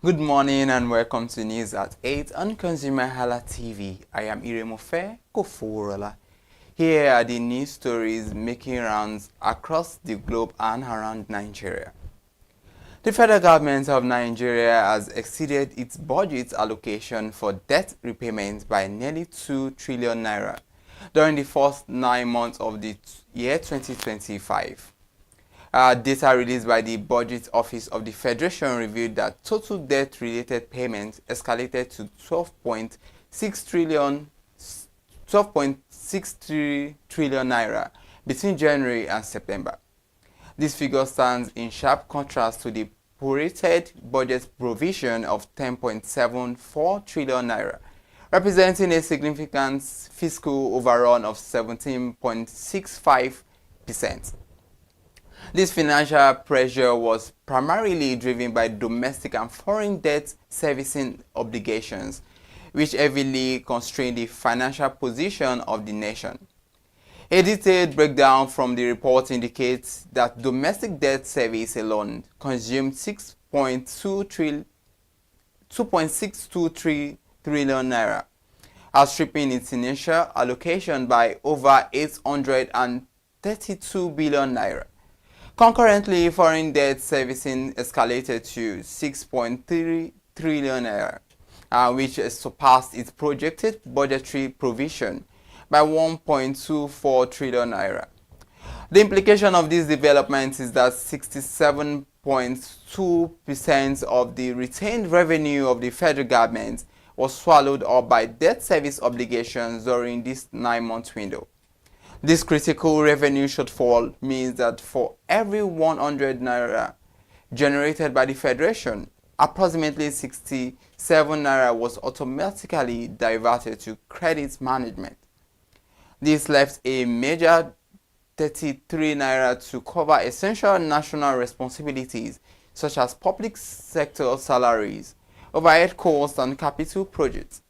Good morning and welcome to News at 8 on ConsumerHallaTV. I am Iremofe Koforola. Here are the news stories making rounds across the globe and around Nigeria. The federal government of Nigeria has exceeded its budget allocation for debt repayment by nearly 2 trillion naira during the first 9 months of the year 2025. Data released by the Budget Office of the Federation revealed that total debt-related payments escalated to 12.63 trillion naira between January and September. This figure stands in sharp contrast to the prorated budget provision of 10.74 trillion naira, representing a significant fiscal overrun of 17.65%. This financial pressure was primarily driven by domestic and foreign debt servicing obligations, which heavily constrained the financial position of the nation. A detailed breakdown from the report indicates that domestic debt service alone consumed 2.623 trillion naira, outstripping its initial allocation by over 832 billion naira. Concurrently, foreign debt servicing escalated to 6.3 trillion naira, which surpassed its projected budgetary provision by 1.24 trillion naira. The implication of this development is that 67.2% of the retained revenue of the federal government was swallowed up by debt service obligations during this 9-month window. This critical revenue shortfall means that for every 100 naira generated by the Federation, approximately 67 naira was automatically diverted to credit management. This left a major 33 naira to cover essential national responsibilities such as public sector salaries, overhead costs, and capital projects.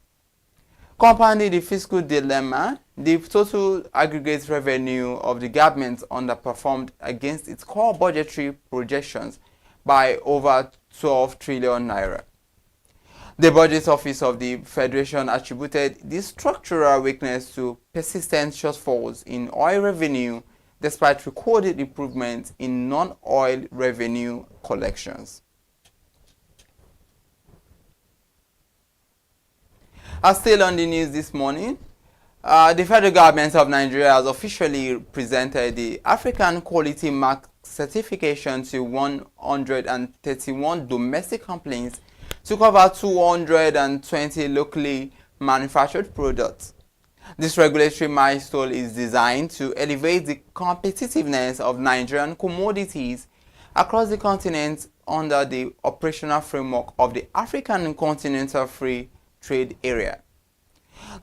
Compounding the fiscal dilemma, the total aggregate revenue of the government underperformed against its core budgetary projections by over 12 trillion naira. The Budget Office of the Federation attributed this structural weakness to persistent shortfalls in oil revenue despite recorded improvements in non-oil revenue collections. Still on the news this morning, the federal government of Nigeria has officially presented the African Quality Mark certification to 131 domestic companies to cover 220 locally manufactured products. This regulatory milestone is designed to elevate the competitiveness of Nigerian commodities across the continent under the operational framework of the African Continental Free Trade Area.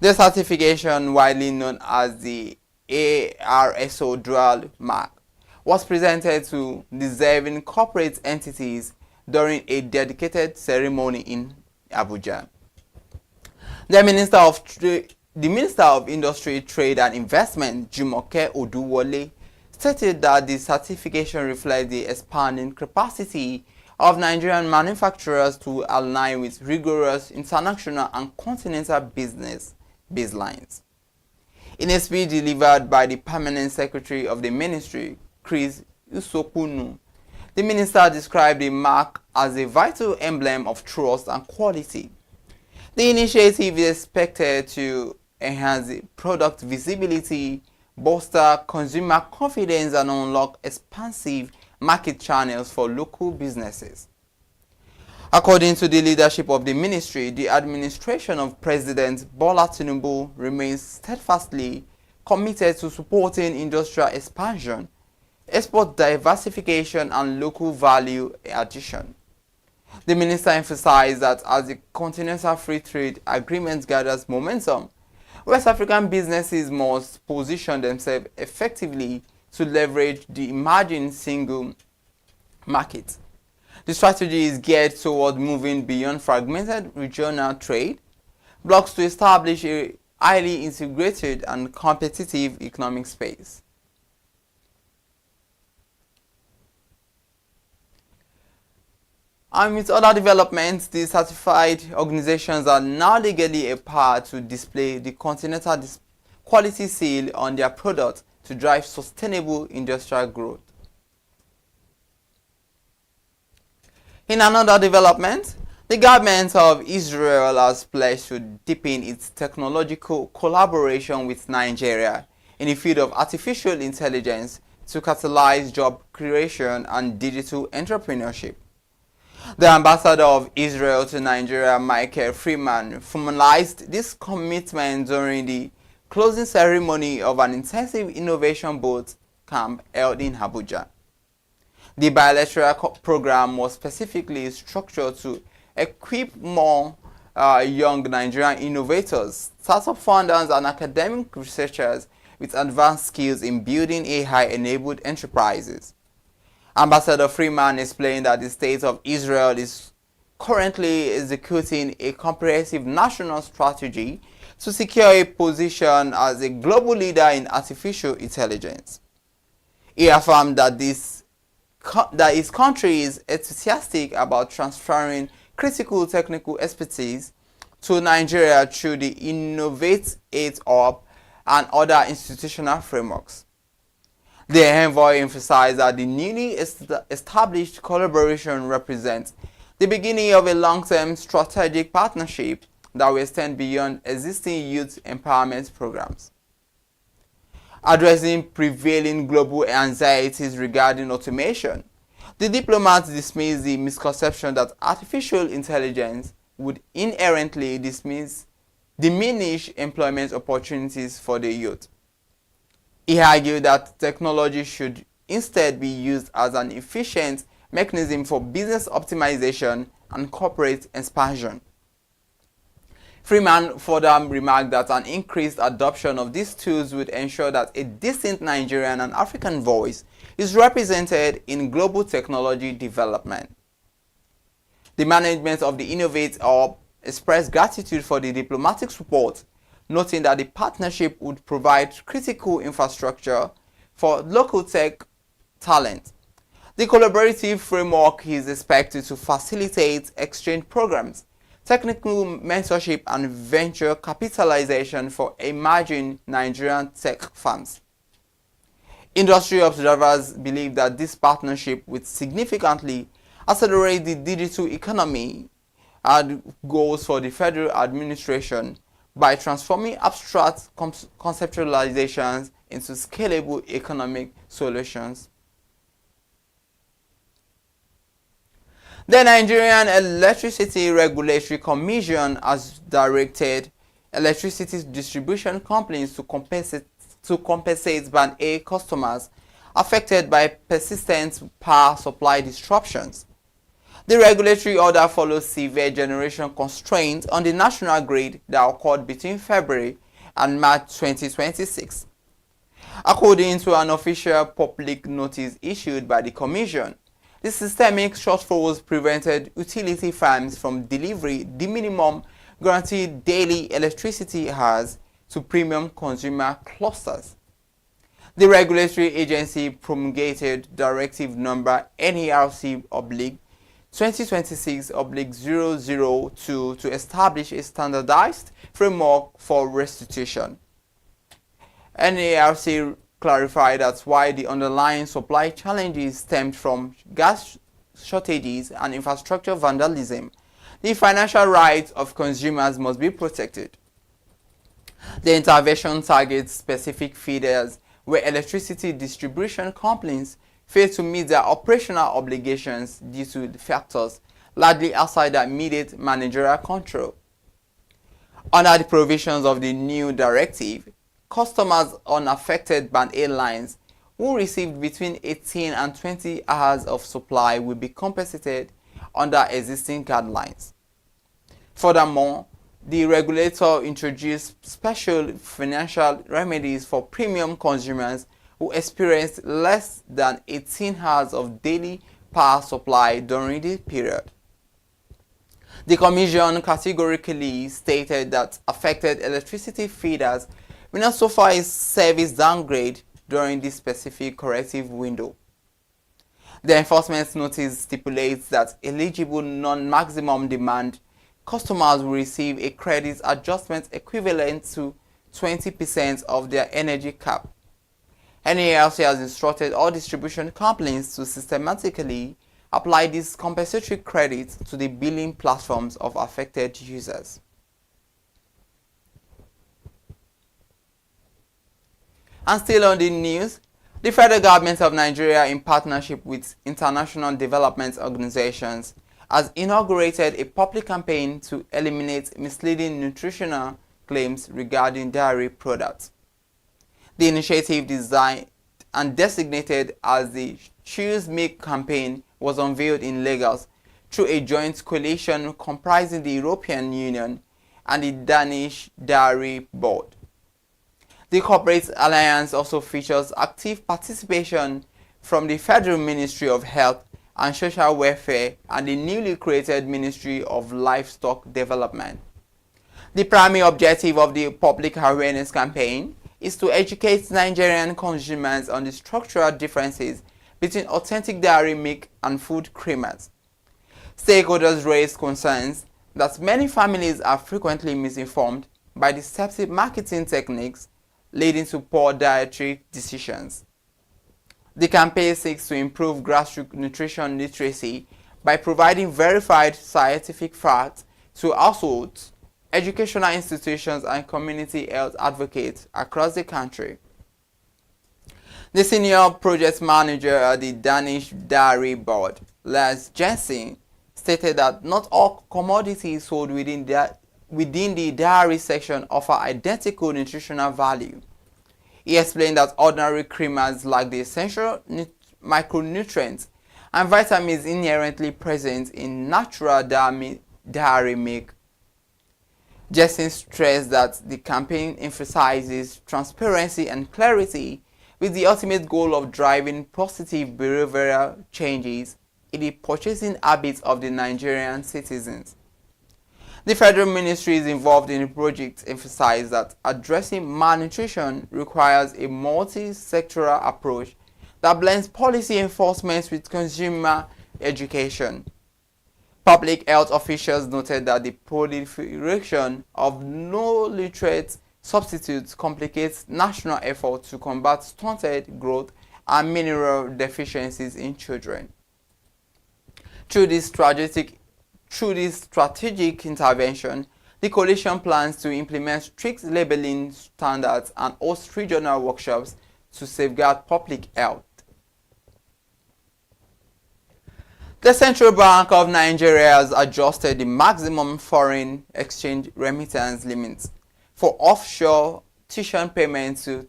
The certification, widely known as the ARSO Dual Mark, was presented to deserving corporate entities during a dedicated ceremony in Abuja. The Minister of Industry, Trade and Investment, Jumoke Oduwole, stated that the certification reflects the expanding capacity of Nigerian manufacturers to align with rigorous international and continental business baselines. In a speech delivered by the Permanent Secretary of the Ministry, Chris Usokunu, the minister described the mark as a vital emblem of trust and quality. The initiative is expected to enhance product visibility, bolster consumer confidence, and unlock expansive market channels for local businesses. According to the leadership of the ministry, the administration of President Bola Tinubu remains steadfastly committed to supporting industrial expansion, export diversification, and local value addition. The minister emphasized that as the Continental Free Trade Agreement gathers momentum, West African businesses must position themselves effectively to leverage the emerging single market. The strategy is geared toward moving beyond fragmented regional trade blocks to establish a highly integrated and competitive economic space. And with other developments, the certified organizations are now legally empowered to display the Continental Quality Seal on their products to drive sustainable industrial growth. In another development, the government of Israel has pledged to deepen its technological collaboration with Nigeria in the field of artificial intelligence to catalyze job creation and digital entrepreneurship. The ambassador of Israel to Nigeria, Michael Freeman, formalized this commitment during the closing ceremony of an intensive innovation boot camp held in Abuja. The bilateral program was specifically structured to equip more young Nigerian innovators, startup founders, and academic researchers with advanced skills in building AI-enabled enterprises. Ambassador Freeman explained that the state of Israel is currently executing a comprehensive national strategy to secure a position as a global leader in artificial intelligence. He affirmed that his country is enthusiastic about transferring critical technical expertise to Nigeria through the Innovate 8 Hub and other institutional frameworks. The envoy emphasized that the newly established collaboration represents the beginning of a long-term strategic partnership that will extend beyond existing youth empowerment programs. Addressing prevailing global anxieties regarding automation, the diplomat dismissed the misconception that artificial intelligence would inherently diminish employment opportunities for the youth. He argued that technology should instead be used as an efficient mechanism for business optimization and corporate expansion. Freeman further remarked that an increased adoption of these tools would ensure that a distinct Nigerian and African voice is represented in global technology development. The management of the Innovate Hub expressed gratitude for the diplomatic support, noting that the partnership would provide critical infrastructure for local tech talent. The collaborative framework is expected to facilitate exchange programs, technical mentorship, and venture capitalization for emerging Nigerian tech firms. Industry observers believe that this partnership will significantly accelerate the digital economy and goals for the federal administration by transforming abstract conceptualizations into scalable economic solutions. The Nigerian Electricity Regulatory Commission has directed electricity distribution companies to compensate Band A customers affected by persistent power supply disruptions. The regulatory order follows severe generation constraints on the national grid that occurred between February and March 2026. According to an official public notice issued by the Commission, the systemic shortfalls prevented utility firms from delivering the minimum guaranteed daily electricity hours to premium consumer clusters. The regulatory agency promulgated Directive Number NERC/2026/002 to establish a standardized framework for restitution. NERC clarified that while the underlying supply challenges stemmed from gas shortages and infrastructure vandalism, the financial rights of consumers must be protected. The intervention targets specific feeders where electricity distribution companies fail to meet their operational obligations due to factors largely outside their immediate managerial control. Under the provisions of the new directive, customers on affected Band A lines who received between 18 and 20 hours of supply will be compensated under existing guidelines. Furthermore, the regulator introduced special financial remedies for premium consumers who experienced less than 18 hours of daily power supply during the period. The Commission categorically stated that affected electricity feeders will not suffer a service downgrade during this specific corrective window. The enforcement notice stipulates that eligible non-maximum demand customers will receive a credit adjustment equivalent to 20% of their energy cap. NALC has instructed all distribution companies to systematically apply these compensatory credits to the billing platforms of affected users. And still on the news, the federal government of Nigeria, in partnership with international development organizations, has inaugurated a public campaign to eliminate misleading nutritional claims regarding dairy products. The initiative, designed and designated as the Choose Milk campaign, was unveiled in Lagos through a joint coalition comprising the European Union and the Danish Dairy Board. The corporate alliance also features active participation from the Federal Ministry of Health and Social Welfare and the newly created Ministry of Livestock Development. The primary objective of the public awareness campaign is to educate Nigerian consumers on the structural differences between authentic dairy milk and food creamers. Stakeholders raised concerns that many families are frequently misinformed by deceptive marketing techniques, leading to poor dietary decisions. The campaign seeks to improve grassroots nutrition literacy by providing verified scientific facts to households, educational institutions, and community health advocates across the country. The senior project manager at the Danish Dairy Board, Lars Jensen, stated that not all commodities sold within the dairy section offer identical nutritional value. He explained that ordinary creamers lack the essential micronutrients and vitamins inherently present in natural dairy milk. Jensen stressed that the campaign emphasizes transparency and clarity with the ultimate goal of driving positive behavioral changes in the purchasing habits of the Nigerian citizens. The federal ministries involved in the project emphasize that addressing malnutrition requires a multi-sectoral approach that blends policy enforcement with consumer education. Public health officials noted that the proliferation of no-nutrient substitutes complicates national efforts to combat stunted growth and mineral deficiencies in children. Through this strategic intervention, the coalition plans to implement strict labeling standards and host regional workshops to safeguard public health. The Central Bank of Nigeria has adjusted the maximum foreign exchange remittance limits for offshore tuition payments to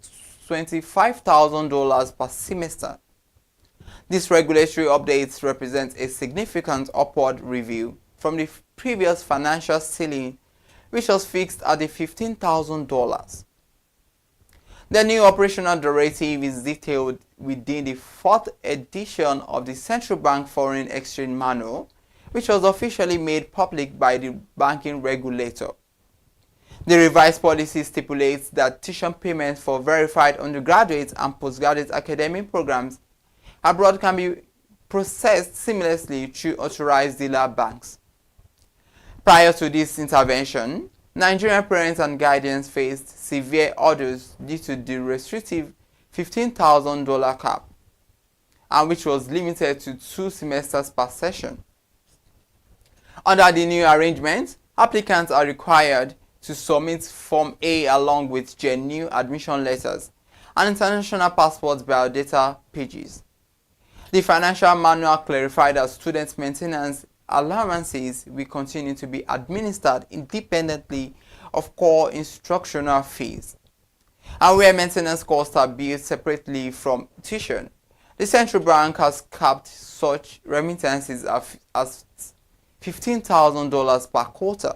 $25,000 per semester. This regulatory update represents a significant upward review from the previous financial ceiling, which was fixed at the $15,000. The new operational directive is detailed within the 4th edition of the Central Bank Foreign Exchange Manual, which was officially made public by the banking regulator. The revised policy stipulates that tuition payments for verified undergraduate and postgraduate academic programs abroad can be processed seamlessly through authorized dealer banks. Prior to this intervention, Nigerian parents and guardians faced severe orders due to the restrictive $15,000 cap, and which was limited to 2 semesters per session. Under the new arrangement, applicants are required to submit Form A along with genuine admission letters and international passport biodata pages. The financial manual clarified that student maintenance allowances will continue to be administered independently of core instructional fees. And where maintenance costs are billed separately from tuition, the central bank has capped such remittances as $15,000 per quarter.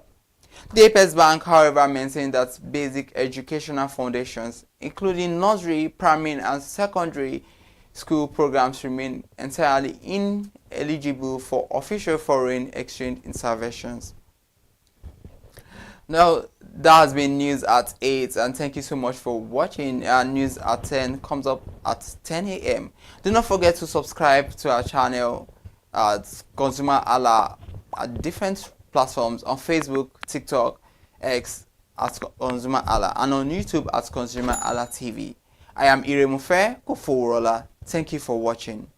The Apex Bank, however, maintained that basic educational foundations, including nursery, primary, and secondary school programs, remain entirely ineligible for official foreign exchange interventions. Now, that has been news at 8, and thank you so much for watching. News at 10 comes up at 10 a.m. Do not forget to subscribe to our channel at ConsumerHalla at different platforms on Facebook, TikTok, X at ConsumerHalla, and on YouTube at ConsumerHallaTV. I am Iremufe Koforola. Thank you for watching.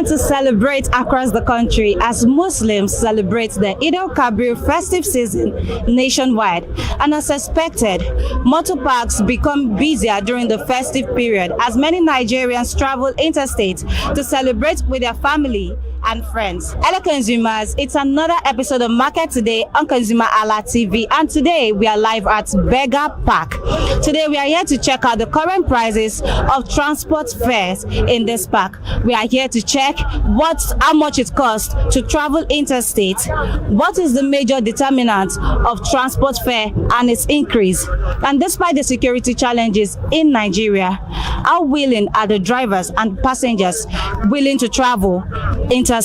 To celebrate across the country as Muslims celebrate the Eid al-Kabir festive season nationwide, and as expected, motor parks become busier during the festive period as many Nigerians travel interstate to celebrate with their family and friends. Hello consumers, it's another episode of Market Today on ConsumerHallaTV, and today we are live at Berger Park. Today we are here to check out the current prices of transport fares in this park. We are here to check how much it costs to travel interstate, what is the major determinant of transport fare and its increase, and despite the security challenges in Nigeria, how willing are the drivers and passengers willing to travel interstate?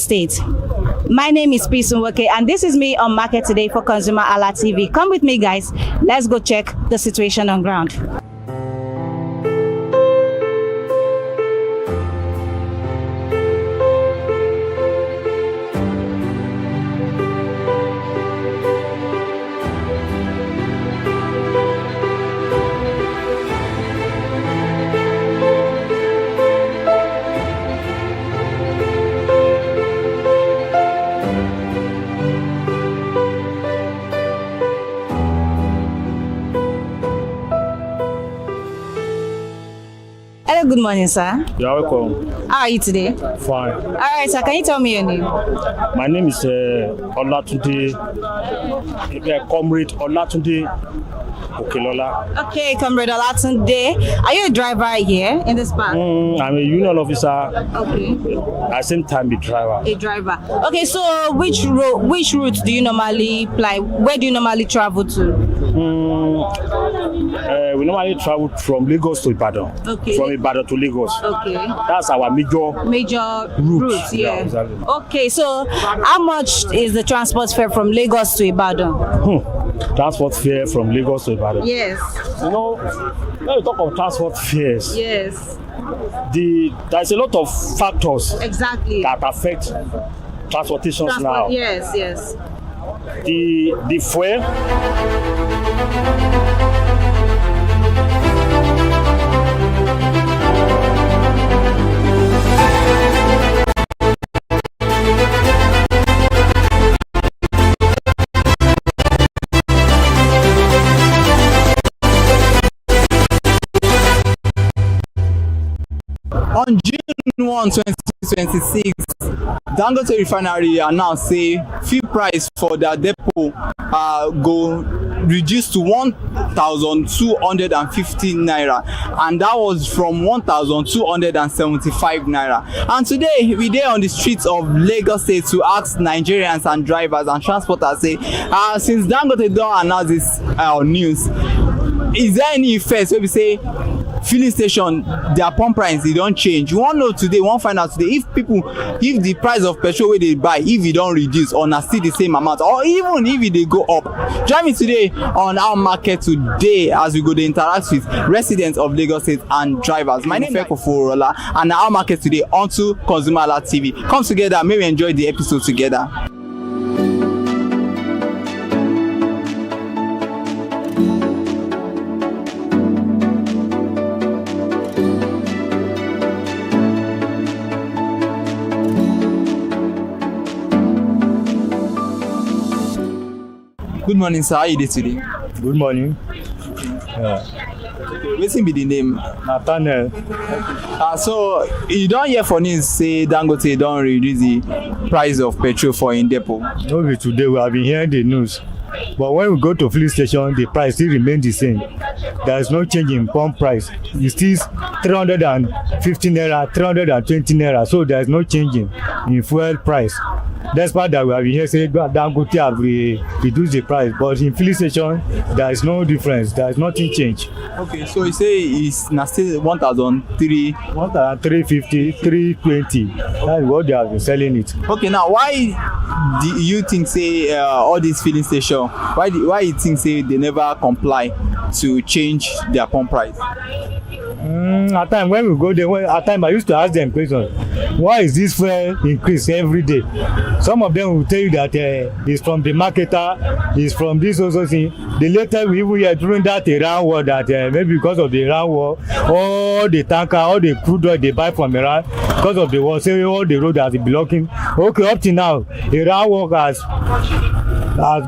My name is Peace Nwoke, and this is me on Market Today for ConsumerHallaTV. Come with me, guys. Let's go check the situation on ground. Good morning, sir. You're welcome. How are you today? Fine. All right, sir. Can you tell me your name? My name is Olatunde, Comrade Olatunde Okelola. Okay, Comrade Olatunde. Are you a driver here in this park? I'm a union officer. Okay. At the same time, a driver. A driver. Okay, so which route do you normally ply? Where do you normally travel to? We normally travel from Lagos to Ibadan. Okay. From Ibadan to Lagos. Okay. That's our major route. Yeah. Exactly. Okay, so how much is the transport fare from Lagos to Ibadan? Transport fare from Lagos to Ibadan. Yes. You know, when you talk of transport fares, yes, there's a lot of factors exactly that affect transportations now. Yes, yes. The fuel. On June 1, 2026, Dangote Refinery announced say fuel price for their depot go reduced to 1,250 naira, and that was from 1,275 naira. And today we dey on the streets of Lagos State to ask Nigerians and drivers and transporters say since Dangote don announce this news, is there any effect wey be say filling station, their pump price e don change. You wan know today, wan find out today if the price of petrol wey dey buy, if e don reduce or na still the same amount, or even if e dey go up. Join me today on our market today as we go dey interact with residents of Lagos State and drivers. My name is Advocacy, and our market today onto ConsumerHallaTV. Come together, may we enjoy the episode together. Good morning, sir. How you dey today? Good morning. Wetin be the name? Nathaniel. So you don hear for news say Dangote don reduce the price of petrol for im depot? No be today, we have been hearing the news. But when we go to filling station, the price still remain the same. There is no change in pump price. It's still 350 naira, 320 naira. So there is no change in fuel price. Despite that, we have been here saying Dangote have reduced the price, but in filling station there is no difference. There is nothing change. Okay, so you say it's na still 1,350, 320. That's what they have been selling it. Okay, now why do you think say all these filling station, why you think say they never comply to change their pump price? At time when we go there, at time I used to ask them questions. Why is this fuel increase every day? Some of them will tell you that it's from the marketer, it's from this also thing. The later we even hear during that Iran war that maybe because of the Iran war, all the tanker, all the crude oil they buy from Iran because of the war, say all the road has been blocking. Okay, up to now, Iran war has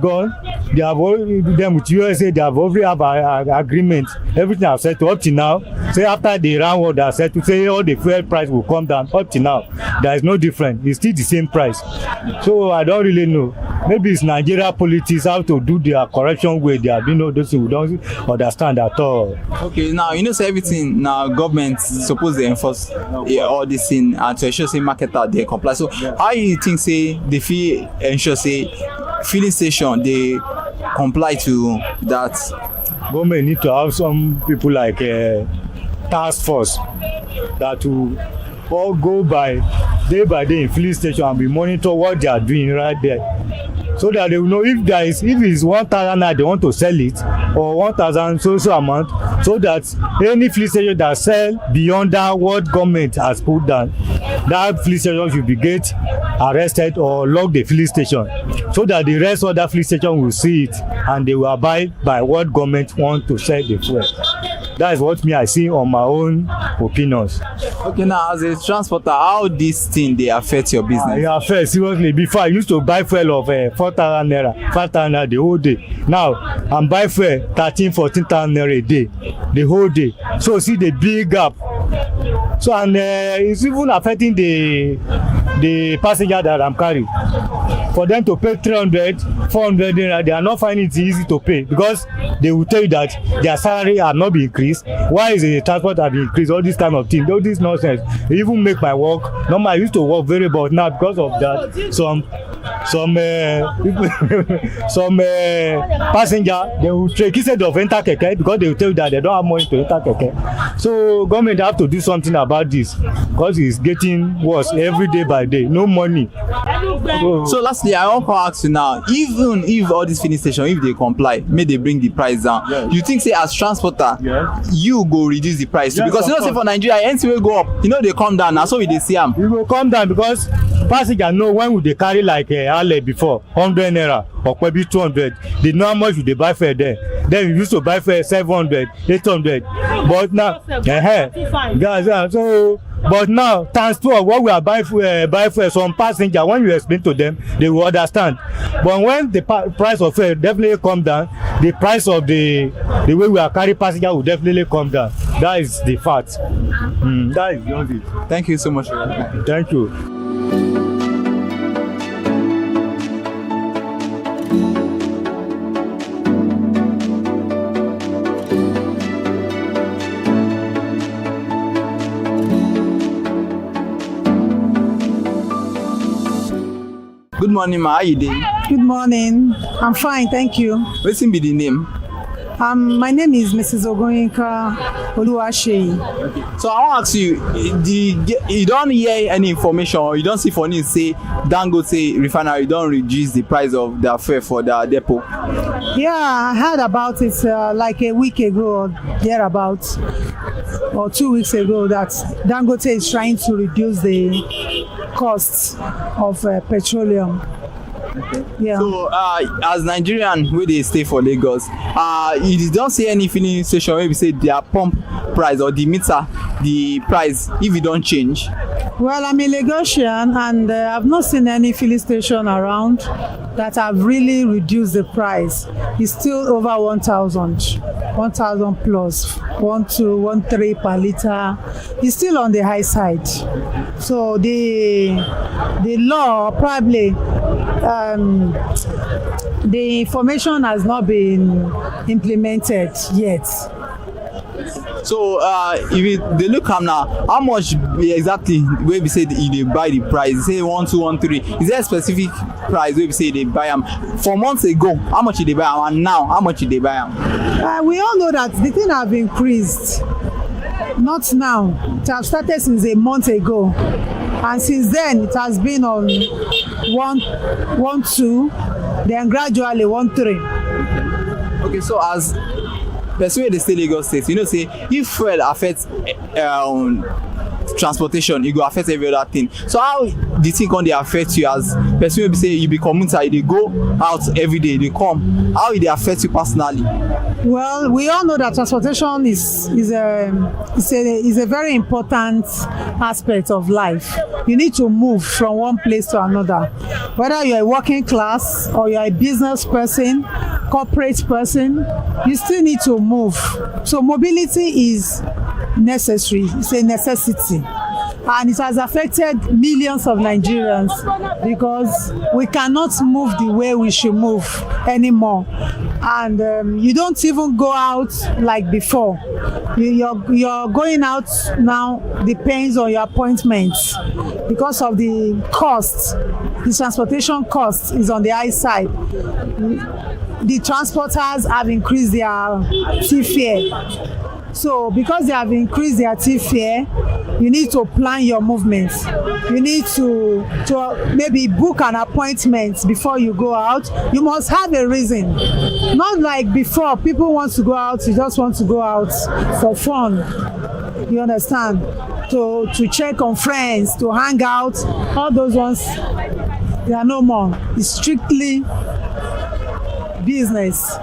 gone. They have already them with USA. They have already have an agreement. Everything have set up to now. Say after the Iran war, they have said to say all the fuel price will come down. Up to now, there is no difference. It's still the same price. So I don't really know. Maybe it's Nigeria politics how to do their correction way. They have been all those who don't understand at all. Okay, now you know say everything now government suppose they enforce all this thing and to ensure say marketer they comply. So how you think say they feel ensure say filling station they comply to that? Government need to have some people like task force that will all go by day in filling station and be monitor what they are doing right there, so that they will know if it's 1,000 naira they want to sell it or 1,000 so amount, so that any filling station that sell beyond that what government has put down, that filling station should be get arrested or lock the filling station, so that the rest of that filling station will see it and they will abide by what government want to sell the fuel. That is what me I see on my own opinions. Okay, now as a transporter, how this thing they affect your business? It affects seriously. Before I used to buy fuel of 4,000 naira, 5,000 naira the whole day. Now I'm buy fuel 13,000-14,000 naira a day, the whole day. So see the big gap. So and it's even affecting the passenger that I'm carrying. For them to pay 300, 400 naira, they are not finding it easy to pay because they will tell you that their salary have not been increased. Why is the transport have been increased? All this kind of thing, all this nonsense. It even make my work. Normally I used to work very but now because of that, some passenger they will take instead of enter keke because they will tell you that they don't have money to enter keke. So government have to do something about this because it's getting worse every day by day. No money. So lastly, I want to ask you now, even if all these filling station, if they comply, may they bring the price down, yes, you think say as transporter, yes, you go reduce the price? Yes, because you know say for Nigeria, anything will go up, you know they come down, now so we dey see them. It will come down because passenger know when would they carry like Halle before 100 naira or maybe 200, they know how much would they buy for there. Then we used to buy for 700, 800, but now guys, so but now times 2 of what we are buy for some passenger, when you explain to them they will understand. But when the price of fuel definitely come down, the price of the way we are carry passenger will definitely come down. That is the fact. That is just it. Thank you so much. Thank you. Good morning, ma. How you doing? Good morning. I'm fine, thank you. Wetin be the name? My name is Mrs. Ogoyinka Oluwaseyi. So I want to ask you, you don't hear any information or you don't see for news say Dangote refinery don't reduce the price of their fuel for their depot? Yeah, I heard about it like a week ago or thereabouts, or 2 weeks ago, that Dangote is trying to reduce the costs of petroleum. Yeah. So as Nigerian wey dey stay for Lagos, you don't see any filling station where we say their pump price or the meter, the price, if it don't change? Well, I'm a Lagosian and I've not seen any filling station around that have really reduced the price. It's still over 1,000 plus, 1.3 per liter. It's still on the high side. So the law probably the information has not been implemented yet. So if they look am now, how much exactly wey be say they buy the price? Say 1,213. Is there a specific price wey be say they buy am? 4 months ago, how much did they buy am, and now how much did they buy am? We all know that the thing have increased. Not now. It has started since a month ago, and since then it has been on 1.2, then gradually 1.3. Okay, so as person wey dey stay Lagos State, you know say if fuel affect transportation, e go affect every other thing. So how the thing come dey affect you as person wey be say you be commuter, you dey go out every day, dey come, how e dey affect you personally? Well, we all know that transportation is a very important aspect of life. You need to move from one place to another. Whether you're a working class or you're a business person, corporate person, you still need to move. So mobility is necessary. It's a necessity. And it has affected millions of Nigerians because we cannot move the way we should move anymore. And you don't even go out like before. You're going out now depends on your appointments because of the cost. The transportation cost is on the high side. The transporters have increased their tea fare. So because they have increased their tea fare, you need to plan your movements. You need to maybe book an appointment before you go out. You must have a reason. Not like before, people want to go out, you just want to go out for fun. You understand? To check on friends, to hang out, all those ones, they are no more. It's strictly business.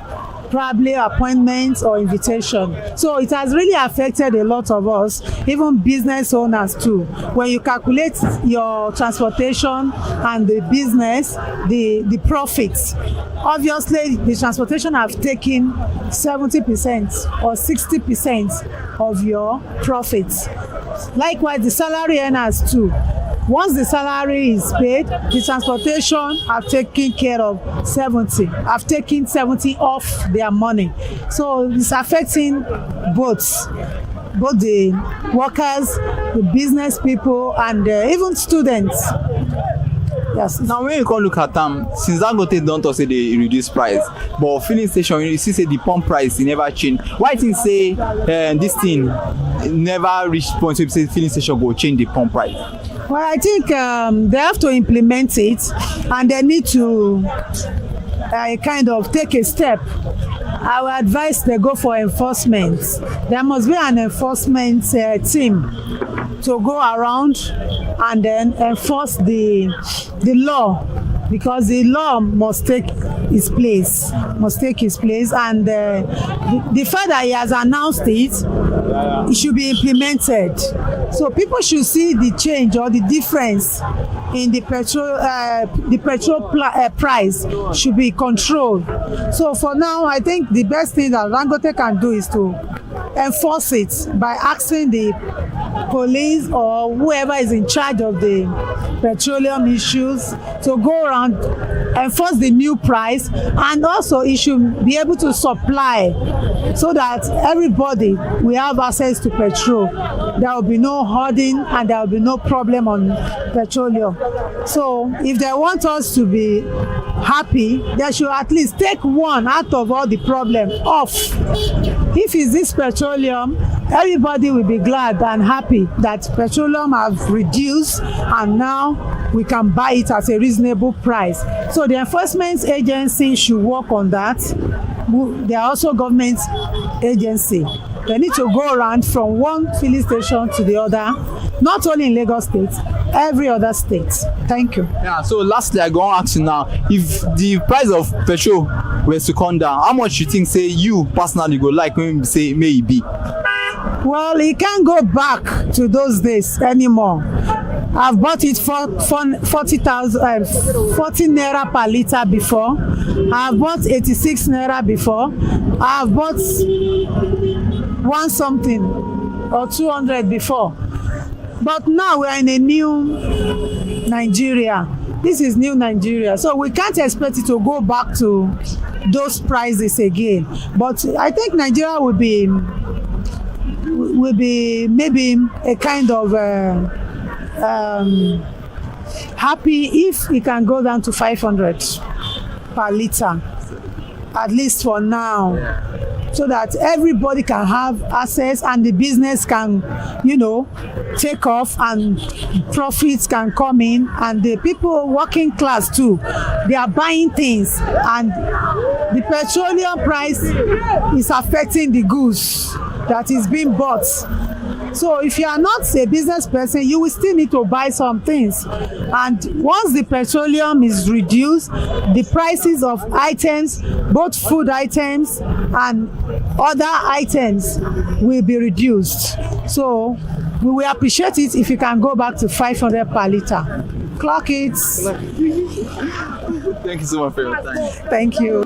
Probably appointments or invitation. So it has really affected a lot of us, even business owners too. When you calculate your transportation and the business, the profits, obviously the transportation have taken 70% or 60% of your profits. Likewise, the salary earners too. Once the salary is paid, the transportation have taken care of 70, have taken 70 off their money. So it's affecting both the workers, the business people, and even students. Yes. Now when you come look at since Dangote don talk say they reduce price, but filling station you see say the pump price e never change. Why you think say this thing never reach point where say filling station go change the pump price? Well, I think they have to implement it, and they need to kind of take a step. I would advise they go for enforcement. There must be an enforcement team to go around and then enforce the law, because the law must take its place, and the fact that he has announced it should be implemented. So people should see the change or the difference in the petrol price should be controlled. So for now, I think the best thing that Dangote can do is to enforce it by asking the police or whoever is in charge of the petroleum issues to go around enforce the new price, and also it should be able to supply so that everybody will have access to petrol. There will be no hoarding and there will be no problem on petroleum. So if they want us to be happy, they should at least take one out of all the problem off. If it's this petroleum, everybody will be glad and happy that petroleum have reduced and now we can buy it at a reasonable price. So the enforcement agency should work on that. They are also government agency. They need to go around from one filling station to the other, not only in Lagos State, every other state. Thank you. Yeah, so lastly, I go on ask you now, if the price of petrol was to come down, how much you think, say, you personally go like when you say may it be? Well, it can't go back to those days anymore. I've bought it for 40 naira per liter before. I've bought 86 naira before. I've bought one something or 200 before. But now we are in a new Nigeria. This is new Nigeria. So we can't expect it to go back to those prices again. But I think Nigeria will be maybe a kind of happy if it can go down to 500 per liter, at least for now, so that everybody can have access and the business can, take off and profits can come in, and the people working class too, they are buying things, and the petroleum price is affecting the goods that is being bought. So if you are not a business person, you will still need to buy some things. And once the petroleum is reduced, the prices of items, both food items and other items, will be reduced. So we will appreciate it if you can go back to 500 per liter. Clock it. Thank you so much for your time. Thank you.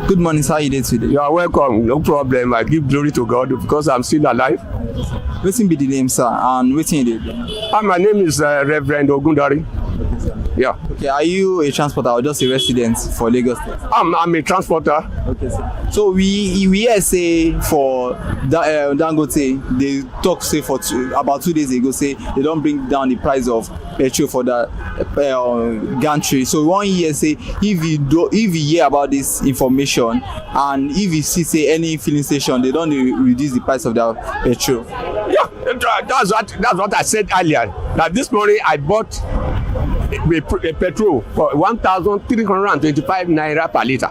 Good morning, sir. How are you doing today? You are welcome. No problem. I give glory to God because I'm still alive. Wetin be the name, sir, and wetin you dey? My name is Reverend Ogundari. Okay, sir. Yeah. Okay, are you a transporter or just a resident for Lagos State? I'm a transporter. Okay, sir. So we hear say for Dangote, they talk say for about 2 days ago say they don't bring down the price of petrol for the gantry. So one year say if you hear about this information and if you see say any filling station, they don't reduce the price of their petrol. Yeah, that's what I said earlier. That this morning I bought a petrol for 1,325 naira per liter.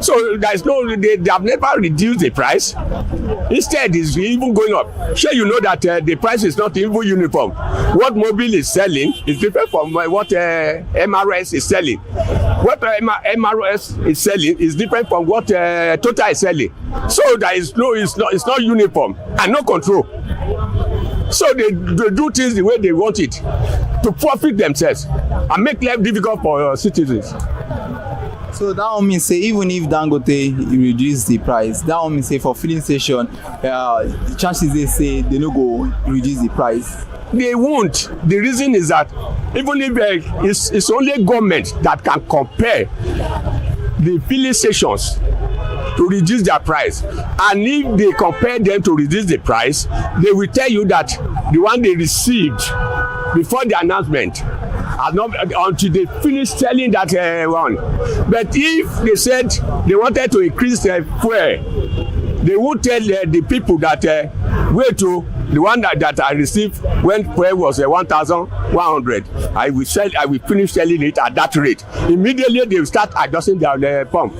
So there is no, they have never reduced the price. Instead, it's even going up. Sure, you know that the price is not even uniform. What Mobile is selling is different from what MRS is selling. What MRS is selling is different from what Total is selling. So there is no, it's not uniform and no control. So they do things the way they want it to profit themselves and make life difficult for citizens. So that one means say even if Dangote reduce the price, that one means say for filling station, chances they say they no go reduce the price. They won't. The reason is that even if it's only government that can compare the filling stations to reduce their price, and if they compare them to reduce the price, they will tell you that the one they received before the announcement has not until they finish selling that one. But if they said they wanted to increase the fuel, they would tell the people that wait to the one that I received when fuel was 1,100. I will finish selling it at that rate. Immediately they will start adjusting their pump.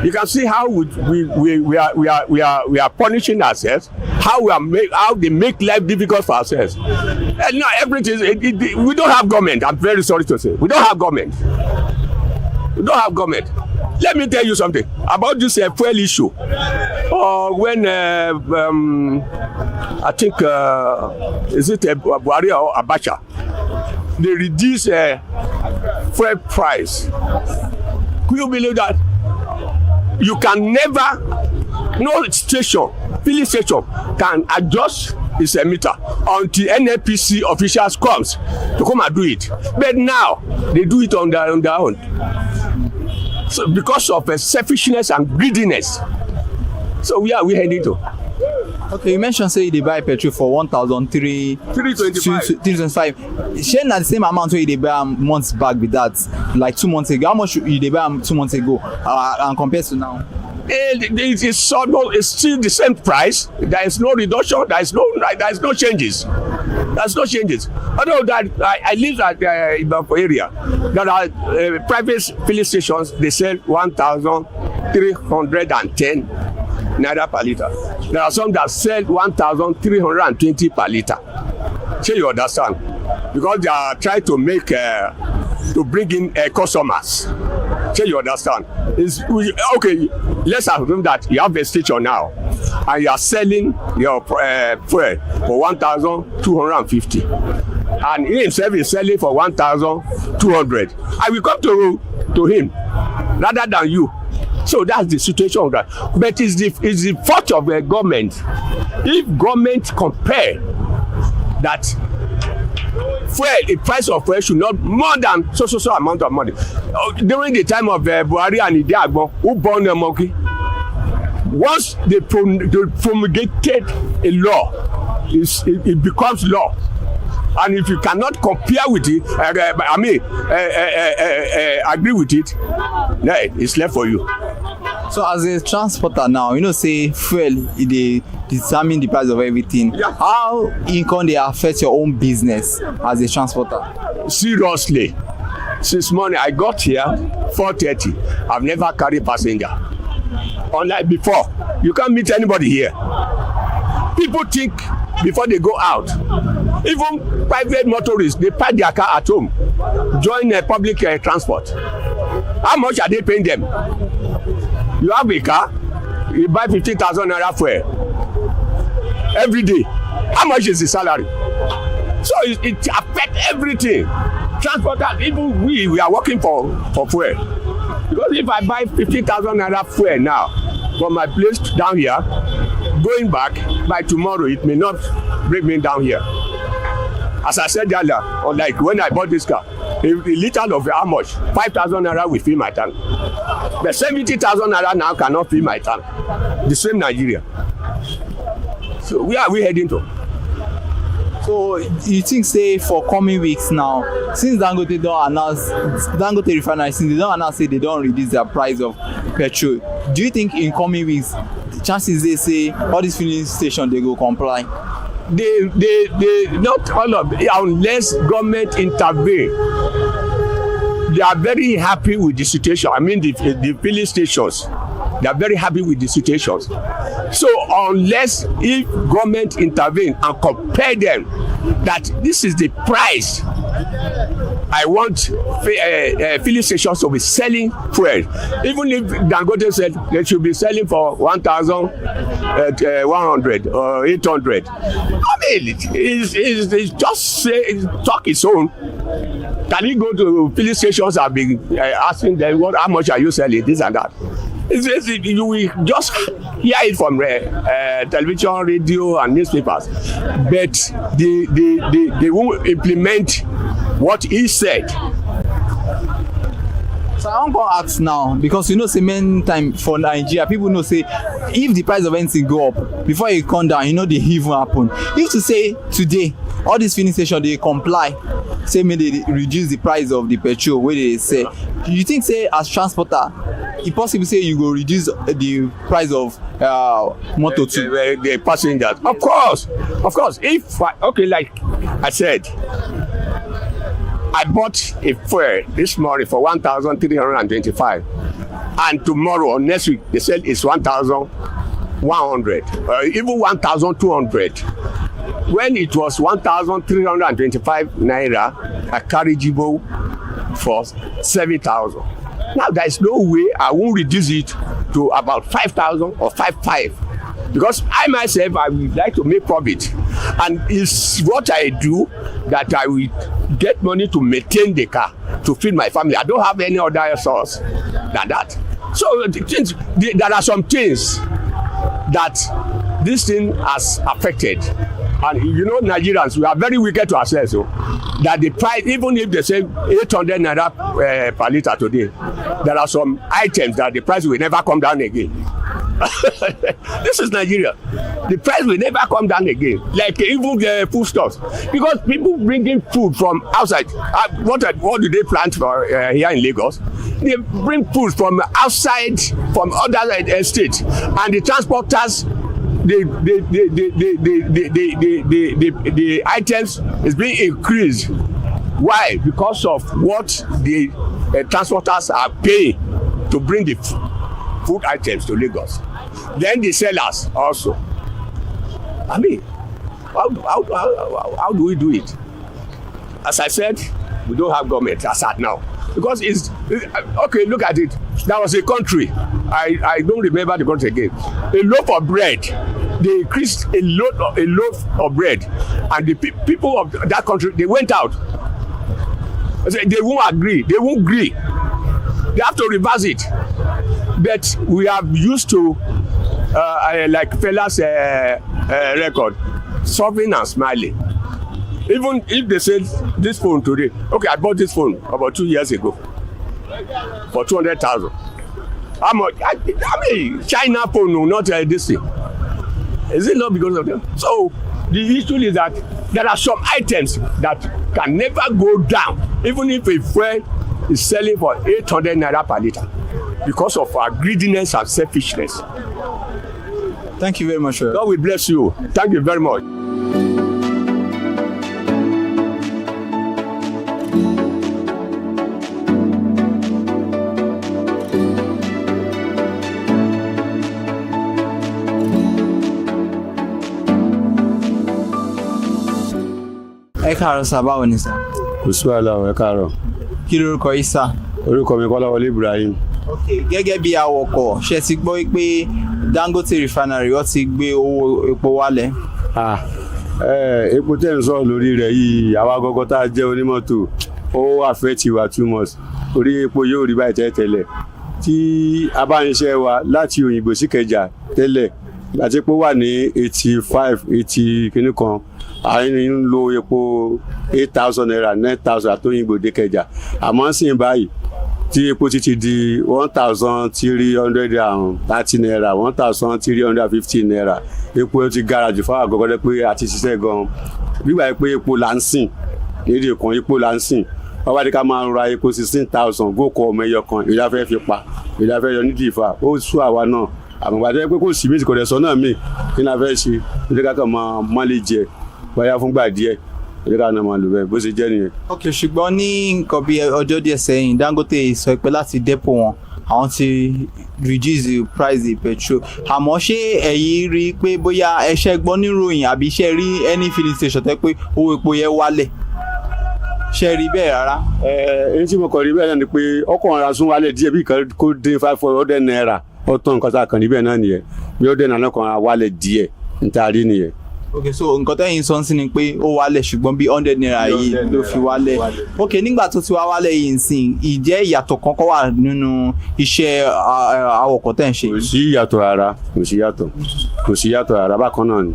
You can see how we are punishing ourselves. How they make life difficult for ourselves. And now everything we don't have government. I'm very sorry to say we don't have government. We don't have government. Let me tell you something about this fuel issue. When I think is it Buhari or Abacha, they reduce fuel price. Could you believe that? You can never, no station, filling station can adjust its emitter until NNPC officials comes to come and do it. But now they do it on their own. So because of selfishness and greediness. So where are we heading to? Okay, you mentioned say they buy petrol for 1,325. Share na the same amount wey they buy months back with that, like 2 months ago. How much they buy 2 months ago and compared to now? It's still the same price. There is no reduction. There is no changes. There's no changes. Although that I live at Ibadan area, there are private filling stations. They sell 1,310 naira per liter. There are some that sell 1,320 per liter. So you understand? Because they are trying to make to bring in customers. So you understand? Okay, let's assume that you have a station now and you are selling your fuel for 1,250, and he himself is selling for 1,200. I will come to him rather than you. So that's the situation of that. But it's the fault of the government. If government compare that fuel, the price of fuel should not more than so amount of money. During the time of Buhari and Ide Agbon, who born a monkey, once they promulgated a law, it becomes law. And if you cannot compare with it, agree with it, it's left for you. So as a transporter now, you know, say fuel, they determine the price of everything. Yeah. How income they affect your own business as a transporter? Seriously, since morning I got here 4:30. I've never carried passenger. Unlike before, you can't meet anybody here. People think before they go out. Even private motorists, they park their car at home, join public transport. How much are they paying them? You have a car, you buy 50,000 naira fuel every day. How much is the salary? So it affects everything. Transporters, even we are working for fuel. Because if I buy 50,000 naira fuel now from my place down here, going back by tomorrow, it may not bring me down here. As I said earlier, like when I bought this car, a liter of how much? 5,000 naira will fill my tank. But 70,000 naira now cannot fill my tank. The same Nigeria. So where are we heading to? So you think, say, for coming weeks now, since Dangote refinery, since they don't announce, say they don't reduce their price of petrol, do you think in coming weeks, the chances they say all these filling stations they go comply? They not all of it, unless government intervene. They are very happy with the situation. I mean the filling stations, they are very happy with the situations. So unless if government intervene and compare them that this is the price I want filling stations to be selling fuel. Even if Dangote said they should be selling for 1,100 or 800. I mean, it's just talk its own. Can he go to filling stations and be asking them how much are you selling, this and that? You will just hear it from television, radio, and newspapers, but they won't implement what he said. So I want to ask now, because you know, say many time for Nigeria, people know say if the price of anything go up before it come down, you know they even happen. If to say today all these filling stations they comply, say maybe they reduce the price of the petrol where they say, you think say as transporter, it possible say you go reduce the price of motor too? The passengers, of course. If like I said, I bought a fuel this morning for 1,325, and tomorrow or next week they said it's 1,100 or even 1,200. When it was 1,325 naira, I carried Jibo for 7,000. Now there is no way I won't reduce it to about 5,000 or 5,500. Because I myself, I would like to make profit, and it's what I do that I will get money to maintain the car. to feed my family. I don't have any other source than that. So there are some things that this thing has affected. And you know, Nigerians, we are very wicked to ourselves. So that the price, even if they say 800 naira per litre today, there are some items that the price will never come down again. This is Nigeria. The price will never come down again. Like even the foodstuffs, because people bringing food from outside. What do they plant for here in Lagos? They bring food from outside, from other states, and the transporters. The items is being increased. Why? Because of what the transporters are paying to bring the food items to Lagos. Then the sellers also. I mean, how do we do it? As I said, we don't have government as at now. Because it's okay, look at it. There was a country, I don't remember the country again. A loaf of bread, they increased a loaf of bread, and the people of that country, they went out. They won't agree. They won't agree. They have to reverse it. But we have used to, like fellas record, suffering and smiling. Even if they say this phone today, okay, I bought this phone about 2 years ago for 200,000. How much? I mean, China phone will not this thing. Is it not because of them? So the issue is that there are some items that can never go down, even if a fuel is selling for 800 naira per litre, because of our greediness and selfishness. Thank you very much, sir. God will bless you. Thank you very much. Ẹ káàárọ̀ sà, báwo ni sà? Kò sí wàhálà o, ẹ káàárọ̀. Kí lorúkọ yín sà? Orúkọ mi Kọ́láwọlé Ibrahim. Okay, gẹ́gẹ́ bí awakọ̀, ṣé ti gbọ́ pé Dangote refinery ó ti gbé owó epo wálẹ̀? Epo tẹ́ ń sọ̀rọ̀ lórí rẹ̀ yìí, àwa gọ́gọ́ tá a jẹ́ onímọ́tò, ó affect wa too much. Orí epo yóò rí báyìí tẹ́lẹ̀. Tí a bá ń ṣiṣẹ́ wa láti Òyìnbó sí Ìkẹjà tẹ́lẹ̀, àti epo wà ní 85, 80 kìíní kan. A ń lo epo 8,000 naira, 9,000 àtòyìnbó dé Ìkẹjà. Àmọ́ sì ń báyìí tí epo ti di 1,330 naira, 1,350 naira. Epo ti gara jù fáwọn àgọ́gọ́dẹ́ pé a ti ṣiṣẹ́ gan-an. Gbígbà pé epo là ń sìn, lédè kan epo là ń sìn. Wọ́n ní ká máa ra epo 16,000 gókò ọmọ ẹyọ kan, ìyá fẹ́ fi pa, ìyá fẹ́ yọ nídìí ìfà. Ó sú àwa náà. Àmọ́ gbàdé pé kò sí méjì kò dẹ̀ sọ náà mí. Kí ni a fẹ́ ṣe? Ilé ká kàn máa lè jẹ. Bóyá fúngbà díẹ̀. Ilé ká náà máa lò bẹ́ẹ̀ bó ṣe jẹ́ nìyẹn. Okay, ṣùgbọ́n ní nǹkan bí ọjọ́ díẹ̀ sẹ́yìn, Dangote sọ pé láti dépò wọn, àwọn ti reduce the price of petrol. Àmọ́ ṣé ẹ̀yin rí pé bóyá ẹṣẹ́ gbọ́ níròyìn àbí iṣẹ́ rí any filling station tẹ́ pé owó epo yẹn wálẹ̀? Ṣé rí bẹ́ẹ̀ rárá? Èyí tí mo kàn rí bẹ́ẹ̀ náà ni pé ọkọ̀ ọ̀rá sún wálẹ̀ díẹ̀ bí kan kó dín 500 naira. Ọ̀tọ̀ nǹkan tá a kàn níbẹ̀ náà nìyẹn. Bí ó dẹ̀ náà kan wálẹ̀ díẹ̀ níta rí nìyẹn. Okay, so nǹkan tẹ́yìn sọ sí ni pé ó wálẹ̀ ṣùgbọ́n bí 100 naira yìí ló fi wálẹ̀. Okay, nígbà tó ti wá wálẹ̀ yìí nsìn, ìjẹ́ ìyàtọ̀ kankan wà nínú iṣẹ́ awakọ̀ tẹ́ ń ṣe? Kò sí ìyàtọ̀ rárá, kò sí ìyàtọ̀ rárá, bákan náà ni,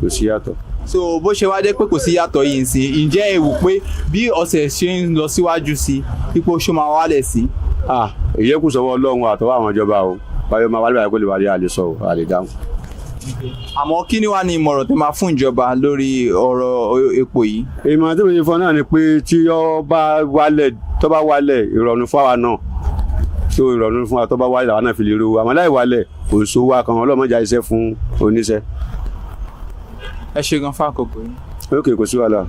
kò sí ìyàtọ̀. So bó ṣe wá dé pé kò sí ìyàtọ̀ yìí nsìn, ǹjẹ́ ẹ wò pé bí ọ̀sẹ̀ ṣe ń lọ síwájú sí ipò ṣó máa wálẹ̀ sí? Ìyẹn kù sọ́wọ́ Ọlọ́run àtọwọ́ àwọn ìjọba o, báyọ̀ máa wálé báyìí kó lè wálé àlè sọ o, àlè dáhùn. Àmọ́ kí ni wàá ní ìmọ̀ràn tó máa fún ìjọba lórí ọ̀rọ̀ epo yìí? Ìmọ̀ràn tí mo ṣe fún ọ náà ni pé tí ó bá wálẹ̀ ìrọ̀rùn fún àwa náà, tó ìrọ̀rùn fún wa tó bá wálẹ̀ àwa náà fi lè rówó. Àmọ́ láì wálẹ̀ kò sówó àkànwọ́ ọlọ́mọdé iṣẹ́ fún oníṣẹ́. Ẹ ṣe gan fún àkókò yìí. Okay, kò sí wàhálà.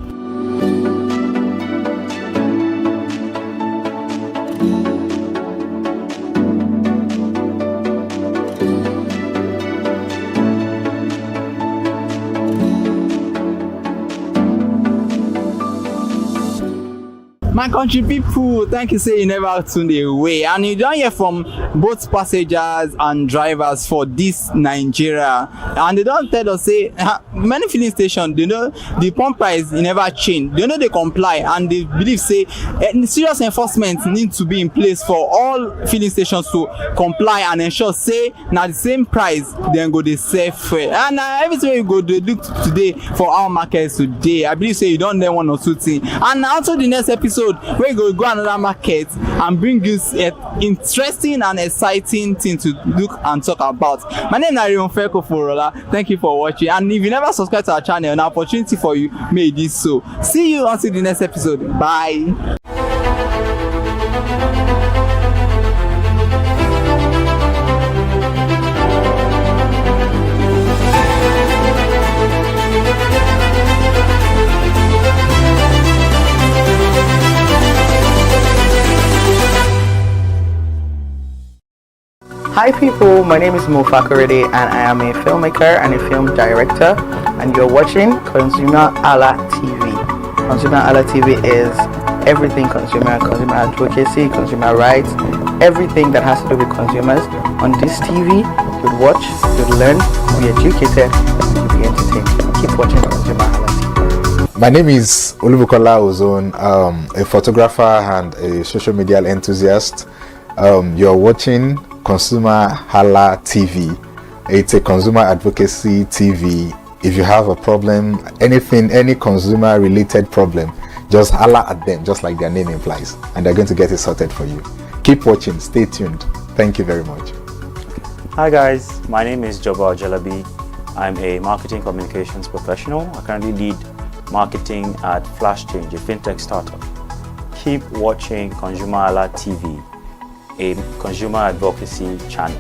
Má My country people, thank you say you never tune away, and you don't hear from both passengers and drivers for this Nigeria, and they don't tell us say many filling stations, they know the pump price never change, they know they comply, and they believe say serious enforcement need to be in place for all filling stations to comply and ensure say na the same price then go dey sell fair. And everything you go dey look today for our markets today, I believe say you don learn one or two things, and also the next episode we go another market and bring you interesting and exciting thing to look and talk about. My name is Feko Forola. Thank you for watching, and if you never subscribe to our channel, an opportunity for you, may this so. See you until the next episode. Bye. Hi people, my name is Mo Fakorede and I am a filmmaker and a film director, and you're watching ConsumerHalla TV. ConsumerHalla TV is everything consumer advocacy, consumer rights, everything that has to do with consumers. On this TV, you'll watch, you'll learn, you'll be educated, and you'll be entertained. Keep watching ConsumerHalla TV. My name is Olubukola Ozone, a photographer and a social media enthusiast. You're watching ConsumerHalla TV. It's a consumer advocacy TV. If you have a problem, anything, any consumer related problem, just holla at them, just like their name implies, and they're going to get it sorted for you. Keep watching, stay tuned. Thank you very much. Hi guys, my name is Joba Jalabi. I'm a marketing communications professional. I currently lead marketing at Flash Change, a fintech startup. Keep watching ConsumerHalla TV, a consumer advocacy channel.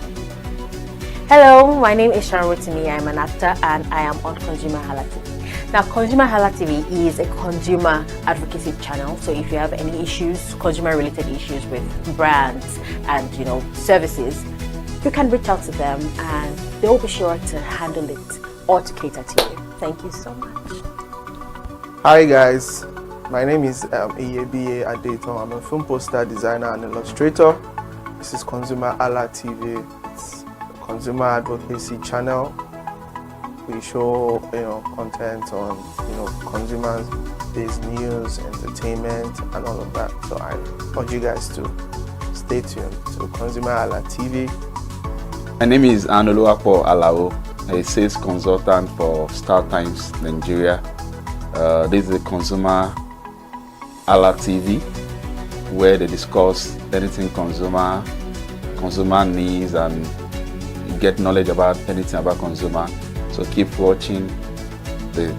Hello, my name is Sharon Rotimi. I'm an actor and I am on ConsumerHalla TV. Now, ConsumerHalla TV is a consumer advocacy channel. So if you have any issues, consumer-related issues with brands and services, you can reach out to them and they'll be sure to handle it or to cater to you. Thank you so much. Hi guys, my name is Iyebiye Adeton. I'm a film poster designer and illustrator. This is ConsumerHalla TV. It's a consumer advocacy channel. We show content on consumers-based news, entertainment, and all of that. So I urge you guys to stay tuned to ConsumerHalla TV. My name is Anoluwapo Alao, a sales consultant for Star Times Nigeria. This is a ConsumerHalla TV, where they discuss anything consumer needs and get knowledge about anything about consumer. So keep watching it.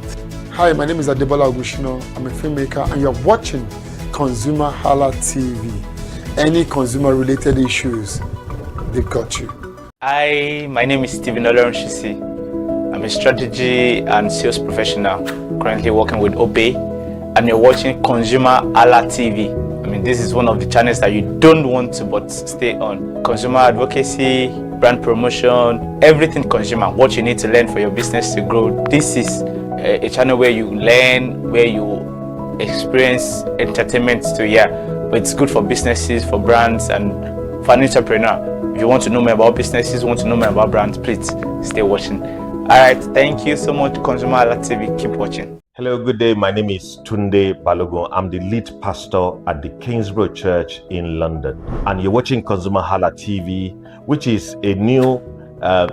Hi, my name is Adebola Ogushino. I'm a filmmaker and you're watching ConsumerHalla TV. Any consumer related issues, they've got you. Hi, my name is Stephen Olorunshisi. I'm a strategy and sales professional currently working with Obey, and you're watching ConsumerHalla TV. I mean, this is one of the channels that you don't want to but stay on. Consumer advocacy, brand promotion, everything consumer, what you need to learn for your business to grow. This is a channel where you learn, where you experience entertainment too, but it's good for businesses, for brands, and for an entrepreneur. If you want to know more about businesses, want to know more about brands, please stay watching. Alright, thank you so much, ConsumerHalla TV. Keep watching. Hello, good day. My name is Tunde Balogun. I'm the lead pastor at the Kingsborough Church in London. And you're watching ConsumerHalla TV, which is a new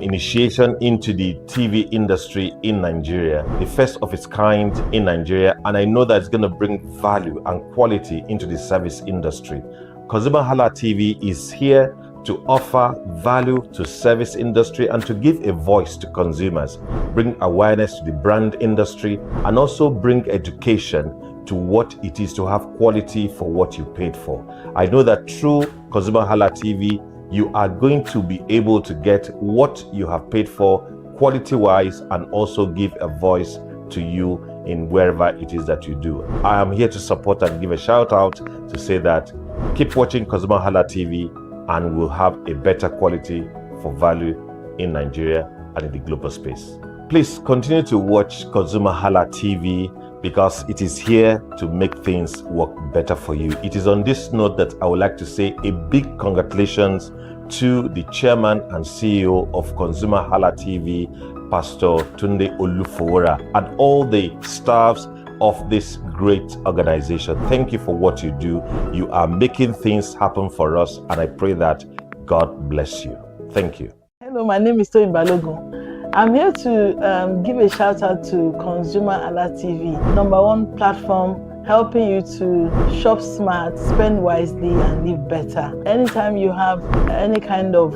initiation into the TV industry in Nigeria, the first of its kind in Nigeria. And I know that it's going to bring value and quality into the service industry. ConsumerHalla TV is here to offer value to service industry and to give a voice to consumers, bring awareness to the brand industry, and also bring education to what it is to have quality for what you paid for. I know that through ConsumerHalla TV, you are going to be able to get what you have paid for quality-wise and also give a voice to you in wherever it is that you do. I am here to support and give a shout out to say that keep watching ConsumerHalla TV and we'll have a better quality for value in Nigeria and in the global space. Please continue to watch ConsumerHalla TV because it is here to make things work better for you. It is on this note that I would like to say a big congratulations to the chairman and CEO of ConsumerHalla TV, Pastor Tunde Olufowora, and all the staffs of this great organization. Thank you for what you do. You are making things happen for us, and I pray that God bless you. Thank you. Hello, my name is Toyin Balogun. I'm here to give a shout out to ConsumerHalla TV, #1 platform helping you to shop smart, spend wisely, and live better. Anytime you have any kind of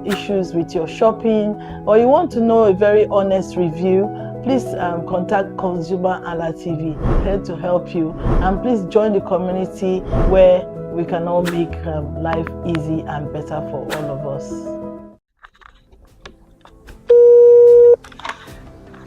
issues with your shopping, or you want to know a very honest review, please contact ConsumerHalla TV, here to help you. And please join the community where we can all make life easy and better for all of us.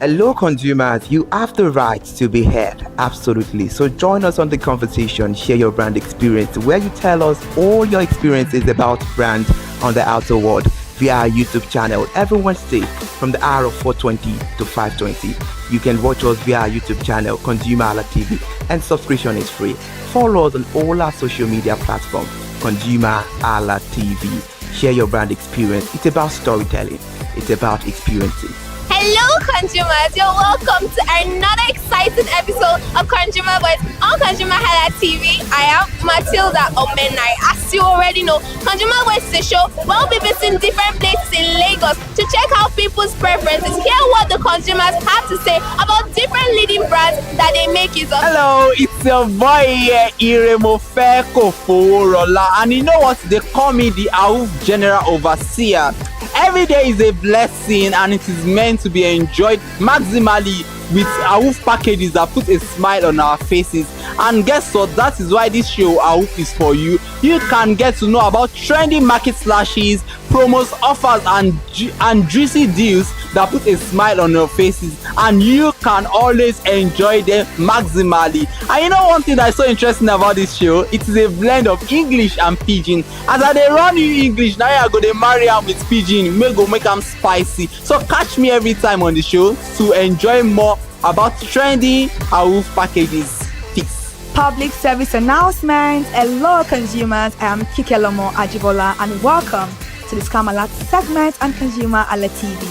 Hello consumers, you have the right to be heard, absolutely. So join us on the conversation, share your brand experience, where you tell us all your experiences about brand on the outer world via our YouTube channel every Wednesday from the hour of 4:20 to 5:20. You can watch us via our YouTube channel, ConsumerHalla TV, and subscription is free. Follow us on all our social media platforms, ConsumerHalla TV. Share your brand experience. It's about storytelling. It's about experiencing. Hello consumers, you're welcome to another exciting episode of Consumer Voice on ConsumerHalla TV. I am Matilda Omenai. As you already know, Consumer Voice is a show where we'll be visiting different places in Lagos to check out people's preferences, hear what the consumers have to say about different leading brands that they make use of. Hello, it's your boy here, Iremofeko Foworola, and you know what? They call me the AWUF General Overseer. Every day is a blessing and it is meant to be enjoyed maximally with AWUF packages that put a smile on our faces. And guess what? That is why this show AWUF is for you. You can get to know about trendy market slashes, promos, offers, and juicy deals that put a smile on your faces, and you can always enjoy them maximally. And you know one thing that is so interesting about this show? It is a blend of English and Pidgin. As I dey run you English, now I go to marry am with Pidgin, make them spicy. So catch me every time on the show to enjoy more about trendy AWUF packages. Peace. Public service announcement. Hello consumers, I am Kikelomo Ajibola and welcome to the Scam Alert segment on ConsumerHalla TV.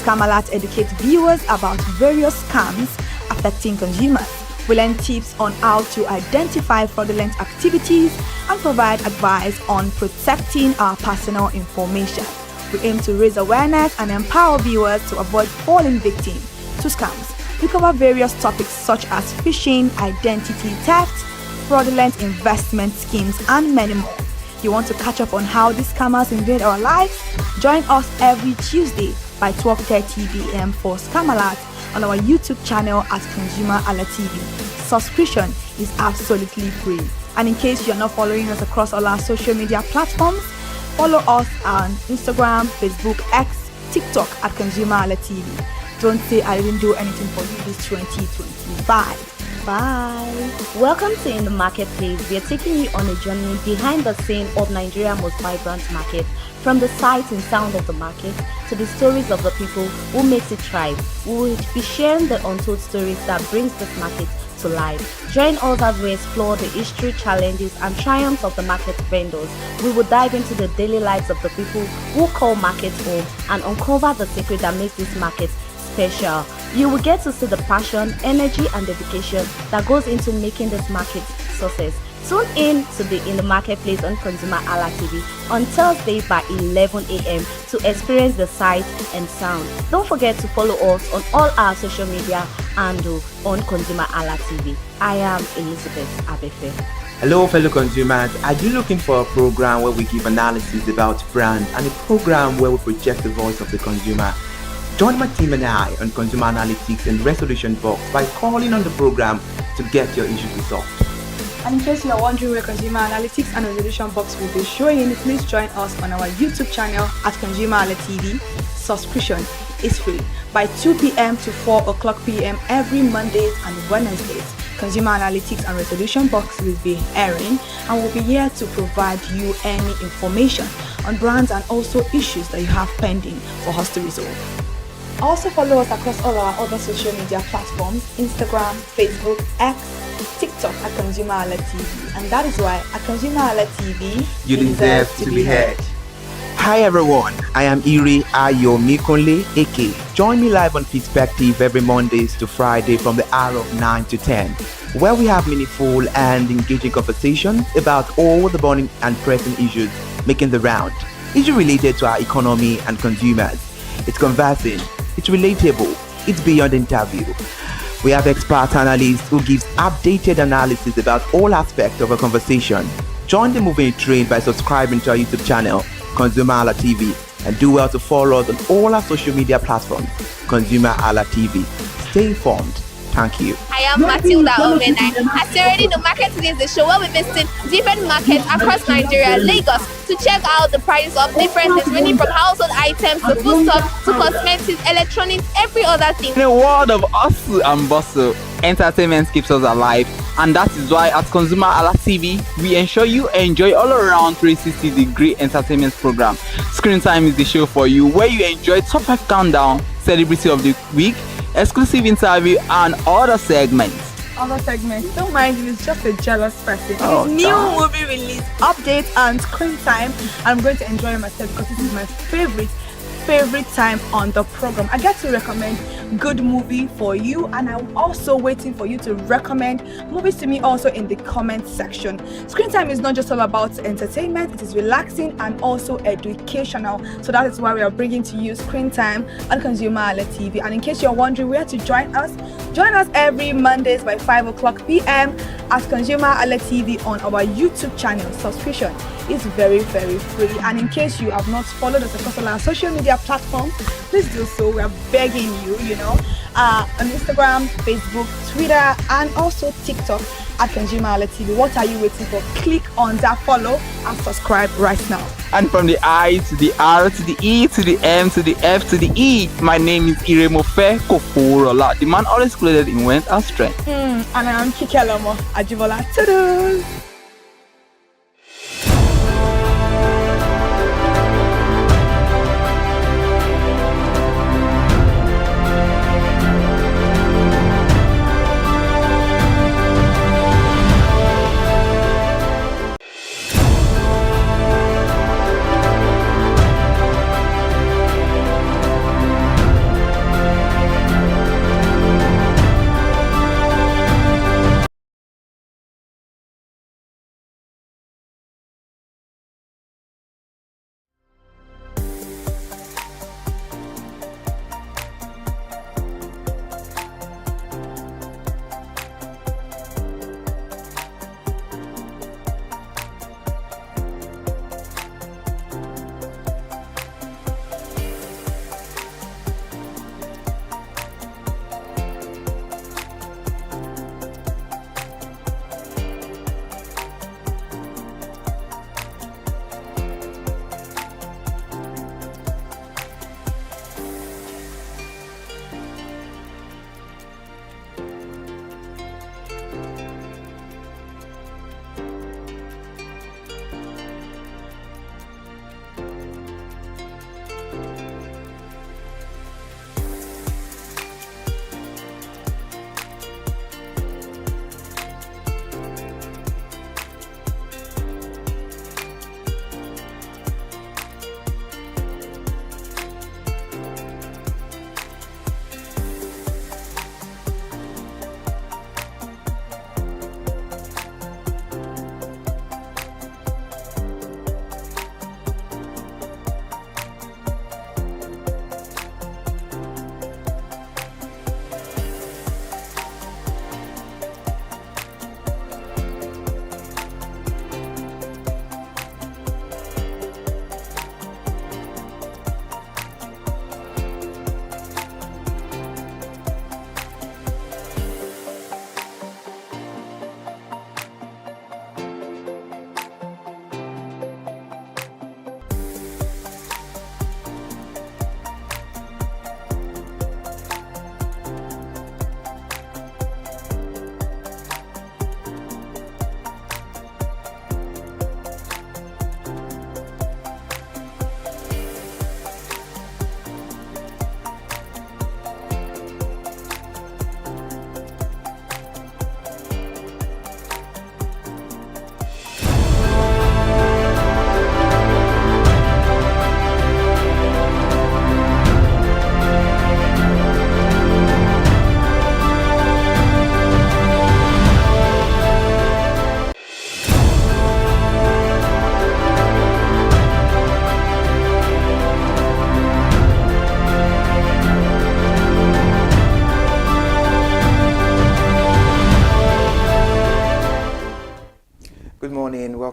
Scam Alert educates viewers about various scams affecting consumers. We learn tips on how to identify fraudulent activities and provide advice on protecting our personal information. We aim to raise awareness and empower viewers to avoid falling victim to scams. We cover various topics such as phishing, identity theft, fraudulent investment schemes, and many more. You want to catch up on how these scammers invade our lives? Join us every Tuesday by 12:30 p.m. for Scam Alert on our YouTube channel at ConsumerHalla TV. Subscription is absolutely free. And in case you're not following us across all our social media platforms, follow us on Instagram, Facebook, X, TikTok at ConsumerHalla TV. Don't say I didn't do anything for you this 2025. Bye. Welcome to In the Marketplace. We are taking you on a journey behind the scene of Nigeria's most vibrant market, from the sight and sound of the market to the stories of the people who makes it thrive. We will be sharing the untold stories that brings this market to life. Join us as we explore the history, challenges, and triumphs of the market vendors. We will dive into the daily lives of the people who call markets home and uncover the secret that makes this market special. You will get to see the passion, energy, and dedication that goes into making this market success. Tune in to the In the Marketplace on ConsumerHalla TV on Thursday by 11 a.m. to experience the sight and sound. Don't forget to follow us on all our social media and on ConsumerHalla TV. I am Elizabeth Abefe. Hello fellow consumers, are you looking for a program where we give analysis about brand and a program where we project the voice of the consumer? Join my team and I on Consumer Analytics and Resolution Box by calling on the program to get your issues resolved. And in case you are wondering where Consumer Analytics and Resolution Box will be showing, please join us on our YouTube channel at ConsumerHalla TV. Subscription is free by 2 p.m. to 4 o'clock p.m. every Mondays and Wednesdays. Consumer Analytics and Resolution Box will be airing and will be here to provide you any information on brands and also issues that you have pending for us to resolve. Also follow us across all our other social media platforms, Instagram, Facebook, X, TikTok at ConsumerHalla TV. And that is why at ConsumerHalla TV, You deserve to be heard. Hi everyone, I am Iri Ayomikunle Eke. Join me live on Perspective every Mondays to Friday from the hour of 9 to 10, where we have meaningful and engaging conversations about all the burning and pressing issues making the round. Issues related to our economy and consumers. It's conversing, it's relatable, it's beyond interview. We have expert analysts who gives updated analysis about all aspects of a conversation. Join the moving train by subscribing to our YouTube channel, ConsumerHalla TV, and do well to follow us on all our social media platforms, ConsumerHalla TV. Stay informed. Thank you. I am Matilda Omenai. As you already know, Market Today is the show where we visit different markets across Nigeria, Lagos, to check out the prices of different things, ranging from household items to foodstuffs to cosmetics, electronics, every other thing. In a world of hustle and bustle, entertainment keeps us alive, and that is why at ConsumerHalla TV, we ensure you enjoy all around 360-degree entertainment program. Screen Time is the show for you, where you enjoy top 5 countdown, celebrity of the week, exclusive interview, and other segments. Don't mind if it's just a jealous person. Oh, It's new movie release, update, and screen time. I'm going to enjoy myself because this is my favorite time on the program. I get to recommend good movie for you, and I'm also waiting for you to recommend movies to me also in the comment section. Screen time is not just all about entertainment, it is relaxing and also educational. So that is why we are bringing to you Screen Time on ConsumerHalla TV. And in case you're wondering where to join us every Mondays by 5 o'clock p.m. at ConsumerHalla TV on our YouTube channel. Subscription is very, very free. And in case you have not followed us across all our social media platforms, please do so. We are begging you, on Instagram, Facebook, Twitter, and also TikTok at ConsumerHalla TV. What are you waiting for? Click on that follow and subscribe right now. And from the I to the R to the E to the M to the F to the E, my name is Iremofe Koforola, the man always clothed in wealth and strength. And I am Kikelomo Ajibola. Ta-da!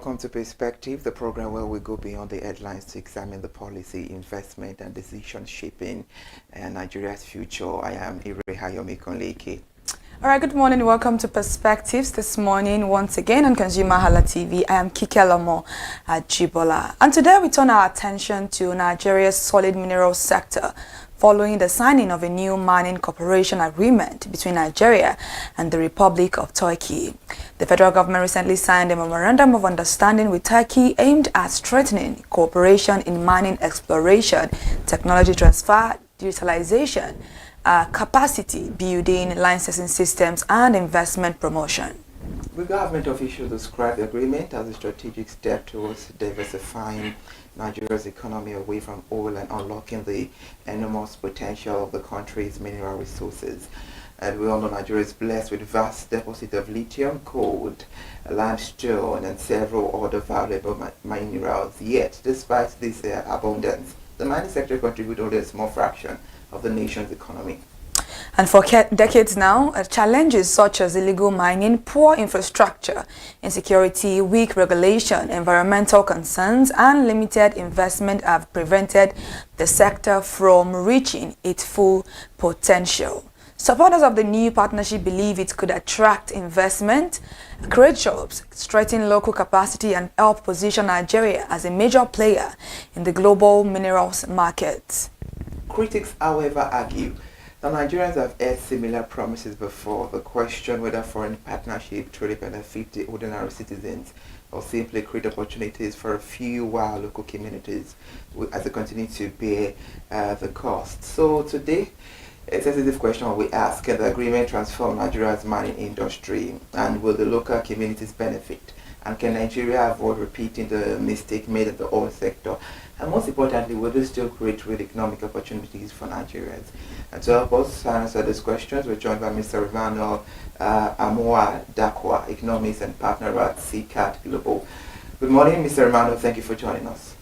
welcome to Perspective, the program where we go beyond the headlines to examine the policy, investment, and decision shaping Nigeria's future. I am Irehayomi Konleke. All right, good morning. Welcome to Perspectives this morning once again on ConsumerHalla TV. I am Kikelomo Ajibola. And today we turn our attention to Nigeria's solid mineral sector following the signing of a new mining cooperation agreement between Nigeria and the Republic of Turkey. The federal government recently signed a memorandum of understanding with Turkey aimed at strengthening cooperation in mining exploration, technology transfer, digitalization, capacity building, licensing systems, and investment promotion. The government officials described the agreement as a strategic step towards diversifying Nigeria's economy away from oil and unlocking the enormous potential of the country's mineral resources. And we all know Nigeria is blessed with vast deposits of lithium, gold, limestone, and several other valuable minerals. Yet, despite this abundance, the mining sector contributes only a small fraction of the nation's economy. And for decades now, challenges such as illegal mining, poor infrastructure, insecurity, weak regulation, environmental concerns, and limited investment have prevented the sector from reaching its full potential. Supporters of the new partnership believe it could attract investment, create jobs, strengthen local capacity, and help position Nigeria as a major player in the global minerals market. Critics, however, argue that Nigerians have heard similar promises before. The question whether foreign partnership truly benefit the ordinary citizens or simply create opportunities for a few while local communities as they continue to bear the cost. So today, a sensitive question we ask: can the agreement transform Nigeria's mining industry, and will the local communities benefit? And can Nigeria avoid repeating the mistake made in the oil sector? And most importantly, will this still create real economic opportunities for Nigerians? And to help us answer these questions, we're joined by Mr. Emmanuel Amoa Dakwa, economist and partner at CCAT Global. Good morning, Mr. Emmanuel. Thank you for joining us.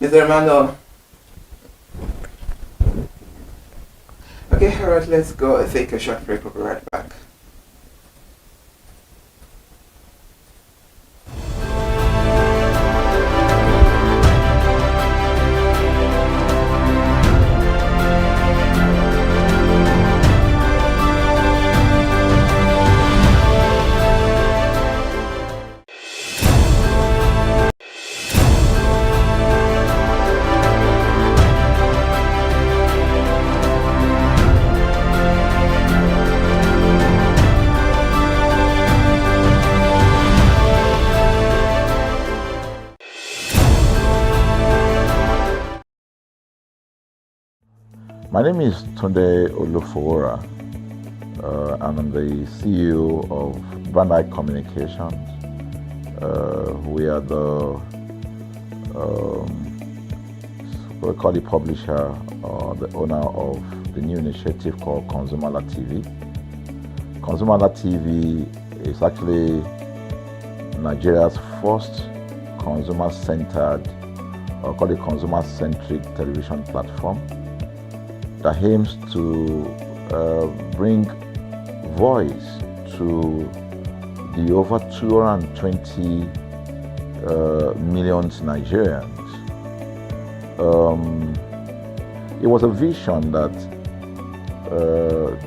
Mr. Emmanuel. Okay, all right, let's go take a short break. We'll be right back. My name is Tunde Olufowora. I'm the CEO of Brand Communications. We are we call the publisher or the owner of the new initiative called ConsumerHallaTV. ConsumerHallaTV is actually Nigeria's first consumer-centered, or call it consumer-centric television platform that aims to bring voice to the over 220 million Nigerians. It was a vision that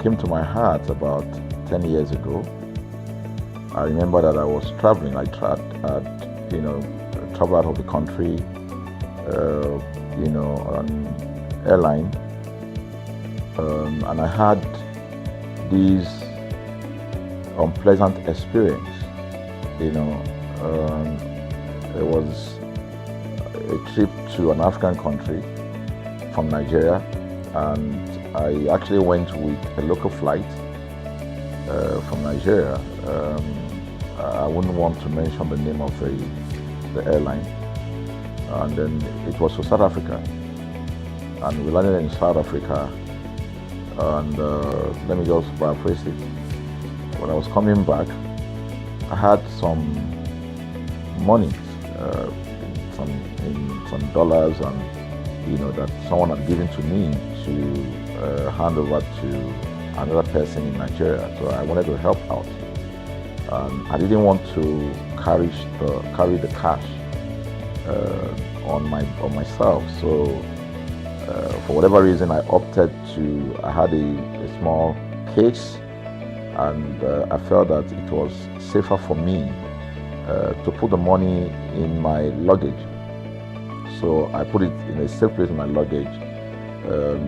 came to my heart about 10 years ago. I remember that I was traveling. I traveled out of the country, on airline. And I had this unpleasant experience. It was a trip to an African country from Nigeria, and I actually went with a local flight from Nigeria. I wouldn't want to mention the name of the airline. And then it was to South Africa, and we landed in South Africa. And let me just paraphrase it. When I was coming back, I had some money, some dollars, and that someone had given to me hand over to another person in Nigeria. So I wanted to help out. I didn't want to carry the cash on myself. So for whatever reason, I opted to. I had a small case, and I felt that it was safer for me to put the money in my luggage. So I put it in a safe place in my luggage,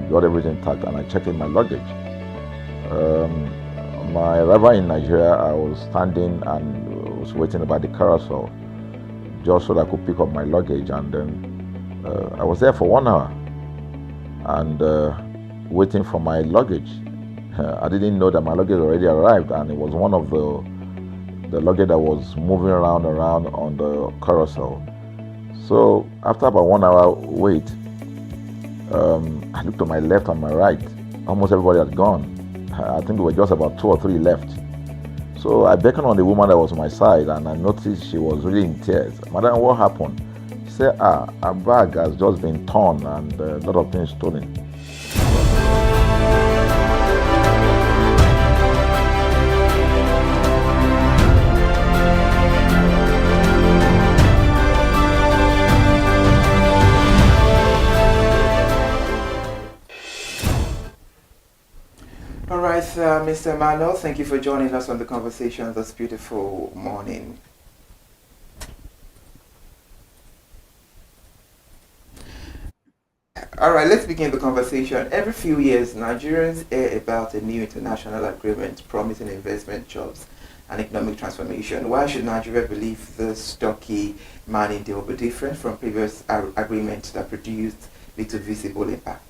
got everything intact, and I checked in my luggage. My arrival in Nigeria, I was standing and was waiting about the carousel just so that I could pick up my luggage, and then I was there for 1 hour and waiting for my luggage. I didn't know that my luggage already arrived, and it was one of the luggage that was moving around on the carousel. So after about 1 hour wait, I looked to my left and my right. Almost everybody had gone. I think there were just about 2 or 3 left. So I beckoned on the woman that was on my side, and I noticed she was really in tears. Madam, what happened? She said, her bag has just been torn and a lot of things stolen. All right, Mr. Emmanuel, thank you for joining us on the conversation this beautiful morning. All right, let's begin the conversation. Every few years, Nigerians hear about a new international agreement promising investment, jobs, and economic transformation. Why should Nigeria believe this stocky mining deal will be different from previous agreements that produced little visible impact?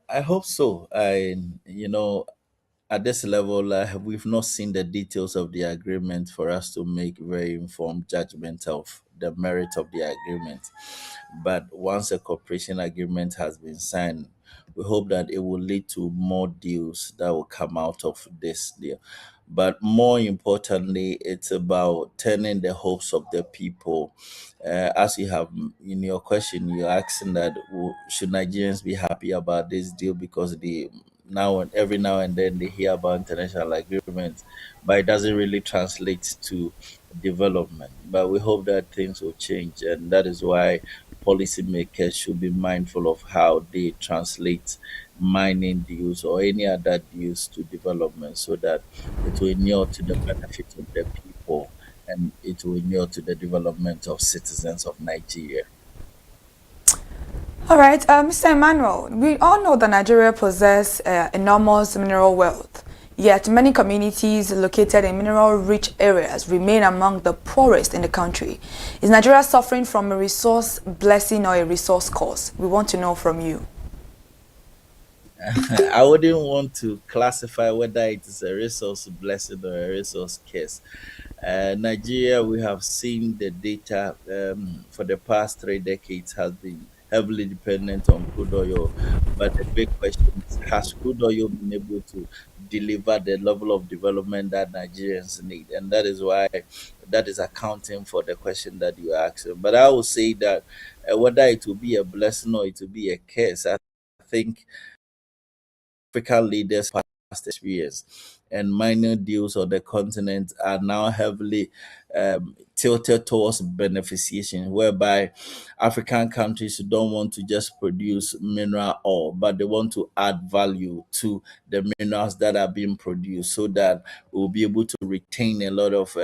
I hope so. At this level, we've not seen the details of the agreement for us to make very informed judgment of the merit of the agreement. But once a cooperation agreement has been signed, we hope that it will lead to more deals that will come out of this deal. But more importantly, it's about turning the hopes of the people. As you have in your question, you're asking that should Nigerians be happy about this deal because every now and then they hear about international agreements, but it doesn't really translate to development. But we hope that things will change, and that is why policymakers should be mindful of how they translate mining deals or any other deals to development so that it will inure to the benefit of the people and it will inure to the development of citizens of Nigeria. All right, Mr. Emmanuel, we all know that Nigeria possesses enormous mineral wealth, yet many communities located in mineral-rich areas remain among the poorest in the country. Is Nigeria suffering from a resource blessing or a resource curse? We want to know from you. I wouldn't want to classify whether it is a resource blessing or a resource curse. Nigeria, we have seen the data for the past 3 decades has been heavily dependent on crude oil. But the big question is, has crude oil been able to deliver the level of development that Nigerians need? And that is why that is accounting for the question that you are asking. But I will say that whether it will be a blessing or it will be a curse, I think African leaders past experience and minor deals on the continent are now heavily tilted towards beneficiation, whereby African countries don't want to just produce mineral ore, but they want to add value to the minerals that are being produced so that we'll be able to retain a lot of,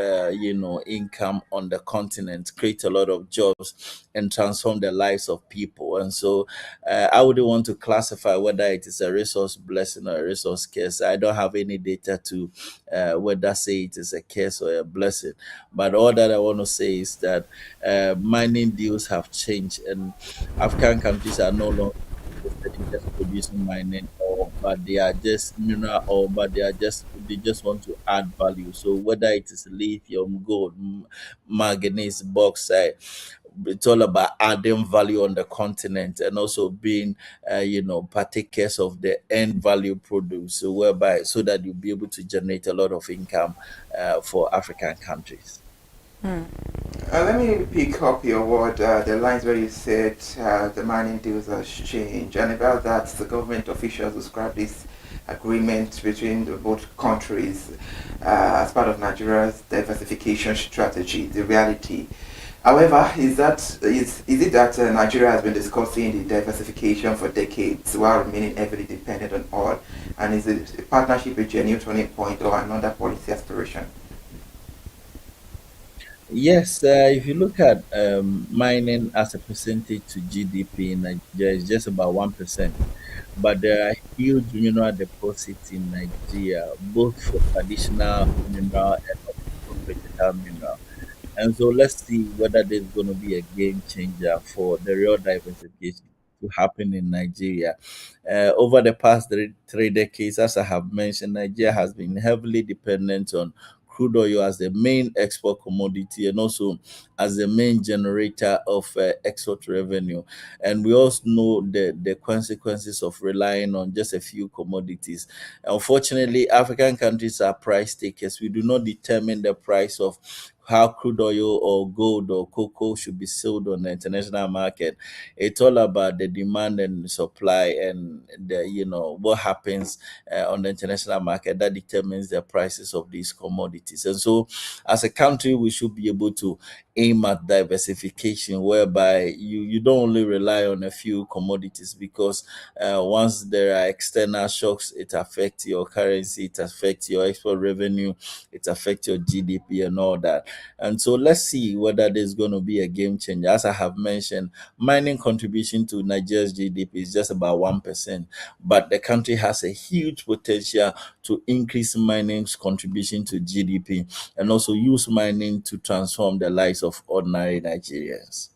income on the continent, create a lot of jobs, and transform the lives of people. And so I wouldn't want to classify whether it is a resource blessing or a resource curse. I don't have any data to whether say it is a curse or a blessing. But all that I want to say is that mining deals have changed, and African countries are no longer interested in just producing mining ore, but they are just mineral ore, but they just want to add value. So whether it is lithium, gold, manganese, bauxite, it's all about adding value on the continent and also being partakers of the end value produce, so whereby so that you'll be able to generate a lot of income for African countries. Let me pick up your word, the lines where you said the mining deals has changed, and about that, the government officials described this agreement between the both countries as part of Nigeria's diversification strategy, the reality. However, is it that Nigeria has been discussing the diversification for decades while remaining heavily dependent on oil, and is it a partnership a genuine turning point or another policy aspiration? Yes, if you look at mining as a percentage to GDP in Nigeria, it's just about 1%. But there are huge mineral deposits in Nigeria, both for traditional mineral and also for critical mineral. And so let's see whether there's going to be a game changer for the real diversification to happen in Nigeria. Over the past three decades, as I have mentioned, Nigeria has been heavily dependent on crude oil as the main export commodity and also as the main generator of export revenue. And we also know the consequences of relying on just a few commodities. Unfortunately, African countries are price takers. We do not determine the price of how crude oil or gold or cocoa should be sold on the international market. It's all about the demand and supply and the what happens on the international market that determines the prices of these commodities. And so, as a country, we should be able to aim at diversification, whereby you don't only rely on a few commodities because once there are external shocks, it affects your currency, it affects your export revenue, it affects your GDP and all that. And so let's see whether there's going to be a game changer. As I have mentioned, mining contribution to Nigeria's GDP is just about 1%, but the country has a huge potential to increase mining's contribution to GDP and also use mining to transform the lives of ordinary Nigerians.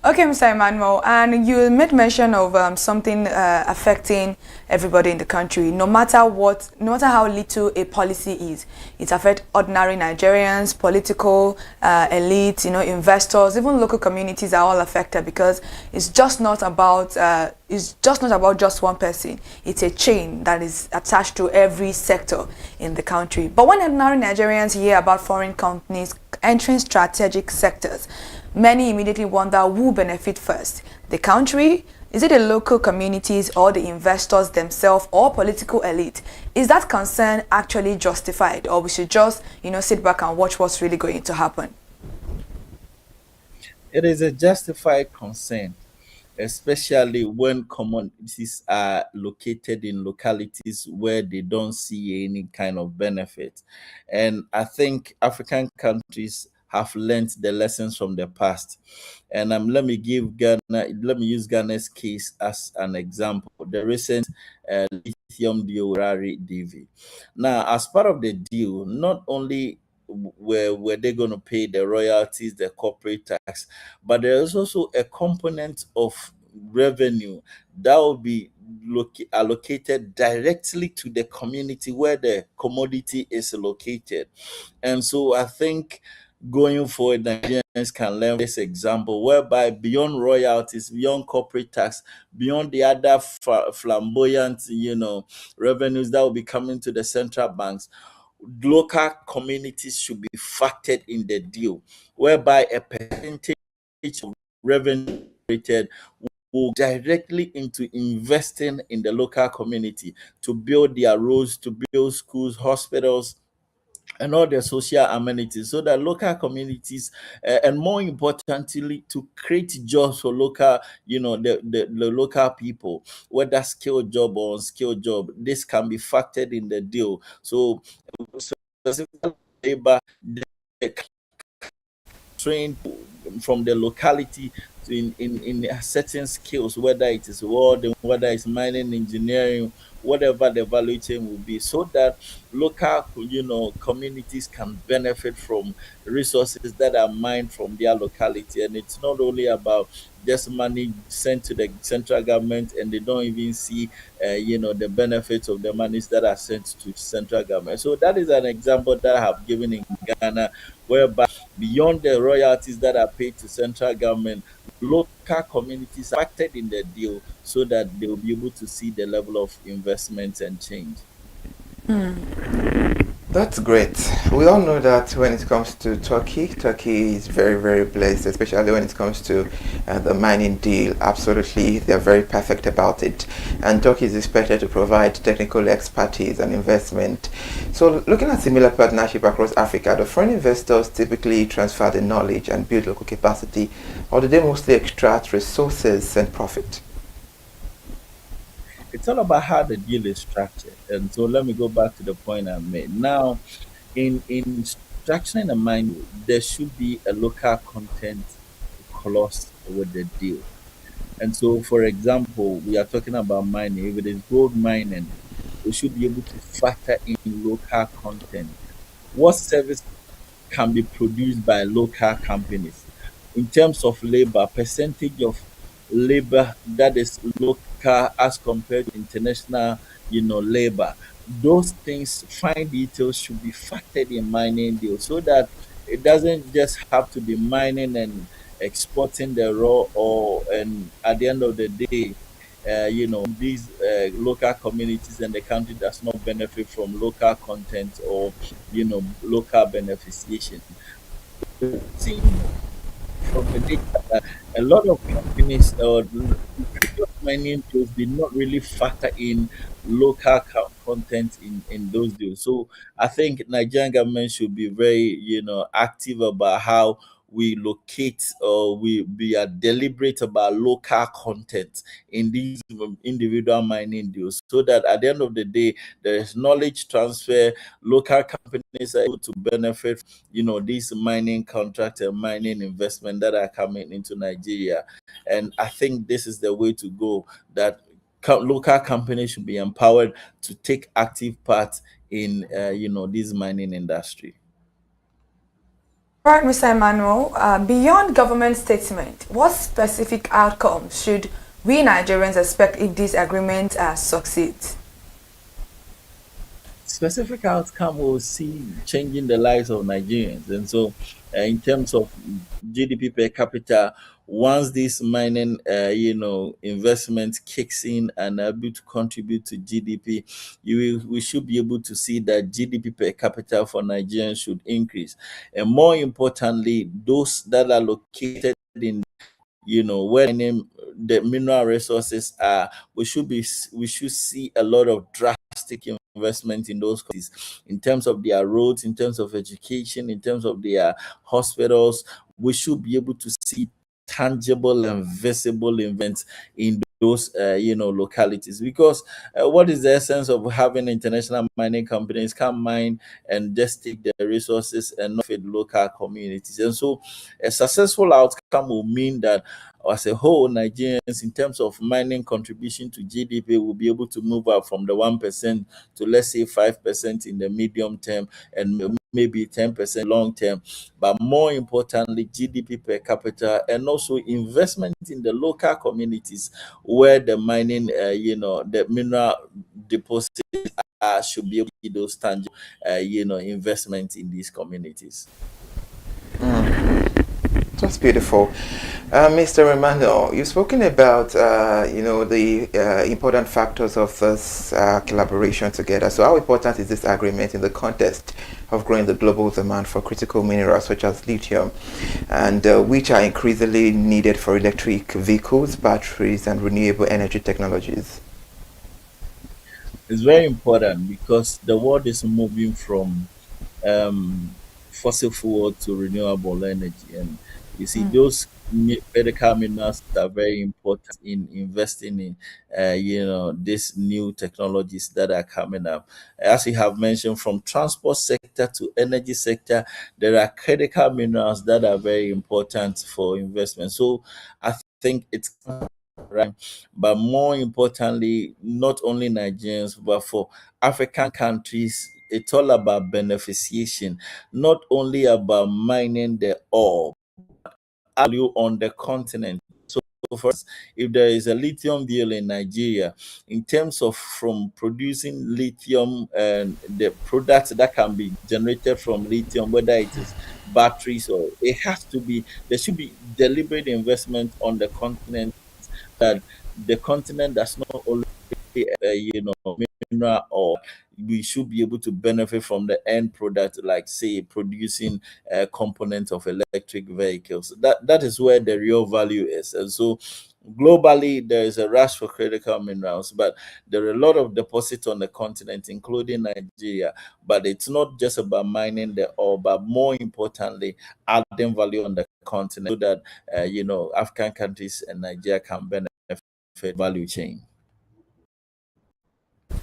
Okay, Mr. Emmanuel, and you made mention of something affecting everybody in the country. No matter what, no matter how little a policy is, it affects ordinary Nigerians, political elites, investors, even local communities are all affected because it's just not about just one person. It's a chain that is attached to every sector in the country. But when ordinary Nigerians hear about foreign companies entering strategic sectors, many immediately wonder who benefit first. The country? Is it the local communities or the investors themselves or political elite? Is that concern actually justified, or we should just, sit back and watch what's really going to happen? It is a justified concern, especially when commodities are located in localities where they don't see any kind of benefit. And I think African countries have learned the lessons from the past. And let me use Ghana's case as an example. The recent lithium deal with Rari DV. Now, as part of the deal, not only were they going to pay the royalties, the corporate tax, but there is also a component of revenue that will be allocated directly to the community where the commodity is located. And so I think going forward, Nigerians can learn this example whereby beyond royalties, beyond corporate tax, beyond the other flamboyant, revenues that will be coming to the central banks, local communities should be factored in the deal, whereby a percentage of revenue generated will directly into investing in the local community to build their roads, to build schools, hospitals, and all the social amenities so that local communities and more importantly to create jobs for local the local people, whether skilled job or unskilled job. This can be factored in the deal. So specifically labor, the trained from the locality to in certain skills, whether it is welding, whether it's mining, engineering, whatever the value chain will be, so that local communities can benefit from resources that are mined from their locality. And it's not only about just money sent to the central government and they don't even see the benefits of the monies that are sent to central government. So that is an example that I have given in Ghana, whereby beyond the royalties that are paid to central government, local communities are factored in the deal so that they will be able to see the level of investment and change. That's great. We all know that when it comes to Turkey, Turkey is very, very blessed, especially when it comes to the mining deal. Absolutely, they're very perfect about it. And Turkey is expected to provide technical expertise and investment. So, looking at similar partnership across Africa, do foreign investors typically transfer the knowledge and build local capacity, or do they mostly extract resources and profit? It's all about how the deal is structured. And so let me go back to the point I made. Now, in structuring a mine, there should be a local content clause with the deal. And so, for example, we are talking about mining. If it is gold mining, we should be able to factor in local content. What service can be produced by local companies? In terms of labor, percentage of labor that is local as compared to international, labor. Those things, fine details should be factored in mining deals so that it doesn't just have to be mining and exporting the raw or and at the end of the day, these local communities and the country does not benefit from local content or local beneficiation. Seeing from the data that a lot of companies or previous mining deals did not really factor in local content in those deals. So I think Nigerian government should be very, active about how we locate or we are deliberate about local content in these individual mining deals so that at the end of the day there is knowledge transfer. Local companies are able to benefit, these mining contracts and mining investment that are coming into Nigeria. And I think this is the way to go, that local companies should be empowered to take active part in this mining industry. Right, Mr. Emmanuel, beyond government statement, what specific outcomes should we Nigerians expect if this agreement succeeds? Specific outcome will see changing the lives of Nigerians. And so, in terms of GDP per capita, once this mining, investment kicks in and able to contribute to GDP, we should be able to see that GDP per capita for Nigerians should increase. And more importantly, those that are located in where the mineral resources are, we should see a lot of drastic investment in those countries in terms of their roads, in terms of education, in terms of their hospitals. We should be able to see tangible and visible events in those localities, because what is the essence of having international mining companies come mine and just take the resources and not feed local communities? And so a successful outcome will mean that as a whole, Nigerians, in terms of mining contribution to GDP, will be able to move up from the 1% to, let's say, 5% in the medium term and maybe 10% long term. But more importantly, GDP per capita and also investment in the local communities where the mining, the mineral deposits are, should be able to those tangible, investment in these communities. That's beautiful. Mr. Emmanuel, you've spoken about, the important factors of this collaboration together. So how important is this agreement in the context of growing the global demand for critical minerals such as lithium, and which are increasingly needed for electric vehicles, batteries, and renewable energy technologies? It's very important because the world is moving from um, fossil fuel to renewable energy. And you see, those medical minerals are very important in investing in, these new technologies that are coming up. As you have mentioned, from transport sector to energy sector, there are critical minerals that are very important for investment. So I think it's right. But more importantly, not only Nigerians, but for African countries, it's all about beneficiation, not only about mining the ore, value on the continent. So for us, if there is a lithium deal in Nigeria, in terms of from producing lithium and the products that can be generated from lithium, whether it is batteries or it has to be, there should be deliberate investment on the continent, that the continent does not only mineral, or we should be able to benefit from the end product, like say producing components of electric vehicles. That is where the real value is. And so globally there is a rush for critical minerals, but there are a lot of deposits on the continent, including Nigeria. But it's not just about mining the ore, but more importantly adding value on the continent, so that African countries and Nigeria can benefit value chain.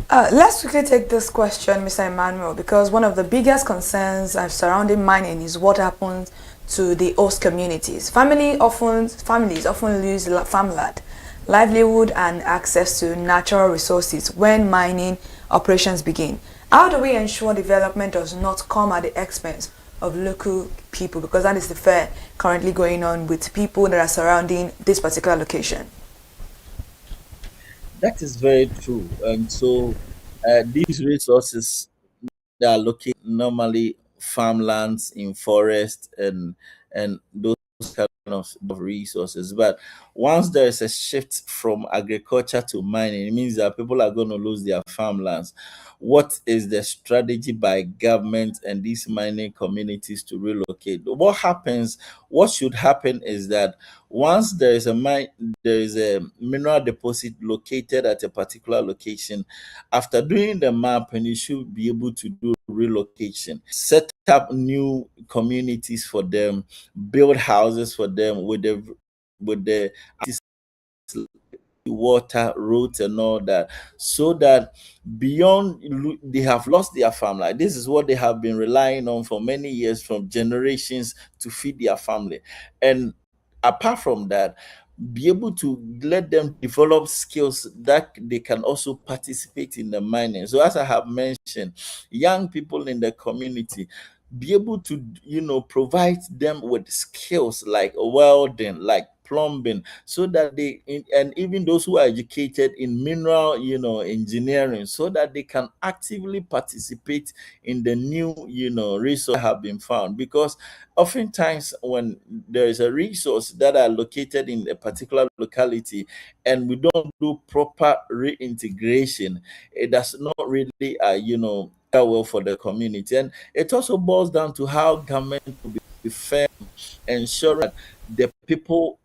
Let's quickly take this question, Mr. Emmanuel, because one of the biggest concerns surrounding mining is what happens to the host communities. Families often lose farmland, livelihood, and access to natural resources when mining operations begin. How do we ensure development does not come at the expense of local people? Because that is the fear currently going on with people that are surrounding this particular location. That is very true. And so these resources that are located normally farmlands in forest and those kind of resources. But once there is a shift from agriculture to mining, it means that people are going to lose their farmlands. What is the strategy by government and these mining communities to relocate? What should happen is that once there is a mineral deposit located at a particular location, after doing the mapping, you should be able to do relocation, set up new communities for them, build houses for them with the water, roads, and all that, so that beyond they have lost their family. This is what they have been relying on for many years, from generations, to feed their family. And apart from that, be able to let them develop skills that they can also participate in the mining. So as I have mentioned, young people in the community, be able to provide them with skills like welding, like plumbing, so that and even those who are educated in mineral engineering, so that they can actively participate in the new resources that have been found. Because oftentimes when there is a resource that are located in a particular locality and we don't do proper reintegration, it does not really well for the community. And it also boils down to how government will be fair, ensuring that the people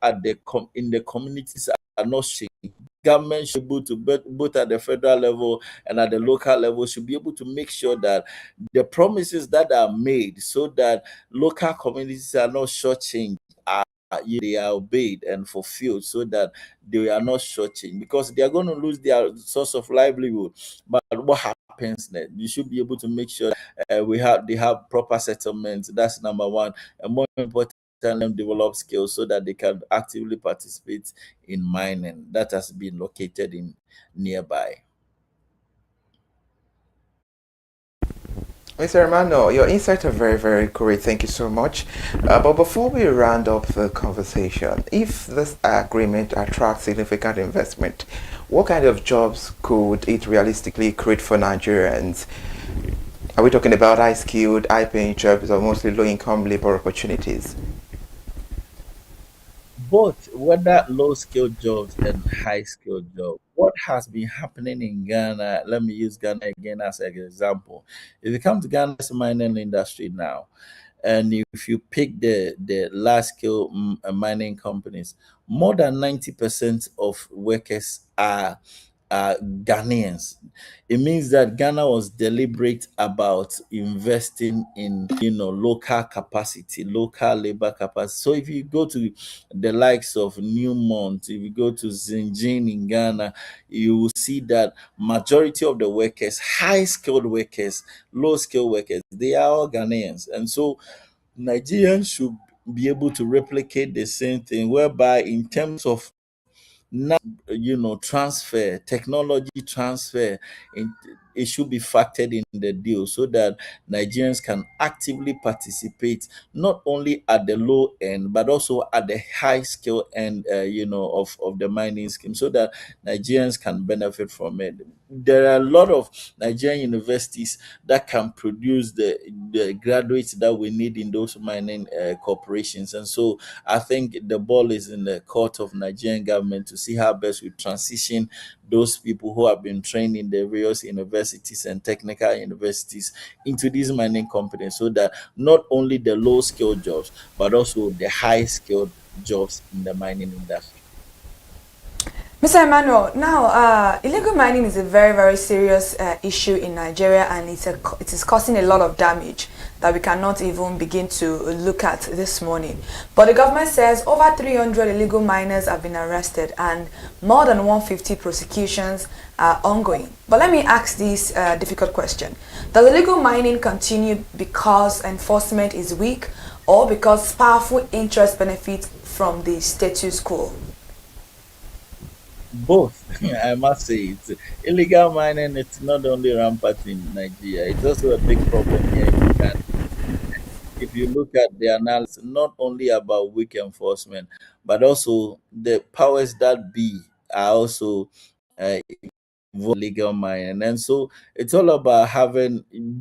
in the communities are not shaking. Government should be able to, both at the federal level and at the local level, should be able to make sure that the promises that are made, so that local communities are not shortchanged, they are obeyed and fulfilled, so that they are not shortchanged, because they are going to lose their source of livelihood. But what happens then? You should be able to make sure that they have proper settlements. That's number one. And more important, them develop skills so that they can actively participate in mining that has been located in nearby. Mr. Emmanuel, your insights are very, very great. Thank you so much. But before we round up the conversation, if this agreement attracts significant investment, what kind of jobs could it realistically create for Nigerians? Are we talking about high-skilled, high-paying jobs, or mostly low-income labor opportunities? Both, whether low-skilled jobs and high-skilled jobs. What has been happening in Ghana, let me use Ghana again as an example. If you come to Ghana's mining industry now, and if you pick the large-scale mining companies, more than 90% of workers are Ghanaians. It means that Ghana was deliberate about investing in local capacity, local labor capacity. So if you go to the likes of Newmont, if you go to Zinjin in Ghana, you will see that majority of the workers, high skilled workers, low skilled workers, they are all Ghanaians. And so Nigerians should be able to replicate the same thing, whereby in terms of now, transfer, technology transfer, it should be factored in the deal so that Nigerians can actively participate not only at the low end but also at the high skill end, of the mining scheme, so that Nigerians can benefit from it. There are a lot of Nigerian universities that can produce the graduates that we need in those mining corporations, and so I think the ball is in the court of Nigerian government to see how best we transition those people who have been trained in the various universities and technical universities into these mining companies, so that not only the low skilled jobs but also the high skilled jobs in the mining industry. Mr. Emmanuel, now illegal mining is a very, very serious issue in Nigeria, and it is causing a lot of damage that we cannot even begin to look at this morning. But the government says over 300 illegal miners have been arrested and more than 150 prosecutions are ongoing. But let me ask this difficult question. Does illegal mining continue because enforcement is weak, or because powerful interests benefit from the status quo? Both. I must say, it's illegal mining. It's not only rampant in Nigeria, it's also a big problem here in Ghana. If you look at the analysis, not only about weak enforcement, but also the powers that be are also illegal mining, and so it's all about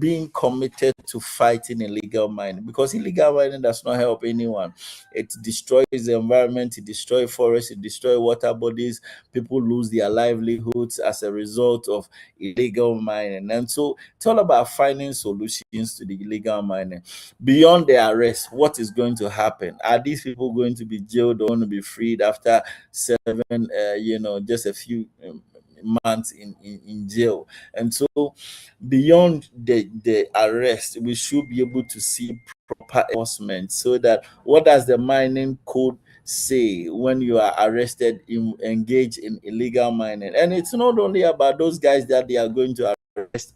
being committed to fighting illegal mining, because illegal mining does not help anyone. It destroys the environment, it destroys forests, it destroys water bodies. People lose their livelihoods as a result of illegal mining, and so it's all about finding solutions to the illegal mining. Beyond the arrest, what is going to happen? Are these people going to be jailed or going to be freed after just a few months in jail? And so beyond the arrest, we should be able to see proper enforcement, so that what does the mining code say when you are arrested engaged in illegal mining? And it's not only about those guys that they are going to arrest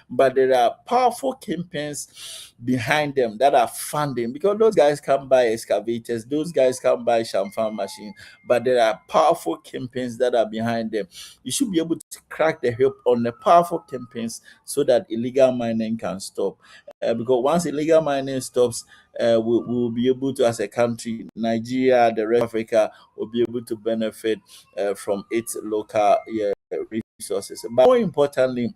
but there are powerful campaigns behind them that are funding, because those guys can't buy excavators, those guys can't buy champagne machines, but there are powerful campaigns that are behind them. You should be able to crack the whip on the powerful campaigns so that illegal mining can stop. Because once illegal mining stops, we will be able to, as a country, Nigeria, the rest of Africa, will be able to benefit from its local resources. But more importantly,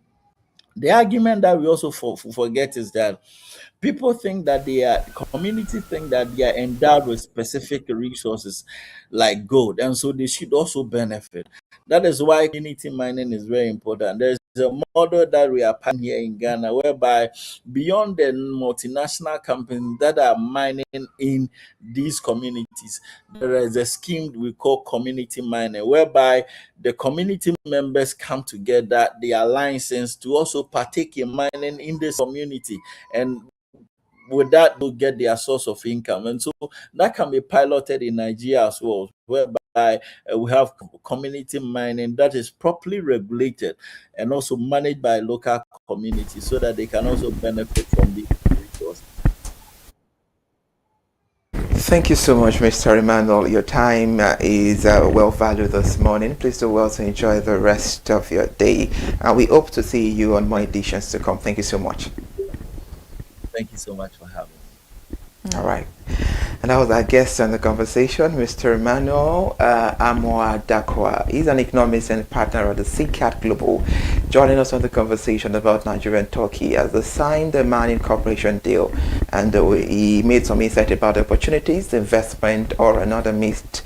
the argument that we also forget is that communities think that they are endowed with specific resources like gold, and so they should also benefit. That is why community mining is very important. There's a model that we are planning here in Ghana, whereby beyond the multinational companies that are mining in these communities, there is a scheme we call community mining, whereby the community members come together, they are licensed to also partake in mining in this community, and with that they'll get their source of income. And so that can be piloted in Nigeria as well, whereby we have community mining that is properly regulated and also managed by local communities, so that they can also benefit from the resources. Thank you so much, Mr. Emmanuel. Your time is well valued this morning. Please do well to enjoy the rest of your day. We hope to see you on more editions to come. Thank you so much. Thank you so much for having me. All right. And that was our guest on the conversation, Mr. Emmanuel Amoadakwa. He's an economist and partner of the CCAT Global, joining us on the conversation about Nigeria and Turkey as they signed the mining cooperation deal. And he made some insight about the opportunities, the investment, or another missed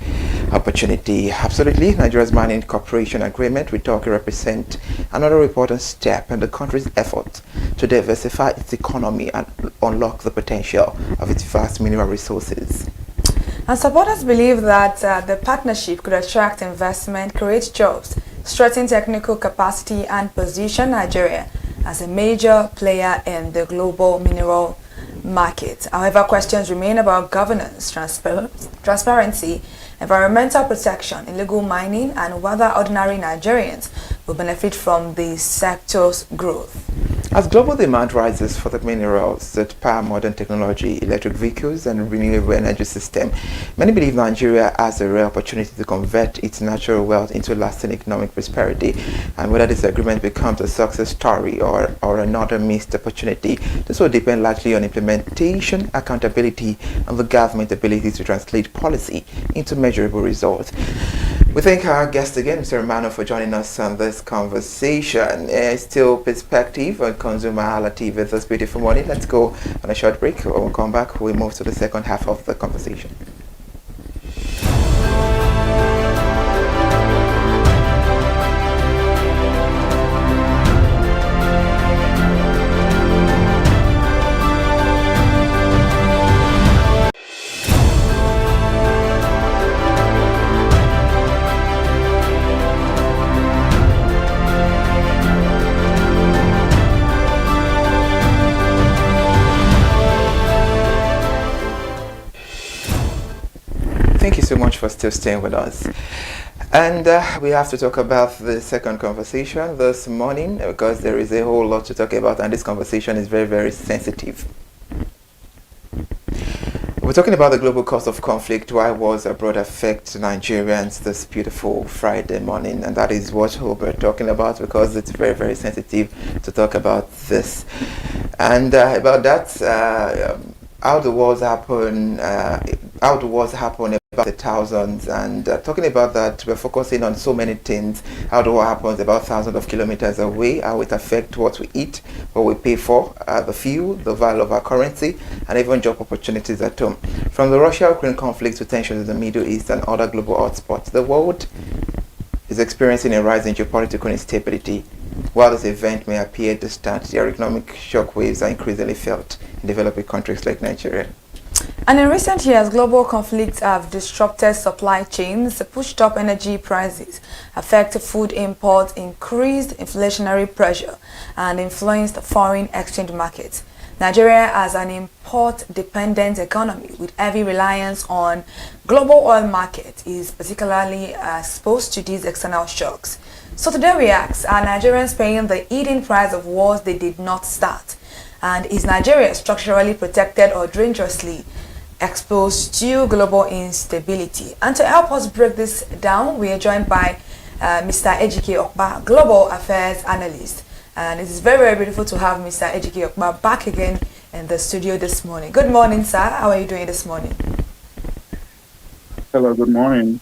opportunity. Absolutely, Nigeria's mining cooperation agreement with Turkey represent another important step in the country's effort to diversify its economy and unlock the potential of its vast mineral resources. And supporters believe that the partnership could attract investment, create jobs, strengthen technical capacity, and position Nigeria as a major player in the global mineral market. However, questions remain about governance, transparency, environmental protection, illegal mining, and whether ordinary Nigerians will benefit from the sector's growth. As global demand rises for the minerals that power modern technology, electric vehicles, and renewable energy system, many believe Nigeria has a rare opportunity to convert its natural wealth into lasting economic prosperity. And whether this agreement becomes a success story or another missed opportunity, this will depend largely on implementation, accountability, and the government's ability to translate policy into measurable results. We thank our guest again, Mr. Romano, for joining us on this conversation. Still perspective on ConsumerHalla TV this beautiful morning. Let's go on a short break. When we come back, we move to the second half of the conversation. Thank you so much for still staying with us. And we have to talk about the second conversation this morning because there is a whole lot to talk about, and this conversation is very, very sensitive. We're talking about the global cost of conflict, why wars abroad affect Nigerians this beautiful Friday morning, and that is what we're talking about because it's very, very sensitive to talk about this. And about that, how the wars happen about the thousands, and talking about that, we're focusing on so many things. How the war happens about thousands of kilometers away, how it affects what we eat, what we pay for, the fuel, the value of our currency, and even job opportunities at home. From the Russia-Ukraine conflict to tensions in the Middle East and other global hotspots, the world is experiencing a rise in geopolitical instability. While this event may appear distant, their economic shockwaves are increasingly felt in developing countries like Nigeria. And in recent years, global conflicts have disrupted supply chains, pushed up energy prices, affected food imports, increased inflationary pressure, and influenced foreign exchange markets. Nigeria, as an import-dependent economy with heavy reliance on global oil market, is particularly exposed to these external shocks. So today we ask, are Nigerians paying the hidden price of wars they did not start? And is Nigeria structurally protected or dangerously exposed to global instability? And to help us break this down, we are joined by Mr. Ejike Okpa, Global Affairs Analyst. And it is very, very beautiful to have Mr. Ejike Okpa back again in the studio this morning. Good morning, sir. How are you doing this morning? Hello, good morning.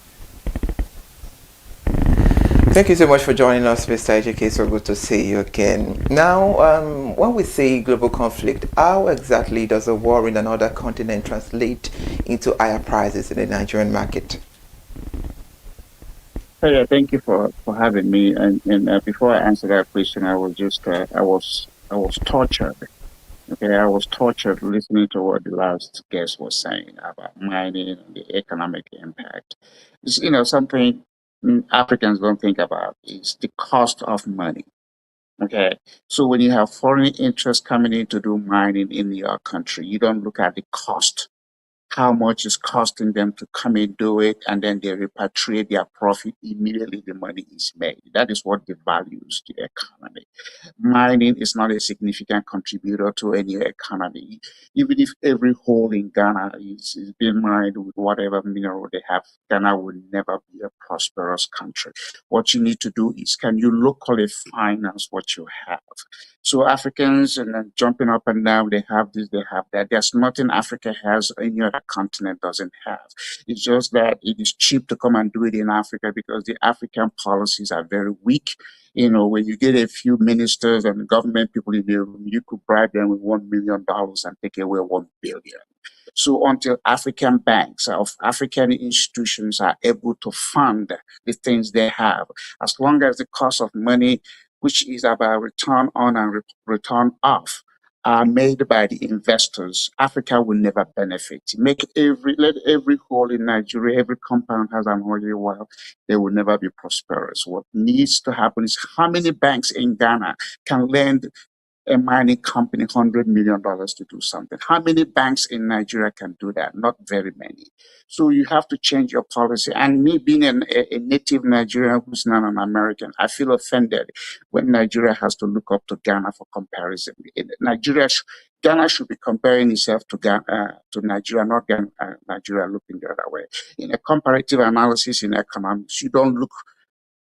Thank you so much for joining us, Mr. Ejike. So good to see you again. Now, when we say global conflict, how exactly does a war in another continent translate into higher prices in the Nigerian market? Hey, thank you for having me. And before I answer that question, I was just I was tortured. Okay, I was tortured listening to what the last guest was saying about mining and the economic impact. It's, something Africans don't think about is the cost of money. Okay, so when you have foreign interests coming in to do mining in your country, you don't look at the cost, how much is costing them to come and do it, and then they repatriate their profit immediately the money is made. That is what devalues the economy. Mining is not a significant contributor to any economy. Even if every hole in Ghana is being mined with whatever mineral they have, Ghana will never be a prosperous country. What you need to do is, can you locally finance what you have? So Africans and then jumping up and down, they have this, they have that. There's nothing Africa has any other continent doesn't have. It's just that it is cheap to come and do it in Africa because the African policies are very weak. When you get a few ministers and government people in the room, you could bribe them with $1 million and take away 1 billion. So until African banks or African institutions are able to fund the things they have, as long as the cost of money, which is about return on and return off, are made by the investors, Africa will never benefit. Let every hole in Nigeria, every compound has an oil well, they will never be prosperous. What needs to happen is how many banks in Ghana can lend a mining company $100 million to do something. How many banks in Nigeria can do that? Not very many. So you have to change your policy. And me being a native Nigerian who's not an American, I feel offended when Nigeria has to look up to Ghana for comparison. Ghana should be comparing itself to Nigeria, not Nigeria looking the other way. In a comparative analysis in economics, you don't look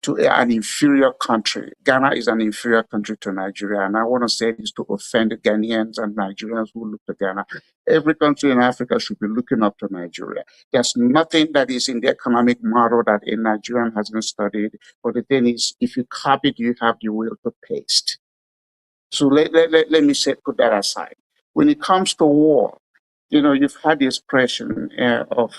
to an inferior country. Ghana is an inferior country to Nigeria. And I want to say this to offend Ghanaians and Nigerians who look to Ghana. Every country in Africa should be looking up to Nigeria. There's nothing that is in the economic model that a Nigerian hasn't studied. But the thing is, if you copy it, you have the will to paste. So let me put that aside. When it comes to war, you've had the expression of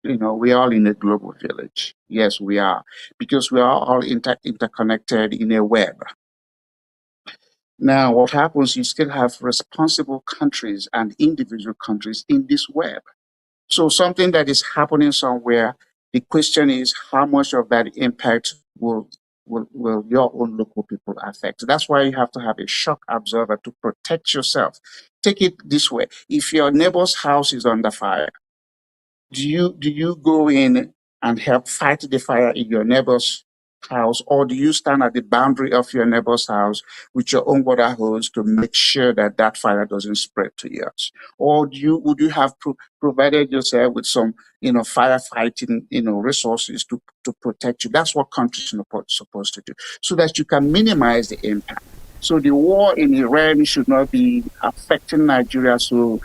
we are all in a global village. Yes, we are, because we are all interconnected in a web. Now, what happens, you still have responsible countries and individual countries in this web. So something that is happening somewhere, the question is how much of that impact will your own local people affect? That's why you have to have a shock absorber to protect yourself. Take it this way. If your neighbor's house is under fire, do you go in and help fight the fire in your neighbor's house, or do you stand at the boundary of your neighbor's house with your own water hose to make sure that that fire doesn't spread to yours? Or would you have provided yourself with some firefighting resources to protect you? That's what countries are supposed to do, so that you can minimize the impact. So the war in Iran should not be affecting Nigeria so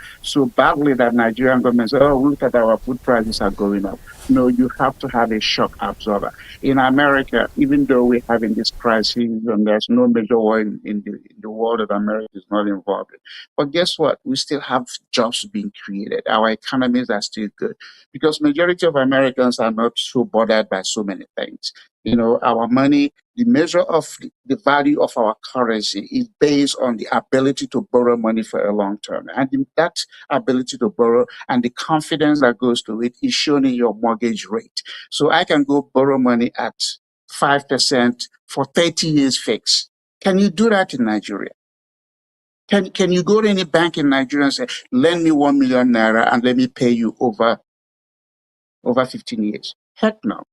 badly that Nigerian government says, oh, look at our food prices are going up. No, you have to have a shock absorber. In America, even though we're having this crisis and there's no major war in the world that America is not involved in, but guess what? We still have jobs being created. Our economies are still good because majority of Americans are not so bothered by so many things. Our money, the measure of the value of our currency is based on the ability to borrow money for a long term. And that ability to borrow and the confidence that goes to it is shown in your mortgage rate. So I can go borrow money at 5% for 30 years fixed. Can you do that in Nigeria? Can you go to any bank in Nigeria and say, lend me 1 million naira and let me pay you over 15 years? Heck no.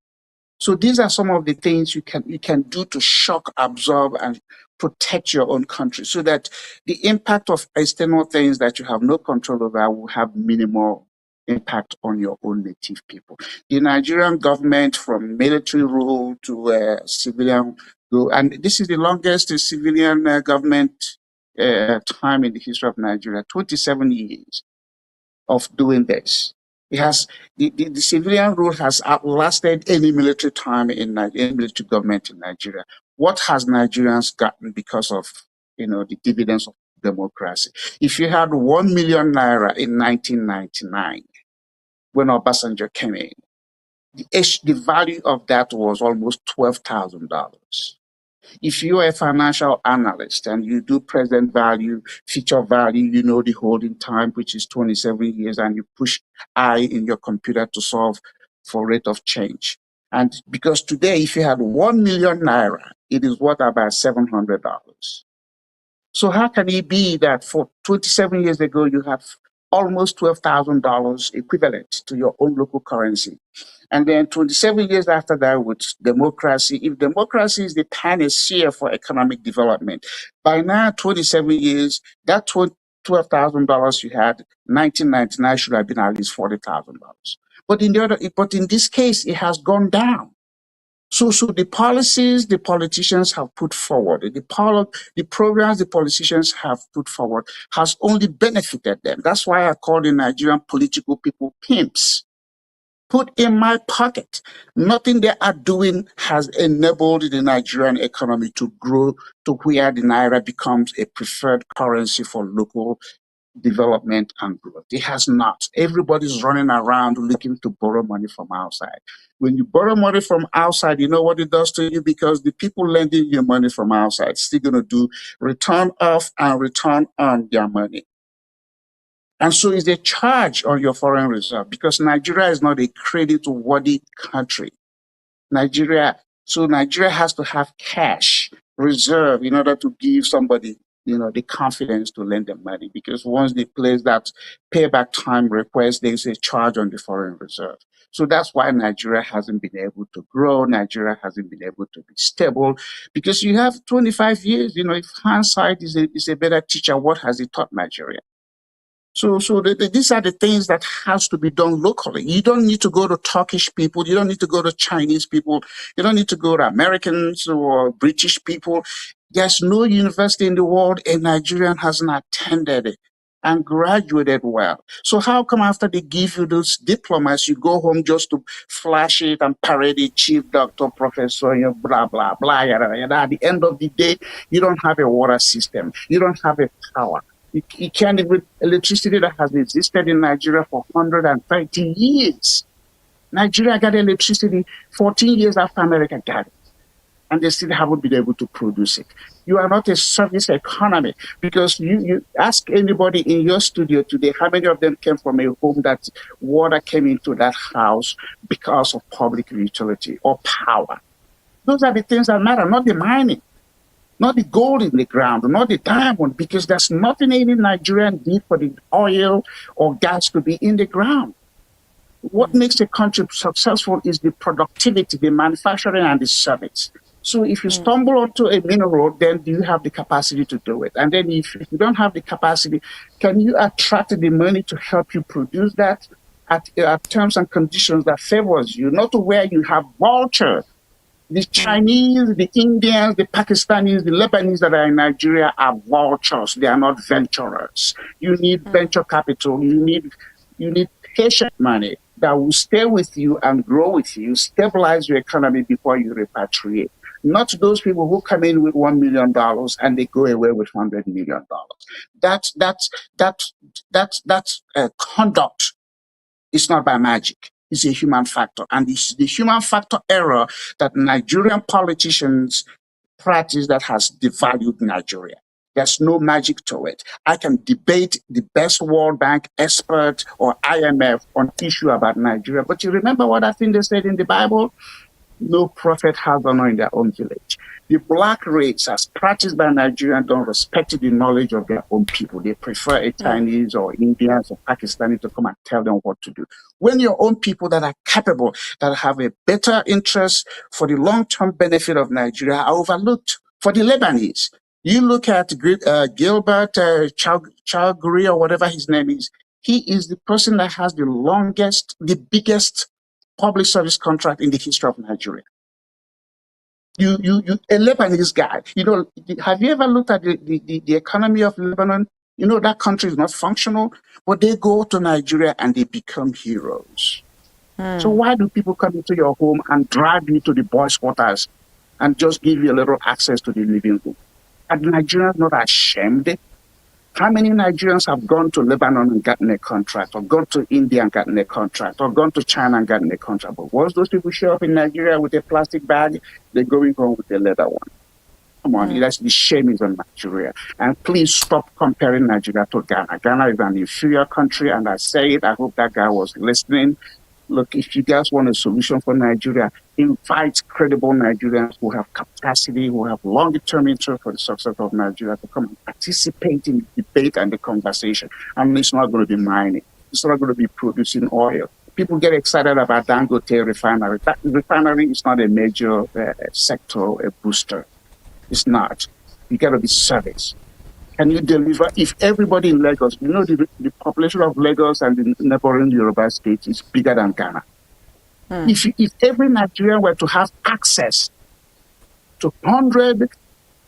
So these are some of the things you can do to shock absorb and protect your own country, so that the impact of external things that you have no control over will have minimal impact on your own native people. The Nigerian government, from military rule to civilian rule, and this is the longest civilian government time in the history of Nigeria, 27 years of doing this. It has the civilian rule has outlasted any military time in any military government in Nigeria. What has Nigerians gotten because of the dividends of democracy? If you had 1 million naira in 1999, when Obasanjo came in, the value of that was almost $12,000. If you're a financial analyst and you do present value, future value, the holding time, which is 27 years, and you push I in your computer to solve for rate of change. And because today, if you had 1 million naira, it is worth about $700. So how can it be that for 27 years ago, you have almost $12,000 equivalent to your own local currency? And then 27 years after that, with democracy, if democracy is the panacea for economic development, by now, 27 years, that $12,000 you had, 1999 should have been at least $40,000. But in this case, it has gone down. So the policies the politicians have put forward, the programs the politicians have put forward has only benefited them. That's why I call the Nigerian political people pimps. Put in my pocket. Nothing they are doing has enabled the Nigerian economy to grow to where the naira becomes a preferred currency for local development and growth. It has not. Everybody's running around looking to borrow money from outside. When you borrow money from outside, you know what it does to you? Because the people lending you money from outside still going to do return off and return on their money. And so it's a charge on your foreign reserve, because Nigeria is not a credit-worthy country. Nigeria has to have cash reserve in order to give somebody the confidence to lend them money, because once they place that payback time request, there's a charge on the foreign reserve. So that's why Nigeria hasn't been able to grow. Nigeria hasn't been able to be stable, because you have 25 years. If hindsight is a better teacher, what has it taught Nigeria? So these are the things that has to be done locally. You don't need to go to Turkish people. You don't need to go to Chinese people. You don't need to go to Americans or British people. There's no university in the world a Nigerian hasn't attended it and graduated well. So how come after they give you those diplomas, you go home just to flash it and parade it, chief doctor, professor, blah, blah, blah, yada, yada. At the end of the day, you don't have a water system. You don't have a power. You can't even electricity that has existed in Nigeria for 130 years. Nigeria got electricity 14 years after America got it, and they still haven't been able to produce it. You are not a service economy, because you ask anybody in your studio today, how many of them came from a home that water came into that house because of public utility or power? Those are the things that matter, not the mining. Not the gold in the ground, not the diamond, because there's nothing any Nigerian need for the oil or gas to be in the ground. What makes a country successful is the productivity, the manufacturing, and the service. So if you stumble onto a mineral, then do you have the capacity to do it? And then if you don't have the capacity, can you attract the money to help you produce that at terms and conditions that favors you, not to where you have vulture. The Chinese, the Indians, the Pakistanis, the Lebanese that are in Nigeria are vultures. They are not venturers. You need venture capital. You need patient money that will stay with you and grow with you, stabilize your economy before you repatriate. Not those people who come in with $1 million and they go away with $100 million. That's conduct. It's not by magic. It's a human factor. And it's the human factor error that Nigerian politicians practice that has devalued Nigeria. There's no magic to it. I can debate the best World Bank expert or IMF on issue about Nigeria. But you remember what I think they said in the Bible? No prophet has honor in their own village. The black race, as practiced by Nigerians, don't respect the knowledge of their own people. They prefer a Chinese or Indians or Pakistani to come and tell them what to do. When your own people that are capable, that have a better interest for the long-term benefit of Nigeria are overlooked. For the Lebanese, you look at Gilbert Chowghury or whatever his name is. He is the person that has the longest, the biggest public service contract in the history of Nigeria. A Lebanese guy, have you ever looked at the economy of Lebanon? That country is not functional, but they go to Nigeria and they become heroes. So why do people come into your home and drive you to the boys' quarters and just give you a little access to the living room? Are Nigerians not ashamed? How many Nigerians have gone to Lebanon and gotten a contract, or gone to India and gotten a contract, or gone to China and gotten a contract? But once those people show up in Nigeria with a plastic bag, they're going home with a leather one. Come on, that's the shame is on Nigeria. And please stop comparing Nigeria to Ghana. Ghana is an inferior country, and I say it, I hope that guy was listening. Look, if you guys want a solution for Nigeria, invite credible Nigerians who have capacity, who have long-term interest for the success of Nigeria to come and participate in the debate and the conversation. And it's not going to be mining. It's not going to be producing oil. People get excited about Dangote refinery. That refinery is not a major sector, a booster. It's not. You got to be service. Can you deliver? If everybody in Lagos, the population of Lagos and the neighboring Yoruba states is bigger than Ghana. If every Nigerian were to have access to 100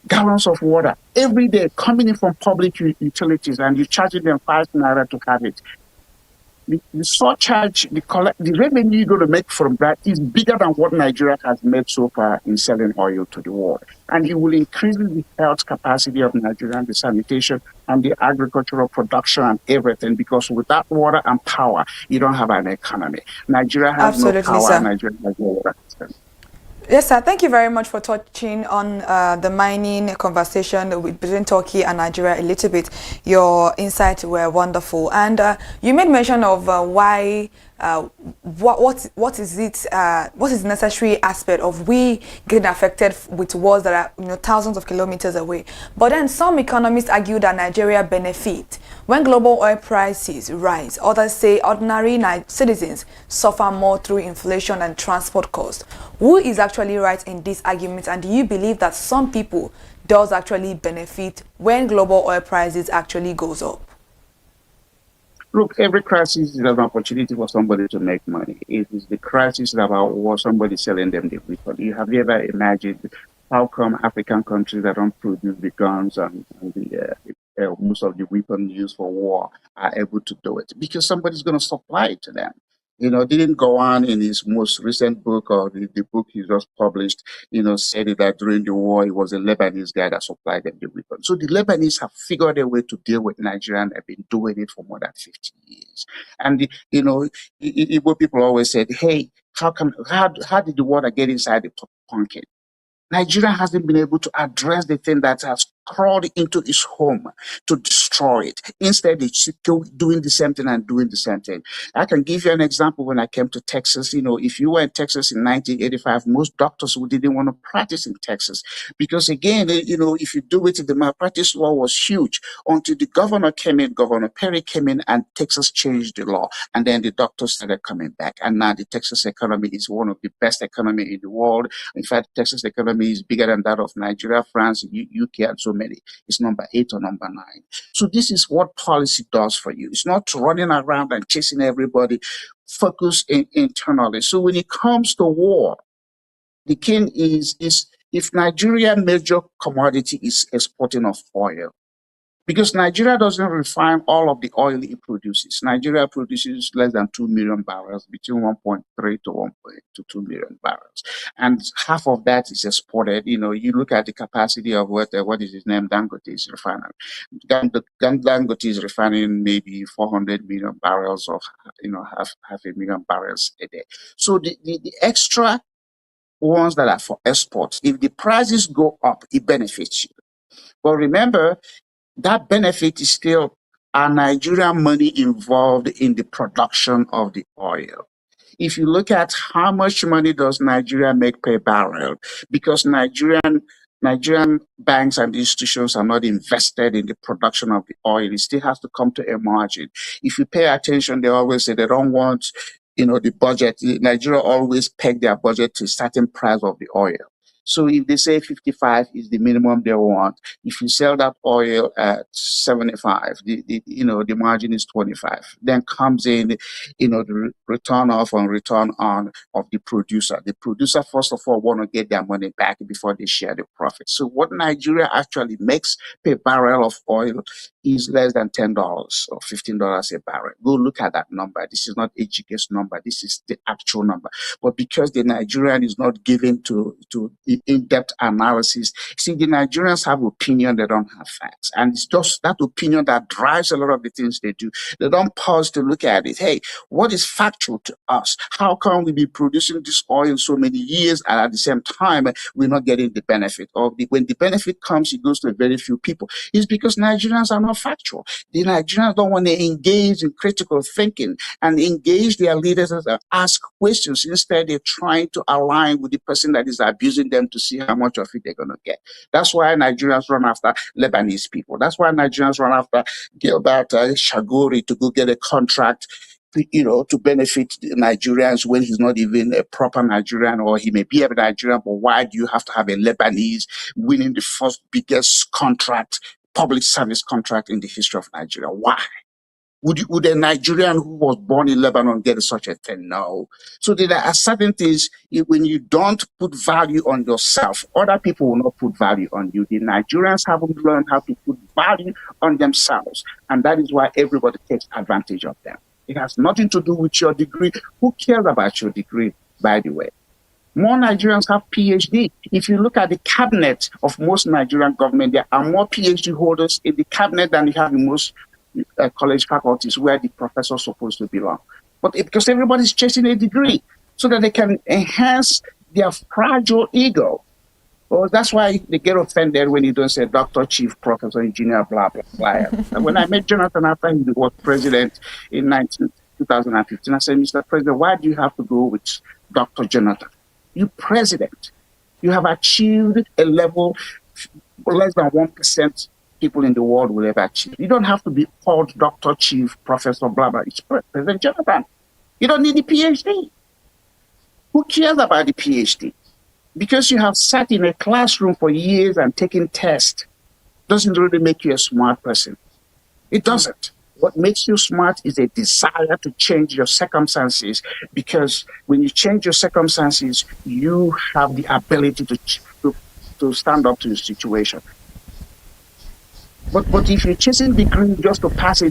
gallons of water every day coming in from public utilities, and you're charging them 5 naira to have it, the surcharge, the revenue you're going to make from that is bigger than what Nigeria has made so far in selling oil to the world. And it will increase the health capacity of Nigeria, the sanitation and the agricultural production and everything, because without water and power, you don't have an economy. Nigeria has no power, and Nigeria has no water system. Yes, sir. Thank you very much for touching on the mining conversation between Turkey and Nigeria a little bit. Your insights were wonderful. And you made mention of why what is it? What is the necessary aspect of we getting affected with wars that are thousands of kilometers away? But then some economists argue that Nigeria benefit when global oil prices rise. Others say ordinary citizens suffer more through inflation and transport costs. Who is actually right in this argument, and do you believe that some people does actually benefit when global oil prices actually goes up? Look, every crisis is an opportunity for somebody to make money. It is the crisis about what somebody selling them the weapon. Have you ever imagined how come African countries that don't produce the guns and most of the weapons used for war are able to do it? Because somebody's going to supply it to them. Didn't go on in his most recent book or the book he just published, said that during the war, it was a Lebanese guy that supplied them the weapon. So the Lebanese have figured a way to deal with Nigeria and have been doing it for more than 50 years. And, Igbo people always said, hey, how did the water get inside the pumpkin? Nigeria hasn't been able to address the thing that has crawled into its home to destroy it. Instead, it's doing the same thing and doing the same thing. I can give you an example. When I came to Texas, if you were in Texas in 1985, most doctors who didn't want to practice in Texas because, again, if you do it, the malpractice law was huge until the governor came in, Governor Perry came in, and Texas changed the law. And then the doctors started coming back. And now the Texas economy is one of the best economy in the world. In fact, Texas economy is bigger than that of Nigeria, France, UK, and so many. It's number 8 or number 9. So this is what policy does for you. It's not running around and chasing everybody. Focus internally. So when it comes to war, the king is if Nigeria major commodity is exporting of oil, because Nigeria doesn't refine all of the oil it produces. Nigeria produces less than 2 million barrels, between 1.3 to 2 million barrels. And half of that is exported. You look at the capacity of what is his name, Dangote's refinery. Dangote is refining maybe 400 million barrels of, half a million barrels a day. So the extra ones that are for export, if the prices go up, it benefits you. But remember, that benefit is still our Nigerian money involved in the production of the oil. If you look at how much money does Nigeria make per barrel, because Nigerian banks and institutions are not invested in the production of the oil, it still has to come to a margin. If you pay attention, they always say they don't want, the budget. Nigeria always peg their budget to a certain price of the oil. So if they say 55 is the minimum they want, if you sell that oil at 75, the margin is 25. Then comes in, the return off and return on of the producer. The producer, first of all, want to get their money back before they share the profit. So what Nigeria actually makes per barrel of oil is less than $10 or $15 a barrel. Go look at that number. This is not HGK's number. This is the actual number. But because the Nigerian is not given to in-depth analysis, see, the Nigerians have opinion, they don't have facts. And it's just that opinion that drives a lot of the things they do. They don't pause to look at it. Hey, what is factual to us? How come we be producing this oil so many years and at the same time we're not getting the benefit? When the benefit comes, it goes to very few people. It's because Nigerians are not factual. The Nigerians don't want to engage in critical thinking and engage their leaders and ask questions. Instead, they're trying to align with the person that is abusing them to see how much of it they're going to get. That's why Nigerians run after Lebanese people. That's why Nigerians run after Gilbert Shagori to go get a contract, to benefit the Nigerians when he's not even a proper Nigerian, or he may be a Nigerian, but why do you have to have a Lebanese winning the first biggest contract, public service contract in the history of Nigeria? Why? Would a Nigerian who was born in Lebanon get such a thing? No. So there are certain things, when you don't put value on yourself, other people will not put value on you. The Nigerians haven't learned how to put value on themselves. And that is why everybody takes advantage of them. It has nothing to do with your degree. Who cares about your degree, by the way? More Nigerians have PhD. If you look at the cabinet of most Nigerian government, there are more PhD holders in the cabinet than you have in most college faculties where the professor's supposed to belong. But because everybody's chasing a degree so that they can enhance their fragile ego. Well, that's why they get offended when you don't say doctor, chief, professor, engineer, blah, blah, blah. And when I met Jonathan after he was president in 2015. I said, Mr. President, why do you have to go with Dr. Jonathan? You president. You have achieved a level less than 1% people in the world will ever achieve. You don't have to be called Dr. Chief, Professor, blah, blah. It's President Jonathan. You don't need a PhD. Who cares about the PhD? Because you have sat in a classroom for years and taken tests doesn't really make you a smart person. It doesn't. What makes you smart is a desire to change your circumstances, because when you change your circumstances, you have the ability to stand up to the situation. But if you're chasing degree just to pass a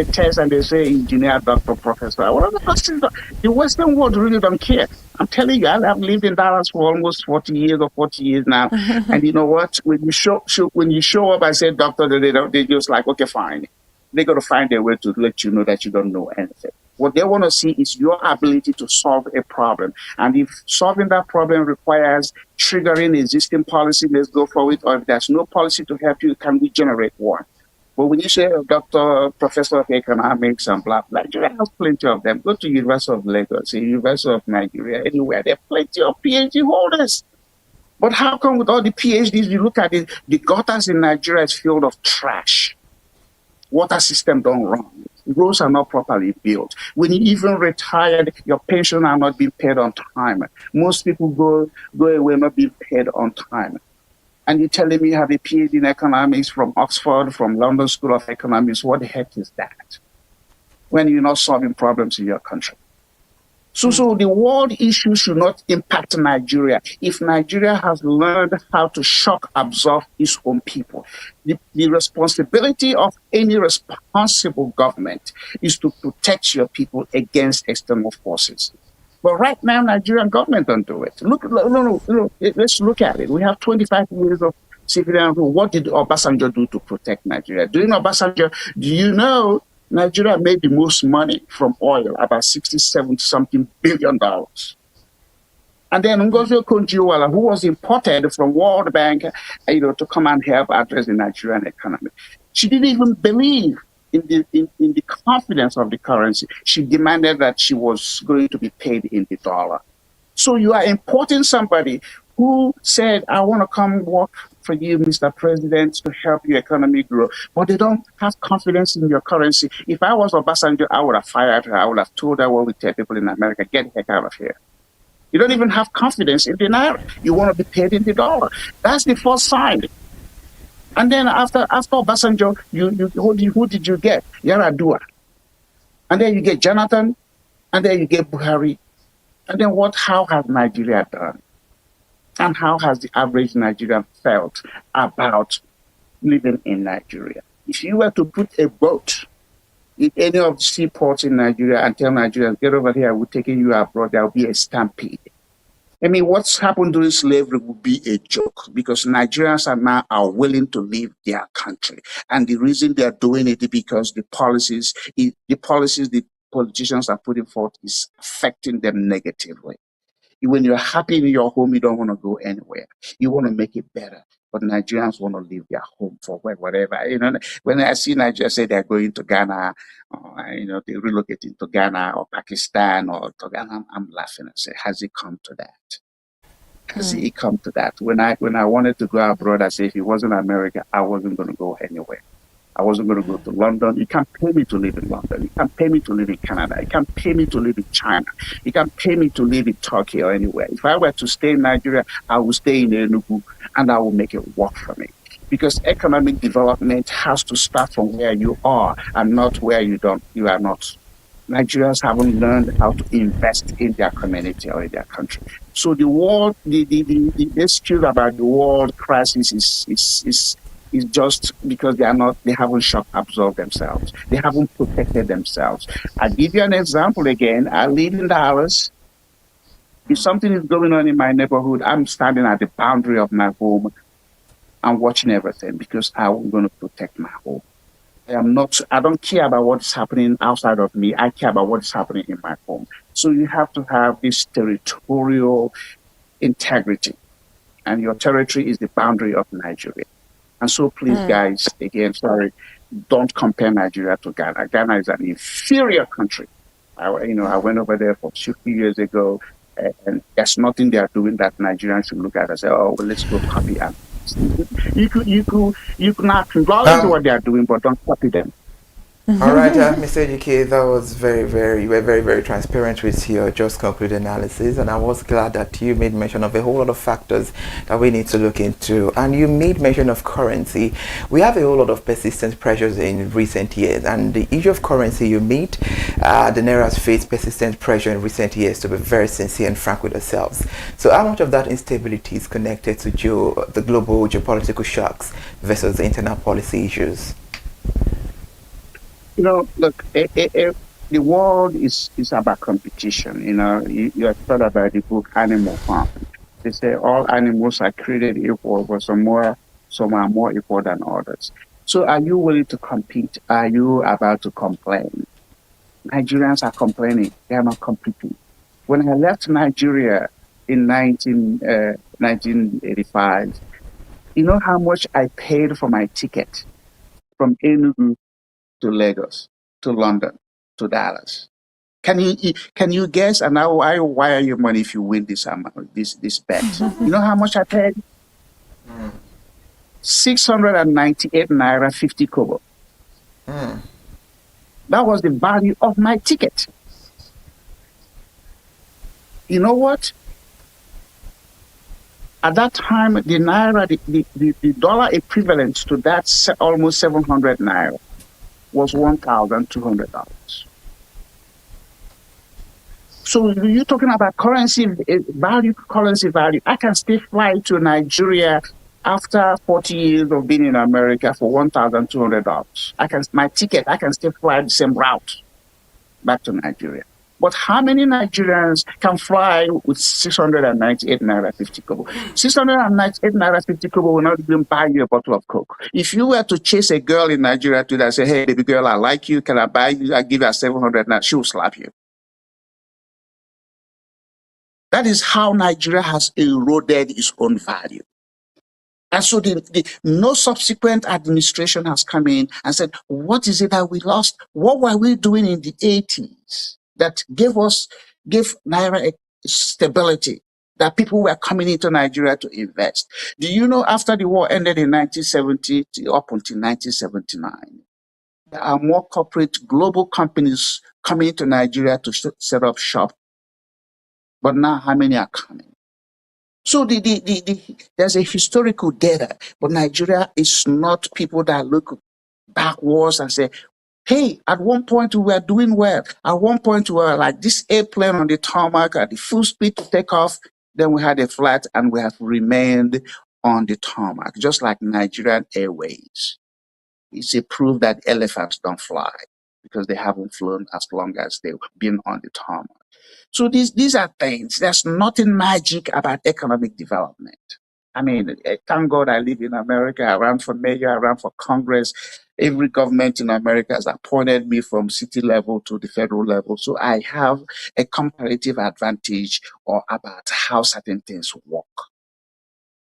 test and they say engineer, doctor, professor, what are the questions? The Western world really don't care. I'm telling you, I've lived in Dallas for almost 40 years or 40 years now. And you know what? When you show up, I say, doctor, they're just like, okay, fine. They're going to find a way to let you know that you don't know anything. What they want to see is your ability to solve a problem. And if solving that problem requires triggering existing policy, let's go for it. Or if there's no policy to help you, can we generate one? But when you say doctor, professor of economics and blah, blah, Nigeria has plenty of them. Go to University of Lagos, University of Nigeria, anywhere. There are plenty of PhD holders. But how come with all the PhDs, you look at it, the gutters in Nigeria is filled of trash. Water system don't run. Roads are not properly built. When you even retired, your pension are not being paid on time. Most people go away not being paid on time. And you're telling me you have a PhD in economics from Oxford, from London School of Economics. What the heck is that? When you're not solving problems in your country. So the world issue should not impact Nigeria. If Nigeria has learned how to shock absorb its own people, the responsibility of any responsible government is to protect your people against external forces. But right now, Nigerian government don't do it. Let's look at it. We have 25 years of civilian rule. What did Obasanjo do to protect Nigeria? During Obasanjo, do you know Nigeria made the most money from oil, about $67-something billion. And then Ngozi Okonjo-Iweala, who was imported from World Bank, to come and help address the Nigerian economy. She didn't even believe in the confidence of the currency. She demanded that she was going to be paid in the dollar. So you are importing somebody who said, I want to come work for you, Mr. President, to help your economy grow. But they don't have confidence in your currency. If I was Obasanjo, I would have fired her. I would have told her what we tell people in America, get the heck out of here. You don't even have confidence in the naira. You want to be paid in the dollar. That's the first sign. And then after Obasanjo, who did you get? Yar'Adua. And then you get Jonathan. And then you get Buhari. And then how has Nigeria done? And how has the average Nigerian felt about living in Nigeria? If you were to put a boat in any of the seaports in Nigeria and tell Nigerians, get over here, we're taking you abroad, there will be a stampede. I mean, what's happened during slavery would be a joke, because Nigerians are willing to leave their country. And the reason they are doing it is because the policies the politicians are putting forth is affecting them negatively. When you're happy in your home, you don't want to go anywhere. You want to make it better. But Nigerians want to leave their home for whatever. When I see Nigeria say they're going to Ghana, they're relocating to Ghana or Pakistan or to Ghana, I'm laughing and say, has it come to that? Has it come to that? When I wanted to go abroad, I said, if it wasn't America, I wasn't going to go anywhere. I wasn't going to go to London. You can't pay me to live in London. You can't pay me to live in Canada. You can't pay me to live in China. You can't pay me to live in Turkey or anywhere. If I were to stay in Nigeria, I would stay in Enugu and I will make it work for me. Because economic development has to start from where you are and not where you are not. Nigerians haven't learned how to invest in their community or in their country. So the world, the excuse about the world crisis is just because they haven't shock absorbed themselves. They haven't protected themselves. I'll give you an example again. I live in Dallas. If something is going on in my neighborhood, I'm standing at the boundary of my home and watching everything because I'm going to protect my home. I don't care about what's happening outside of me. I care about what's happening in my home. So you have to have this territorial integrity. And your territory is the boundary of Nigeria. And so please, guys, again, sorry, don't compare Nigeria to Ghana. Ghana is an inferior country. I went over there for 50 years ago, and there's nothing they are doing that Nigerians should look at and say, "Oh, well, let's go copy." And you could not acknowledge what they are doing, but don't copy them. All right, Mr. GK, that was you were very transparent with your just concluded analysis, and I was glad that you made mention of a whole lot of factors that we need to look into, and you made mention of currency. We have a whole lot of persistent pressures in recent years, and the issue of currency you made, the Naira has faced persistent pressure in recent years, to be very sincere and frank with ourselves. So how much of that instability is connected to the global geopolitical shocks versus the internal policy issues? Look, the world is about competition. You have thought about the book Animal Farm. They say all animals are created equal, but some are more equal than others. So are you willing to compete? Are you about to complain? Nigerians are complaining. They are not competing. When I left Nigeria in 1985, you know how much I paid for my ticket from Enugu to Lagos, to London, to Dallas. Can you guess? And I wire you money if you win this amount, this bet. You know how much I paid? 698 naira 50 kobo. That was the value of my ticket. You know what? At that time, the naira, the dollar equivalent to that almost 700 naira was $1,200. So you're talking about currency value. I can still fly to Nigeria after 40 years of being in America for $1,200. My ticket, I can still fly the same route back to Nigeria. But how many Nigerians can fly with 698 naira 50 kobo? 698 naira 50 kobo will not even buy you a bottle of Coke. If you were to chase a girl in Nigeria today and say, "Hey, baby girl, I like you. Can I buy you? I give you 700 naira," she will slap you. That is how Nigeria has eroded its own value. And so no subsequent administration has come in and said, what is it that we lost? What were we doing in the 80s that gave Naira stability, that people were coming into Nigeria to invest? Do you know after the war ended in 1970 up until 1979, there are more corporate global companies coming into Nigeria to set up shop? But now how many are coming? So there's a historical data, but Nigeria is not people that look backwards and say, hey, at one point we were doing well. At one point we were like this airplane on the tarmac at the full speed to take off. Then we had a flat and we have remained on the tarmac, just like Nigerian Airways. It's a proof that elephants don't fly because they haven't flown as long as they've been on the tarmac. So these are things. There's nothing magic about economic development. I mean, thank God I live in America. I ran for mayor, I ran for Congress. Every government in America has appointed me from city level to the federal level. So I have a comparative advantage about how certain things work.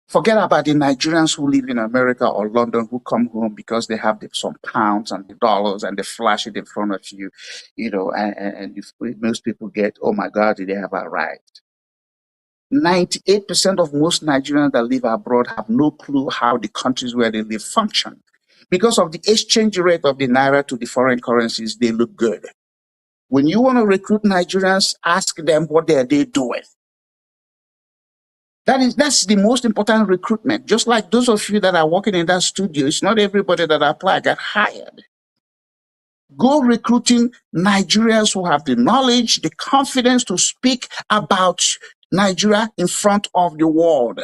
Forget about the Nigerians who live in America or London who come home because they have some pounds and the dollars and they flash it in front of you, and most people get, oh my God, they have arrived. 98% of most Nigerians that live abroad have no clue how the countries where they live function. Because of the exchange rate of the Naira to the foreign currencies, they look good. When you want to recruit Nigerians, ask them what they are doing. That's the most important recruitment. Just like those of you that are working in that studio, it's not everybody that apply got hired. Go recruiting Nigerians who have the knowledge, the confidence to speak about Nigeria in front of the world.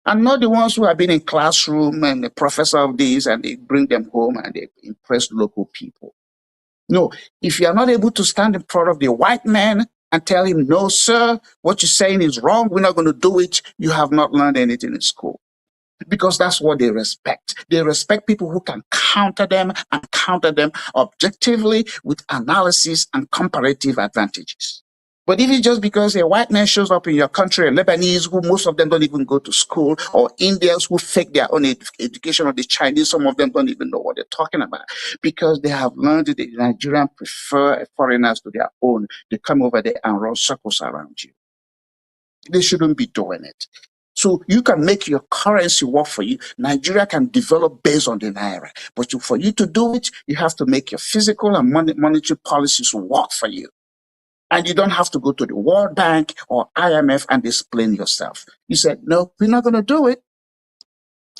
And not the ones who have been in classroom and the professor of this and they bring them home and they impress local people. No, if you are not able to stand in front of the white man and tell him, no, sir, what you're saying is wrong, we're not going to do it, you have not learned anything in school. Because that's what they respect. They respect people who can counter them objectively with analysis and comparative advantages. But if it's just because a white man shows up in your country, a Lebanese who most of them don't even go to school, or Indians who fake their own education, or the Chinese, some of them don't even know what they're talking about because they have learned that the Nigerians prefer foreigners to their own. They come over there and run circles around you. They shouldn't be doing it. So you can make your currency work for you. Nigeria can develop based on the Naira. But for you to do it, you have to make your physical and monetary policies work for you. And you don't have to go to the World Bank or IMF and explain yourself. You said, no, we're not going to do it.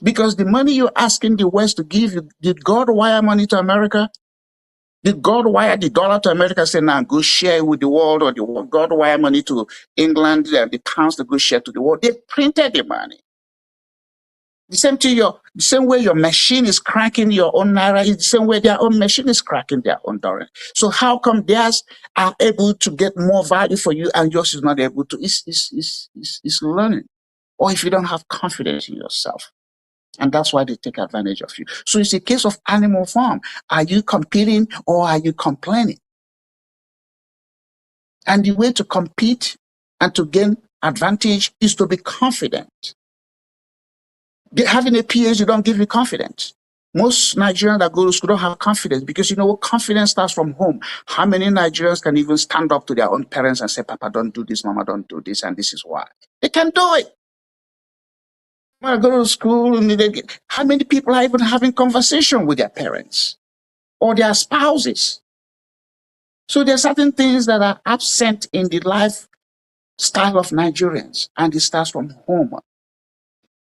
Because the money you're asking the West to give you, did God wire money to America? Did God wire the dollar to America, say, now go share it with the world, or the world? God wire money to England, the pounds to go share to the world? They printed the money. The same way your machine is cracking your own Naira, is the same way their own machine is cracking their own dollar. So how come theirs are able to get more value for you and yours is not able to? It's learning. Or if you don't have confidence in yourself. And that's why they take advantage of you. So it's a case of animal farm. Are you competing or are you complaining? And the way to compete and to gain advantage is to be confident. Having a PhD don't give you confidence. Most Nigerians that go to school don't have confidence because you know what? Confidence starts from home. How many Nigerians can even stand up to their own parents and say, Papa, don't do this, Mama, don't do this, and this is why? They can do it. When I go to school, and how many people are even having conversation with their parents or their spouses? So there are certain things that are absent in the lifestyle of Nigerians, and it starts from home.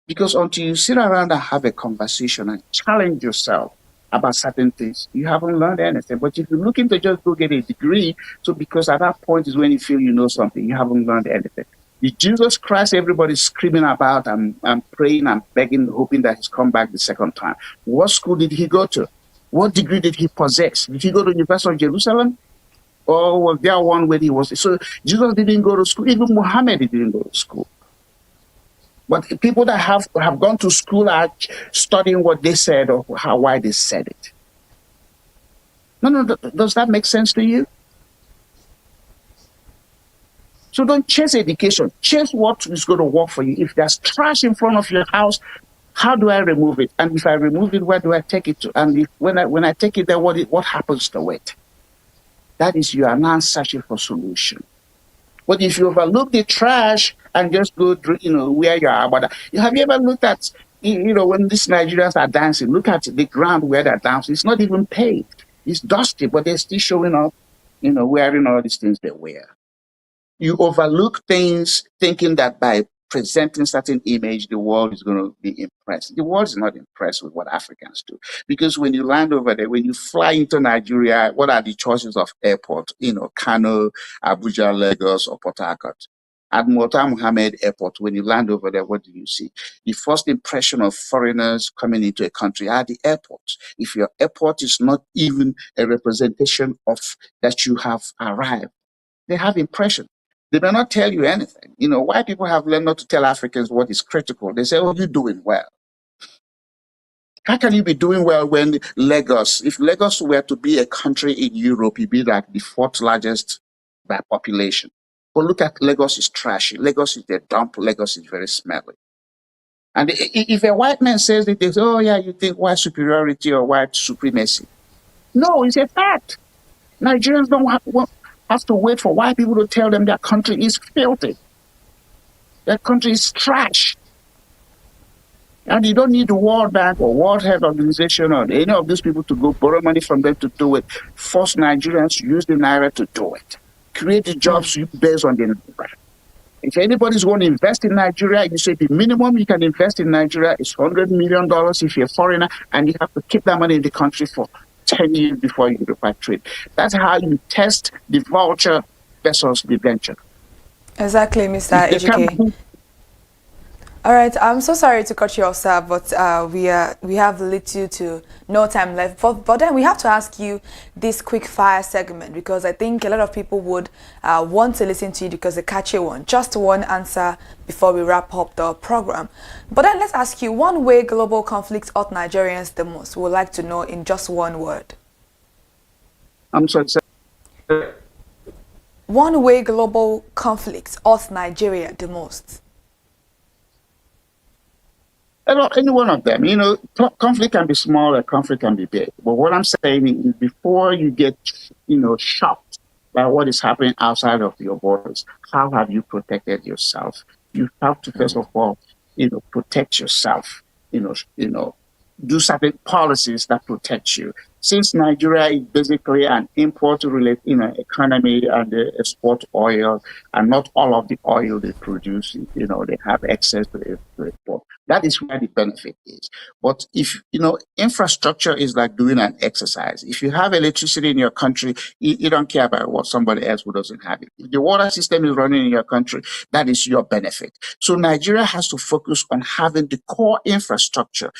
Because until you sit around and have a conversation and challenge yourself about certain things, you haven't learned anything. But if you're looking to just go get a degree, so because at that point is when you feel you know something, you haven't learned anything. The Jesus Christ everybody's screaming about and praying and begging, hoping that he's come back the second time. What school did he go to? What degree did he possess? Did he go to the University of Jerusalem? Or was there one where he was? So Jesus didn't go to school. Even Muhammad didn't go to school. But people that have gone to school are studying what they said or why they said it. No, does that make sense to you? So don't chase education. Chase what is going to work for you. If there's trash in front of your house, how do I remove it? And if I remove it, where do I take it to? And when I take it there, what happens to it? That is, you are now searching for solution. But if you overlook the trash and just go, where you are, but have you ever looked at, when these Nigerians are dancing, look at the ground where they're dancing. It's not even paved. It's dusty, but they're still showing up, wearing all these things they wear. You overlook things thinking that by presenting certain image, the world is going to be impressed. The world is not impressed with what Africans do. Because when you land over there, when you fly into Nigeria, what are the choices of airport? Kano, Abuja, Lagos, or Port Harcourt. At Murtala Muhammed Airport, when you land over there, what do you see? The first impression of foreigners coming into a country are the airports. If your airport is not even a representation of that you have arrived, they have impression. They may not tell you anything. Why people have learned not to tell Africans what is critical. They say, oh, you're doing well. How can you be doing well when Lagos, if Lagos were to be a country in Europe, it'd be like the 4th largest by population. But look at Lagos is trashy. Lagos is a dump. Lagos is very smelly. And if a white man says that, they say, oh yeah, you think white superiority or white supremacy. No, it's a fact. Nigerians don't have to wait for white people to tell them their country is filthy. Their country is trash. And you don't need the World Bank or World Health Organization or any of these people to go borrow money from them to do it. Force Nigerians to use the Naira to do it. Create the jobs based on the Naira. If anybody's going to invest in Nigeria, you say the minimum you can invest in Nigeria is $100 million if you're a foreigner, and you have to keep that money in the country for 10 years before you repatriate. That's how you test the vulture versus the venture. Exactly, Mr. Ejike. All right, I'm so sorry to cut you off, sir, but we have little to no time left. But then we have to ask you this quick fire segment, because I think a lot of people would want to listen to you because they catch you one. Just one answer before we wrap up the program. But then let's ask you, one way global conflicts hurt Nigerians the most. We would like to know in just one word. I'm sorry, sir. one way global conflicts hurt Nigeria the most? Any one of them. Conflict can be small or conflict can be big. But what I'm saying is before you get, shocked by what is happening outside of your borders, how have you protected yourself? You have to, first of all, protect yourself, do certain policies that protect you. Since Nigeria is basically an import-related, economy and they export oil, and not all of the oil they produce, they have access to export. That is where the benefit is. But if, infrastructure is like doing an exercise. If you have electricity in your country, you don't care about what somebody else who doesn't have it. If the water system is running in your country, that is your benefit. So Nigeria has to focus on having the core infrastructure,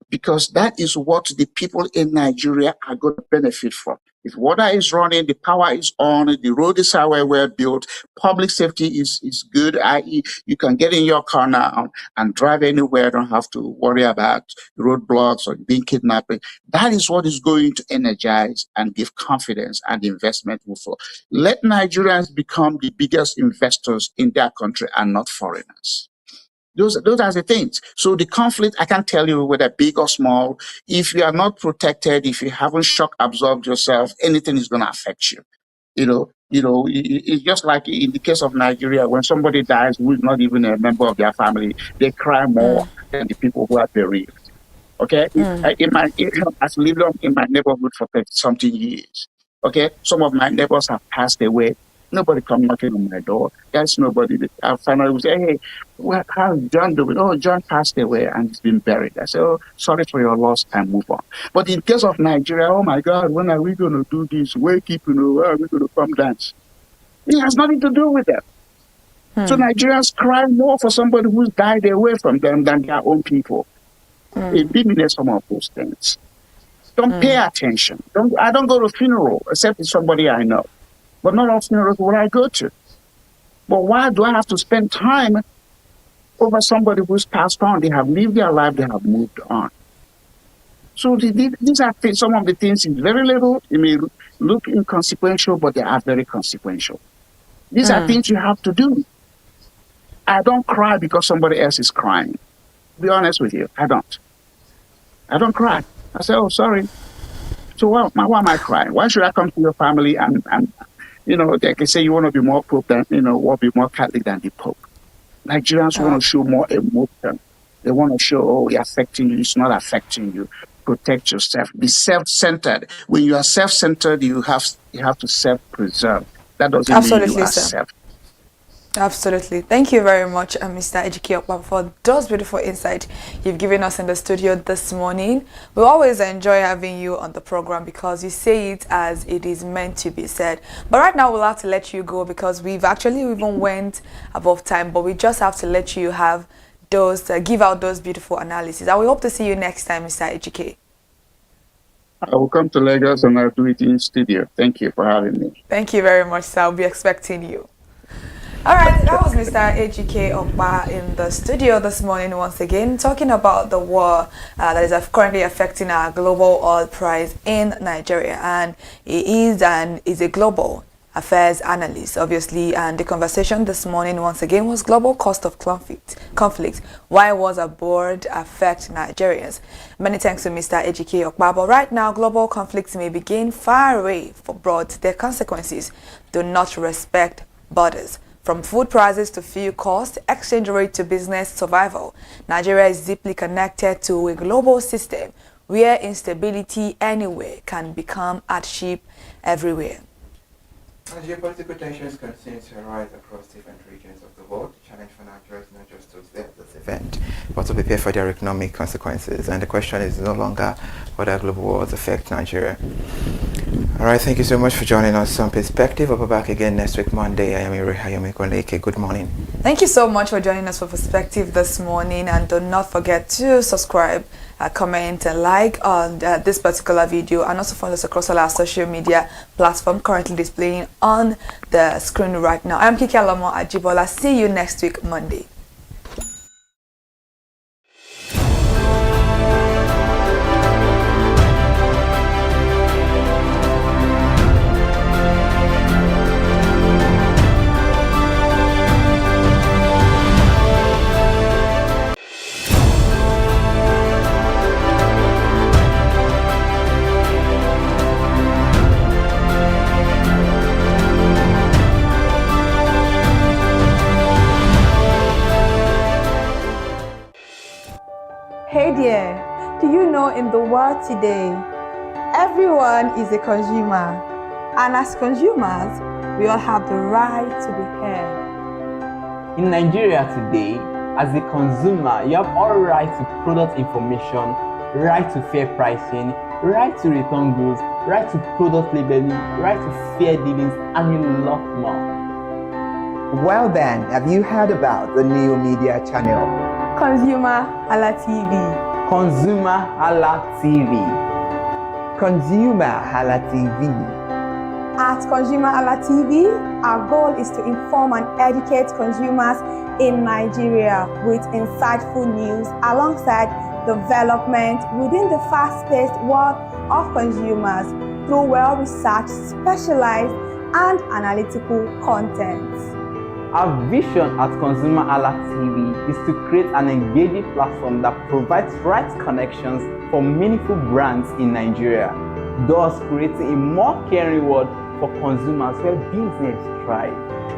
because that is what the people in Nigeria are going to benefit from. If water is running, the power is on, the road is well built, public safety is good, i.e. you can get in your car now and drive anywhere, don't have to worry about roadblocks or being kidnapped. That is what is going to energize and give confidence, and investment will flow. Let Nigerians become the biggest investors in their country and not foreigners. Those are the things. So the conflict, I can't tell you whether big or small. If you are not protected, if you haven't shock absorbed yourself, anything is going to affect you. It's just like in the case of Nigeria, when somebody dies who is not even a member of their family, they cry more than the people who are bereaved. Okay, I've lived in my neighborhood for 30-something years. Okay, some of my neighbors have passed away. Nobody come knocking on my door. There's nobody. I finally would say, hey, how's John doing? Oh, John passed away and he's been buried. I say, oh, sorry for your loss, and move on. But in case of Nigeria, oh my God, when are we going to do this? Where are we going to come dance? It has nothing to do with that. So Nigerians cry more for somebody who's died away from them than their own people. It eliminates some of those things. Don't pay attention. I don't go to funeral except it's somebody I know. But not all funerals will I go to. But why do I have to spend time over somebody who's passed on? They have lived their life, they have moved on. So these are some of the things in very little. It may look inconsequential, but they are very consequential. These are things you have to do. I don't cry because somebody else is crying. To be honest with you, I don't cry. I say, oh, sorry. So why am I crying? Why should I come to your family and they can say you want to be more Pope than, want to be more Catholic than the Pope. Nigerians want to show more emotion. They want to show, oh, it's affecting you. It's not affecting you. Protect yourself. Be self-centered. When you are self-centered, you have to self-preserve. That doesn't mean you are self. Absolutely. Thank you very much, Mr. Ejike Okpa, for those beautiful insights you've given us in the studio this morning. We always enjoy having you on the program because you say it as it is meant to be said. But right now, we'll have to let you go because we've actually even went above time, but we just have to let you have those, give out those beautiful analyses. I will hope to see you next time, Mr. Ejike. I will come to Lagos and I'll do it in studio. Thank you for having me. Thank you very much, sir. I'll be expecting you. All right, that was Mr. Ejike Okpa in the studio this morning once again, talking about the war that is currently affecting our global oil price in Nigeria. And he is a global affairs analyst, obviously, and the conversation this morning once again was global cost of conflict. Why wars abroad affect Nigerians? Many thanks to Mr. Ejike Okpa. But right now, global conflicts may begin far away, but their consequences do not respect borders. From food prices to fuel costs, exchange rate to business survival, Nigeria is deeply connected to a global system where instability anywhere can become hardship everywhere. As geopolitical tensions continue to arise across different regions of the world, the challenge for Nigeria is not just to observe this event, but to prepare for their economic consequences. And the question is no longer whether global wars affect Nigeria. All right, thank you so much for joining us on Perspective. We'll be back again next week, Monday. I am Irihayomi Koleke. Good morning. Thank you so much for joining us for Perspective this morning. And do not forget to subscribe, comment, and like on this particular video. And also follow us across all our social media platforms currently displaying on the screen right now. I'm Kiki Alomo Ajibola. See you next week, Monday. Hey there, do you know in the world today, everyone is a consumer, and as consumers, we all have the right to be heard. In Nigeria today, as a consumer, you have all right to product information, right to fair pricing, right to return goods, right to product labeling, right to fair dealings, and a lot more. Well then, have you heard about the new media channel? ConsumerHalla TV. ConsumerHalla TV. ConsumerHalla TV. At ConsumerHalla TV, our goal is to inform and educate consumers in Nigeria with insightful news alongside development within the fast-paced world of consumers through well-researched, specialized, and analytical content. Our vision at ConsumerHalla TV is to create an engaging platform that provides right connections for meaningful brands in Nigeria, thus creating a more caring world for consumers where business thrive.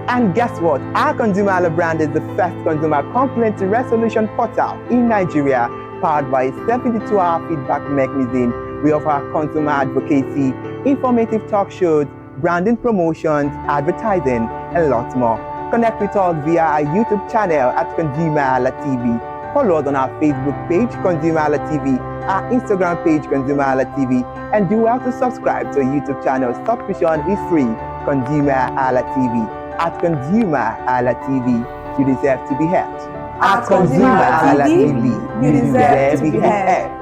And guess what? Our ConsumerHalla brand is the first consumer complaint resolution portal in Nigeria, powered by a 72-hour feedback mechanism. We offer consumer advocacy, informative talk shows, branding promotions, advertising, and lots more. Connect with us via our YouTube channel at ConsumerHalla TV. Follow us on our Facebook page, ConsumerHalla TV, our Instagram page, ConsumerHalla TV, and do well to subscribe to our YouTube channel. Subscription is free. ConsumerHalla TV. At ConsumerHalla TV, you deserve to be heard. At ConsumerHalla TV, you deserve to be heard.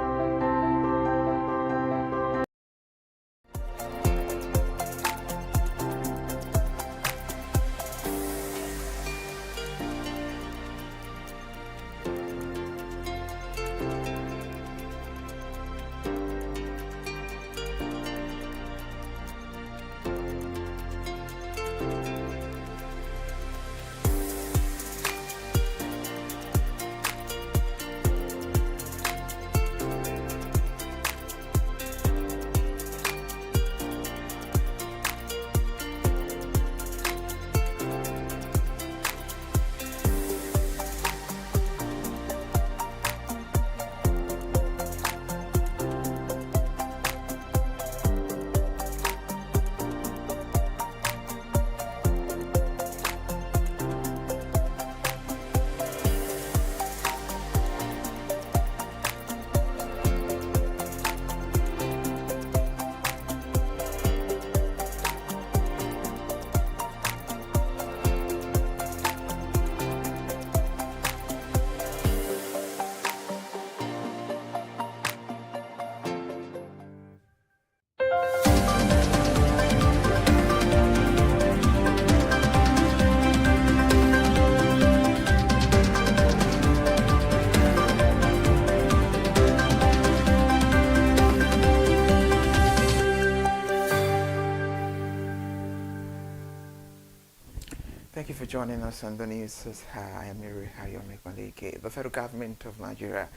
Thank you for joining us on the news. I am Miri Hayomekwaleke. The federal government of Nigeria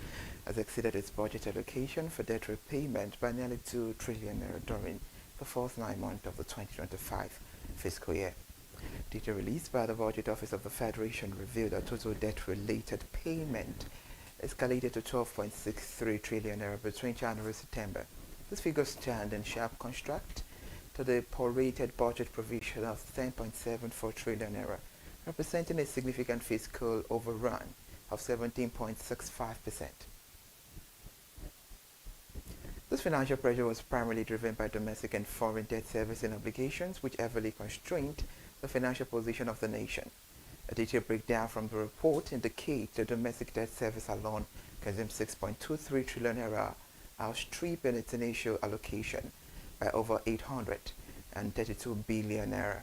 has exceeded its budget allocation for debt repayment by nearly 2 trillion naira during the first 9 months of the 2025 fiscal year. Data released by the Budget Office of the Federation revealed that total debt-related payment escalated to 12.63 trillion naira between January and September. This figure stands in sharp contrast to the prorated budget provision of 10.74 trillion naira, representing a significant fiscal overrun of 17.65%. This financial pressure was primarily driven by domestic and foreign debt servicing obligations, which heavily constrained the financial position of the nation. A detailed breakdown from the report indicates the domestic debt service alone consumed 6.23 trillion naira, outstripping its initial allocation by over 832 billion naira.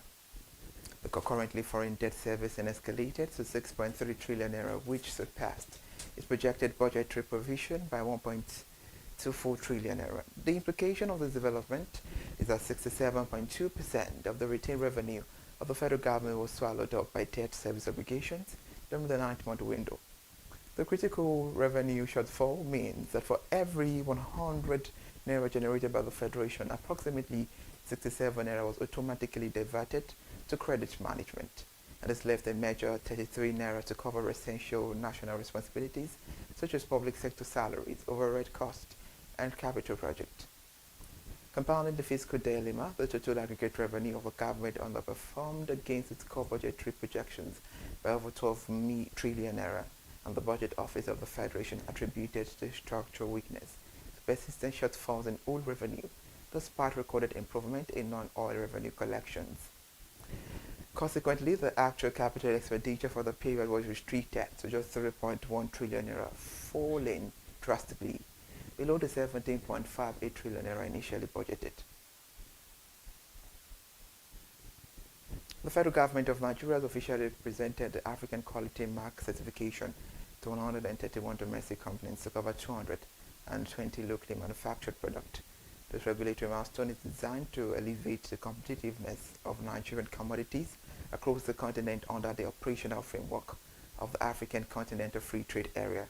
The concurrently foreign debt servicing escalated to 6.3 trillion naira, which surpassed its projected budgetary provision by 1.24 trillion naira. The implication of this development is that 67.2% of the retained revenue of the federal government was swallowed up by debt service obligations during the 9-month window. The critical revenue shortfall means that for every 100 naira generated by the Federation, approximately 67 naira was automatically diverted to credit management. and has left a measure 33 naira to cover essential national responsibilities such as public sector salaries, overhead costs, and capital projects. Compounding the fiscal dilemma, the total aggregate revenue of the government underperformed against its core budgetary projections by over 12 trillion naira, and the Budget Office of the Federation attributed the structural weakness to persistent shortfalls in oil revenue, despite recorded improvement in non-oil revenue collections. Consequently, the actual capital expenditure for the period was restricted to just 3.1 trillion naira, falling drastically below the 17.58 trillion naira initially budgeted. The federal government of Nigeria has officially presented the African Quality Mark certification to 131 domestic companies to cover 220 locally manufactured products. This regulatory milestone is designed to elevate the competitiveness of Nigerian commodities across the continent under the operational framework of the African Continental Free Trade Area.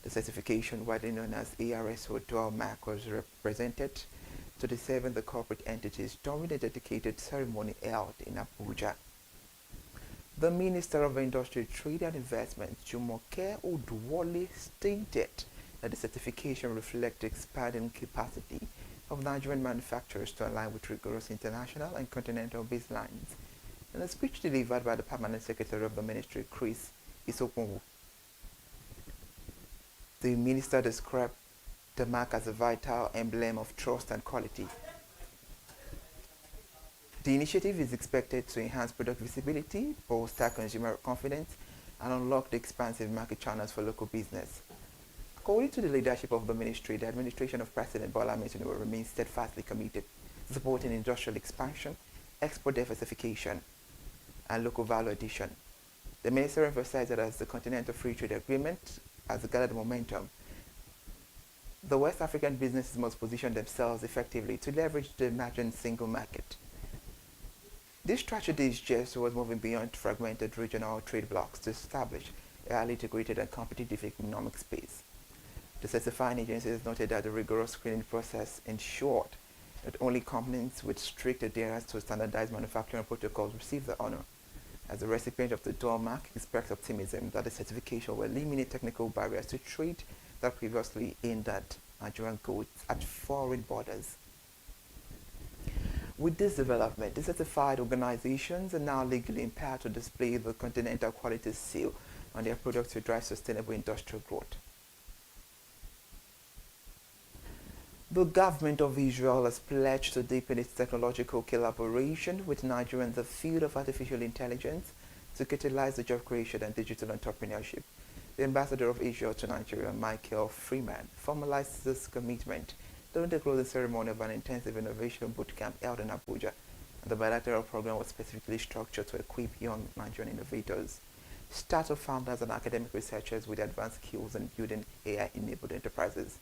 The certification, widely known as ARSO Dual Mark, was represented to the 7 corporate entities during a dedicated ceremony held in Abuja. The Minister of Industry, Trade and Investment, Jumoke Oduwole, stated that the certification reflects the expanding capacity of Nigerian manufacturers to align with rigorous international and continental baselines. In a speech delivered by the Permanent Secretary of the Ministry, Chris Isokunwu, the minister described the mark as a vital emblem of trust and quality. The initiative is expected to enhance product visibility, bolster consumer confidence, and unlock the expansive market channels for local business. According to the leadership of the ministry, the administration of President Bola Ahmed Tinubu remains steadfastly committed to supporting industrial expansion, export diversification, and local value addition. The minister emphasized that as the Continental Free Trade Agreement has gathered momentum, the West African businesses must position themselves effectively to leverage the emerging single market. This strategy is just towards moving beyond fragmented regional trade blocks to establish a highly integrated and competitive economic space. The certifying agency has noted that the rigorous screening process ensured that only companies with strict adherence to standardized manufacturing protocols receive the honor. As the recipient of the dual mark, expressed optimism that the certification will eliminate technical barriers to trade that previously hindered Nigerian goods at foreign borders. With this development, the certified organizations are now legally empowered to display the Continental Quality Seal on their products to drive sustainable industrial growth. The government of Israel has pledged to deepen its technological collaboration with Nigeria in the field of artificial intelligence to catalyze the job creation and digital entrepreneurship. The ambassador of Israel to Nigeria, Michael Freeman, formalized this commitment during the closing ceremony of an intensive innovation bootcamp held in Abuja. And the bilateral program was specifically structured to equip young Nigerian innovators, startup founders, and academic researchers with advanced skills in building AI-enabled enterprises.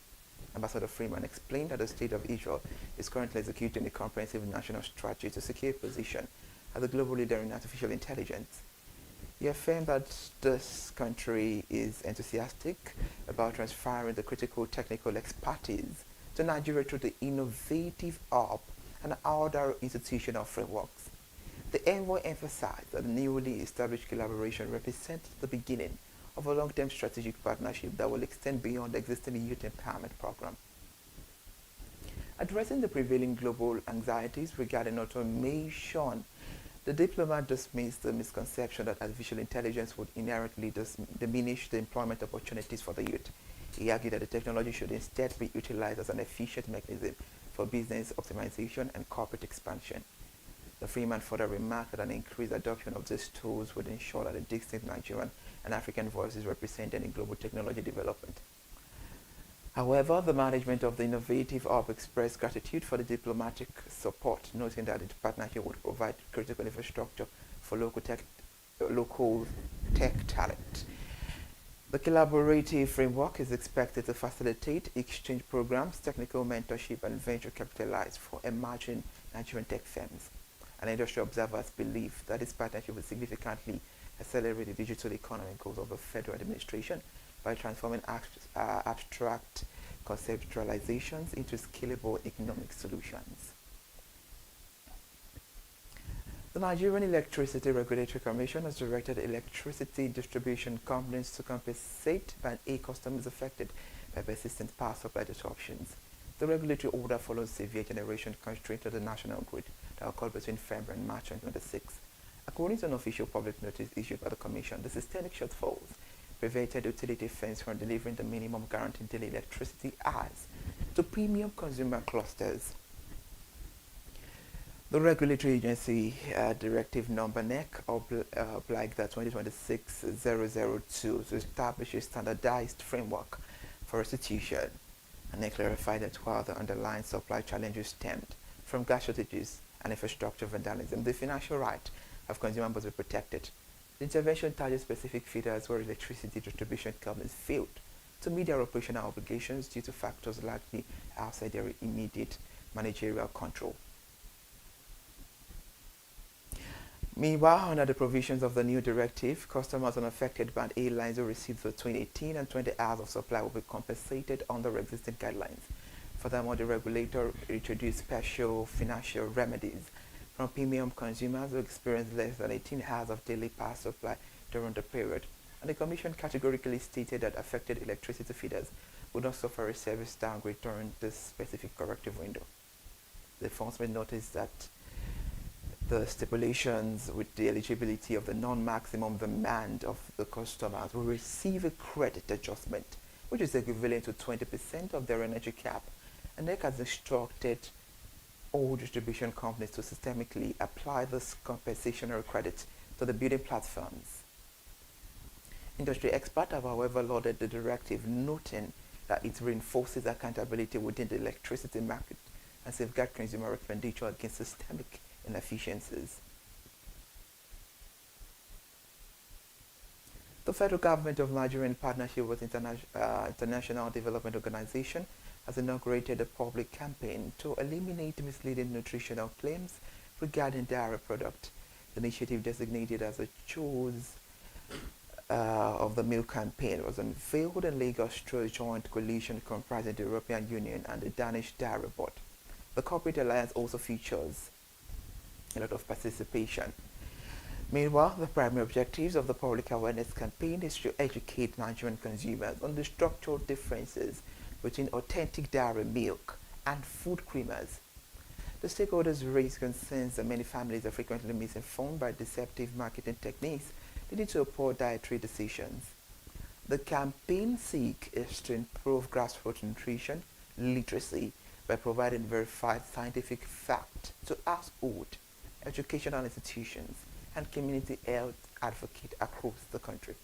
Ambassador Freeman explained that the state of Israel is currently executing a comprehensive national strategy to secure a position as a global leader in artificial intelligence. He affirmed that this country is enthusiastic about transferring the critical technical expertise to Nigeria through the innovative hub and other institutional frameworks. The envoy emphasized that the newly established collaboration represents the beginning of a long-term strategic partnership that will extend beyond the existing youth empowerment program. Addressing the prevailing global anxieties regarding automation, the diplomat dismissed the misconception that artificial intelligence would inherently diminish the employment opportunities for the youth. He argued that the technology should instead be utilized as an efficient mechanism for business optimization and corporate expansion. The Freeman further remarked that an increased adoption of these tools would ensure that the distinct Nigerian and African voices represented in global technology development. However, the management of the innovative hub expressed gratitude for the diplomatic support, noting that the partnership would provide critical infrastructure for local tech talent. The collaborative framework is expected to facilitate exchange programs, technical mentorship, and venture capitalize for emerging Nigerian tech firms. And industry observers believe that this partnership will significantly accelerate the digital economy goals of the federal administration by transforming abstract conceptualizations into scalable economic solutions. The Nigerian Electricity Regulatory Commission has directed electricity distribution companies to compensate Band A customers affected by persistent power supply disruptions. The regulatory order follows severe generation constraint to the national grid that occurred between February and March 2026. According to an official public notice issued by the Commission, the systemic shortfalls prevented utility firms from delivering the minimum guaranteed daily electricity hours to premium consumer clusters. The regulatory agency directive number NEC obliged that 2026-002 to establish a standardized framework for restitution, and they clarified that while the underlying supply challenges stemmed from gas shortages and infrastructure vandalism, the financial right of consumers must be protected. The intervention targets specific feeders where electricity distribution companies failed to meet their operational obligations due to factors largely outside their immediate managerial control. Meanwhile, under the provisions of the new directive, customers on affected Band A lines who received between 18 and 20 hours of supply will be compensated under existing guidelines. Furthermore, the regulator introduced special financial remedies from premium consumers who experience less than 18 hours of daily power supply during the period. And the Commission categorically stated that affected electricity feeders would not suffer a service downgrade during this specific corrective window. The enforcement noticed that the stipulations with the eligibility of the non-maximum demand of the customers will receive a credit adjustment, which is equivalent to 20% of their energy cap, and NEC has instructed all distribution companies to systemically apply this compensationary credit to the building platforms. Industry experts have, however, lauded the directive, noting that it reinforces accountability within the electricity market and safeguard consumer expenditure against systemic inefficiencies. The federal government of Nigeria, in partnership with International Development Organization, has inaugurated a public campaign to eliminate misleading nutritional claims regarding dairy products. The initiative, designated as a Choose of the Milk campaign, was unveiled in Lagos through a joint coalition comprising the European Union and the Danish Dairy Board. The corporate alliance also features a lot of participation. Meanwhile, the primary objectives of the public awareness campaign is to educate Nigerian consumers on the structural differences between authentic dairy milk and food creamers. The stakeholders raise concerns that many families are frequently misinformed by deceptive marketing techniques leading to poor dietary decisions. The campaign seeks is to improve grassroots nutrition literacy by providing verified scientific fact to household, educational institutions, and community health advocates across the country.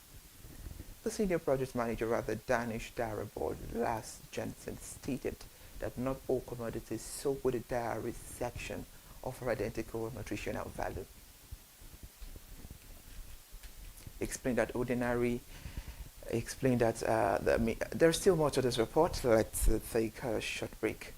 The senior project manager at the Danish Dairy Board, Lars Jensen, stated that not all commodities sold with the dairy section offer identical nutritional value. Explained that there's still more to this report. Let's take a short break.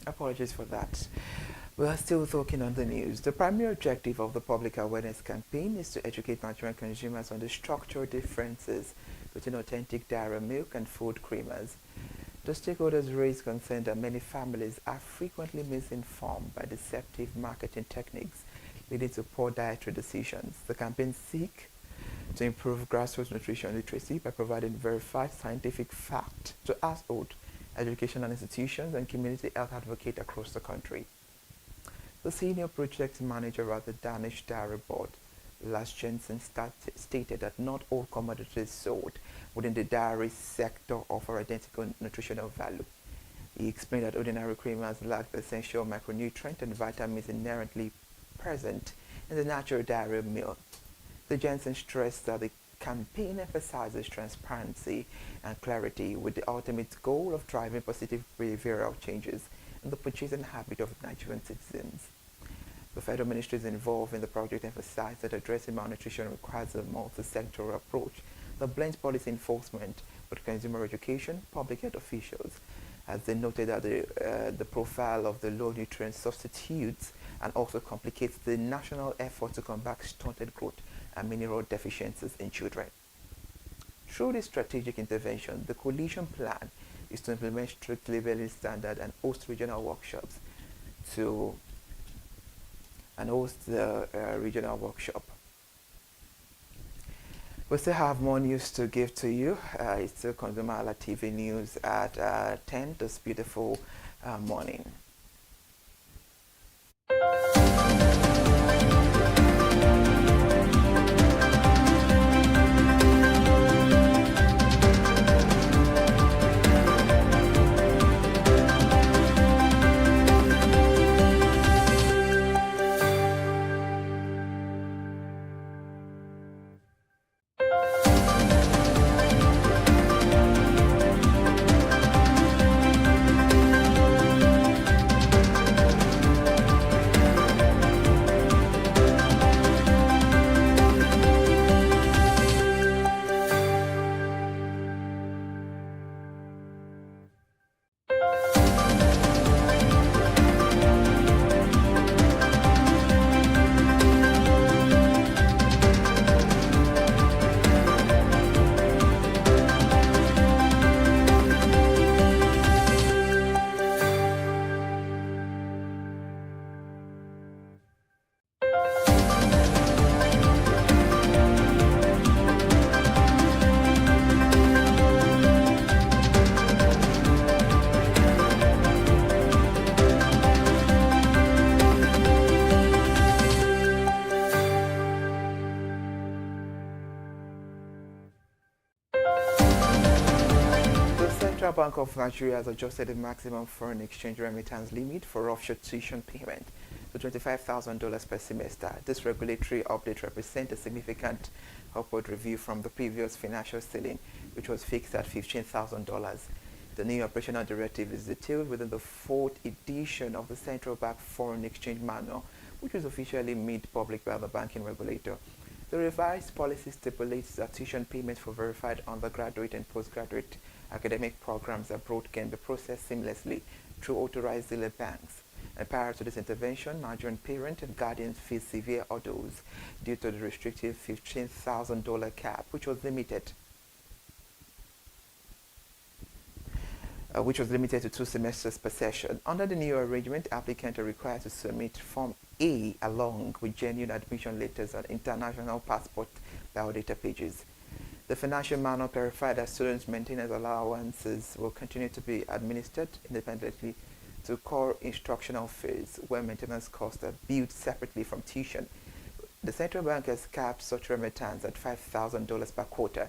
Apologies for that. We are still talking on the news. The primary objective of the public awareness campaign is to educate Nigerian consumers on the structural differences between authentic dairy milk and food creamers. The stakeholders raise concern that many families are frequently misinformed by deceptive marketing techniques, leading to poor dietary decisions. The campaign seeks to improve grassroots nutrition literacy by providing verified scientific fact to household, educational institutions, and community health advocates across the country. The senior project manager at the Danish Dairy Board, Lars Jensen, stated that not all commodities sold within the dairy sector offer identical nutritional value. He explained that ordinary creamers lack the essential micronutrient and vitamins inherently present in the natural dairy milk. The Jensen stressed that the campaign emphasizes transparency and clarity with the ultimate goal of driving positive behavioral changes in the purchasing habit of Nigerian citizens. The federal ministries involved in the project emphasized that addressing malnutrition requires a multi-sectoral approach that blends policy enforcement with consumer education, public health officials, as they noted that the profile of the low nutrient substitutes and also complicates the national effort to combat stunted growth and mineral deficiencies in children. Through this strategic intervention, the coalition plan is to implement strict labeling standards and host regional workshops regional workshop. We still have more news to give to you. It's still ConsumerHallaTV news at 10 this beautiful morning. Central Bank of Nigeria has adjusted the maximum foreign exchange remittance limit for offshore tuition payment to $25,000 per semester. This regulatory update represents a significant upward review from the previous financial ceiling, which was fixed at $15,000. The new operational directive is detailed within the 4th edition of the Central Bank Foreign Exchange Manual, which was officially made public by the banking regulator. The revised policy stipulates that tuition payments for verified undergraduate and postgraduate academic programs abroad can be processed seamlessly through authorized dealer banks. And prior to this intervention, Nigerian parents and guardians faced severe hurdles due to the restrictive $15,000 cap, which was limited to 2 semesters per session. Under the new arrangement, applicants are required to submit Form A along with genuine admission letters and international passport biodata pages. The financial manual clarified that students' maintenance allowances will continue to be administered independently to core instructional fees, where maintenance costs are billed separately from tuition. The central bank has capped such remittance at $5,000 per quarter,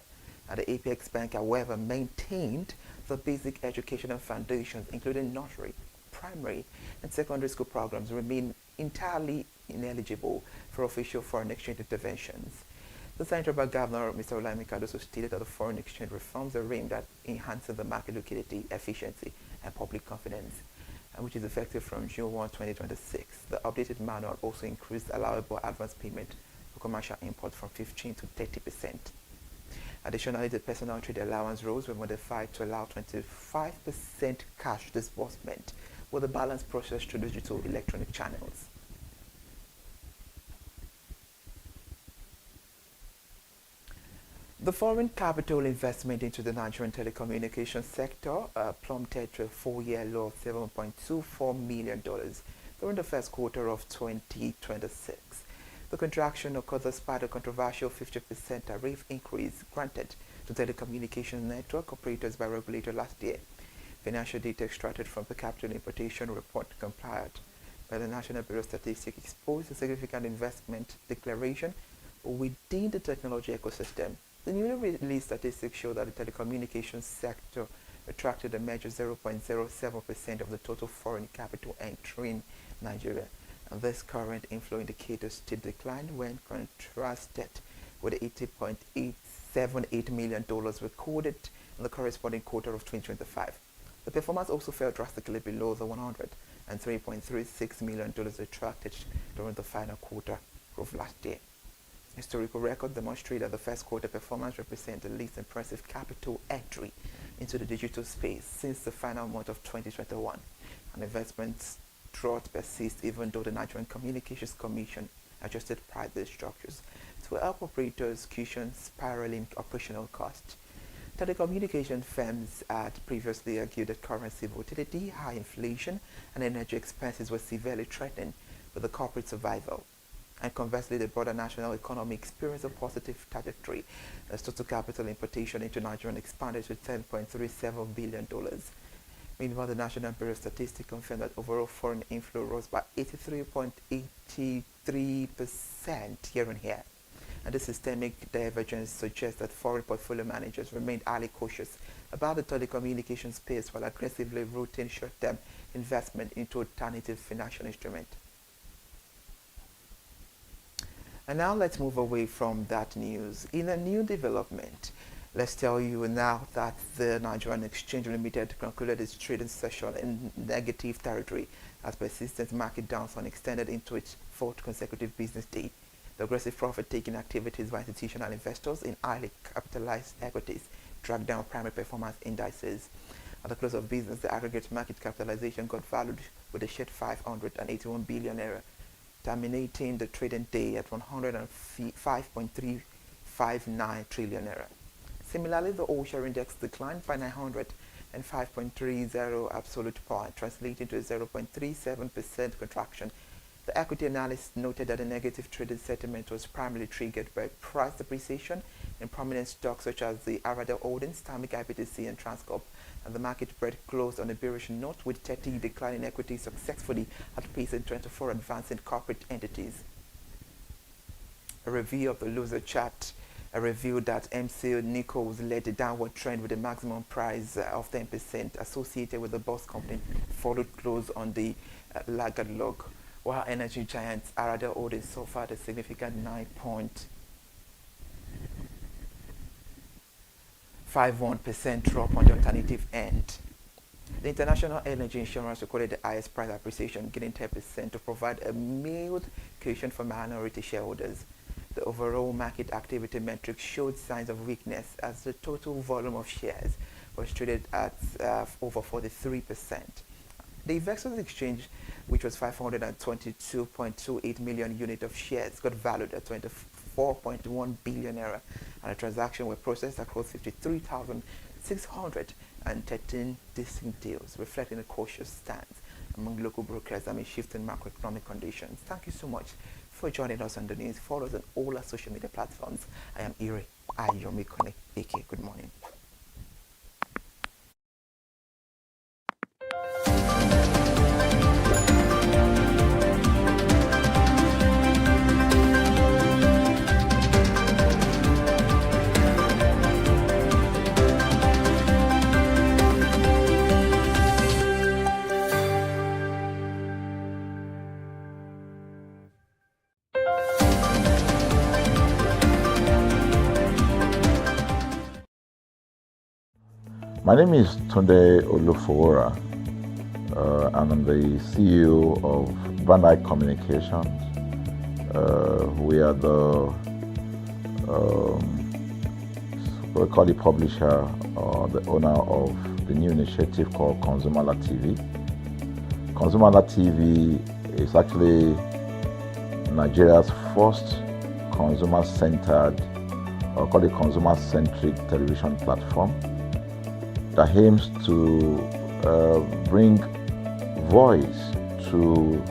and the Apex Bank, however, maintained the basic educational foundations, including nursery, primary, and secondary school programs, remain entirely ineligible for official foreign exchange interventions. The Central Bank Governor, Mr. Olami Cardoso, stated that the foreign exchange reforms are aimed at enhancing the market liquidity, efficiency, and public confidence, and which is effective from June 1, 2026. The updated manual also increased allowable advance payment for commercial import from 15% to 30%. Additionally, the personal trade allowance rules were modified to allow 25% cash disbursement with the balance processed through digital electronic channels. The foreign capital investment into the Nigerian telecommunications sector plummeted to a 4-year low of $7.24 million during the first quarter of 2026. The contraction occurred despite a controversial 50% tariff increase granted to telecommunications network operators by regulator last year. Financial data extracted from the capital importation report compiled by the National Bureau of Statistics exposed a significant investment declaration within the technology ecosystem. The newly released statistics show that the telecommunications sector attracted a major 0.07% of the total foreign capital entering Nigeria, and this current inflow indicator still declined when contrasted with the $80.878 million recorded in the corresponding quarter of 2025. The performance also fell drastically below the $103.36 million attracted during the final quarter of last year. Historical records demonstrate that the first quarter performance represents the least impressive capital entry into the digital space since the final month of 2021. And investments drought persists even though the Nigerian Communications Commission adjusted price structures to help operators cushion spiraling operational costs. Telecommunication firms had previously argued that currency volatility, high inflation, and energy expenses were severely threatening with the corporate survival. And conversely, the broader national economy experienced a positive trajectory as total capital importation into Nigeria expanded to $10.37 billion. Meanwhile, the National Bureau of Statistics confirmed that overall foreign inflow rose by 83.83% year on year. And the systemic divergence suggests that foreign portfolio managers remained highly cautious about the telecommunications space while aggressively routing short-term investment into alternative financial instruments. And now let's move away from that news. In a new development, let's tell you now that the Nigerian Exchange Limited concluded its trading session in negative territory as persistent market downswing extended into its fourth consecutive business day. The aggressive profit-taking activities by institutional investors in highly capitalized equities dragged down primary performance indices. At the close of business, the aggregate market capitalization got valued with a shared 581 billion naira, terminating the trading day at 105.359 trillion naira. Similarly, the all-share index declined by 905.30 absolute point, translating to a 0.37% contraction. The equity analyst noted that the negative trading sentiment was primarily triggered by price depreciation in prominent stocks such as the Arada Holdings, Stanbic IBTC, and Transcorp, and the market spread closed on a bearish note with 30 declining equities successfully outpacing 24 advancing corporate entities. A review of the loser chart revealed that MCO Nichols led the downward trend with a maximum price of 10% associated with the Boss company, followed close on the laggard log, while energy giants Arada Holdings suffered a significant 9.51% drop on the alternative end. The International Energy Insurance recorded the highest price appreciation, gaining 10% to provide a mild cushion for minority shareholders. The overall market activity metrics showed signs of weakness as the total volume of shares was traded at over 43%. The Investors Exchange, which was 522.28 million units of shares, got valued at 24.1 billion naira, and the transaction were processed across 53,613 distinct deals, reflecting a cautious stance among local brokers amid shifting macroeconomic conditions. Thank you so much for joining us on the news. Follow us on all our social media platforms. I am Ire Ayomikone, AK. Good morning. My name is Tunde Olufowora. I'm the CEO of Bandai Communications. We are the we call the publisher or the owner of the new initiative called ConsumerHallaTV. ConsumerHallaTV is actually Nigeria's first consumer-centered, or call it consumer-centric television platform that aims to bring voice to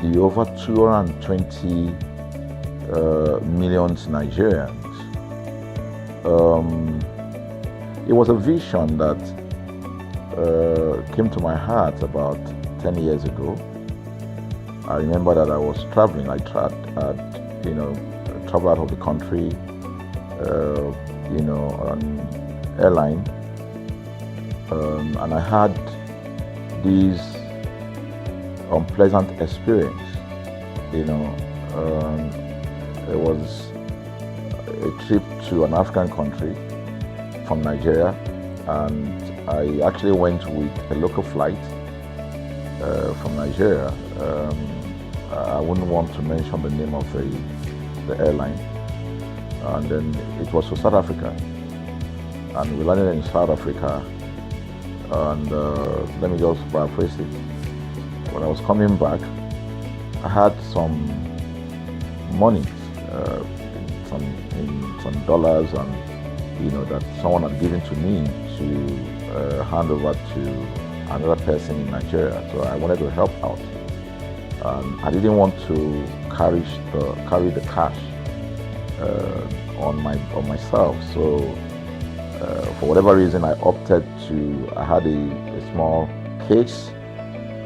the over 220 million Nigerians. It was a vision that came to my heart about 10 years ago. I remember that I was traveling. I traveled out of the country, on airline, and I had this unpleasant experience. It was a trip to an African country from Nigeria, and I actually went with a local flight from Nigeria. I wouldn't want to mention the name of the airline, and then it was to South Africa, and we landed in South Africa, and let me just paraphrase it. When I was coming back, I had some money, some dollars, and that someone had given to me to hand over to another person in Nigeria. So I wanted to help out. I didn't want to carry the cash on myself. So for whatever reason, I opted to. I had a small case,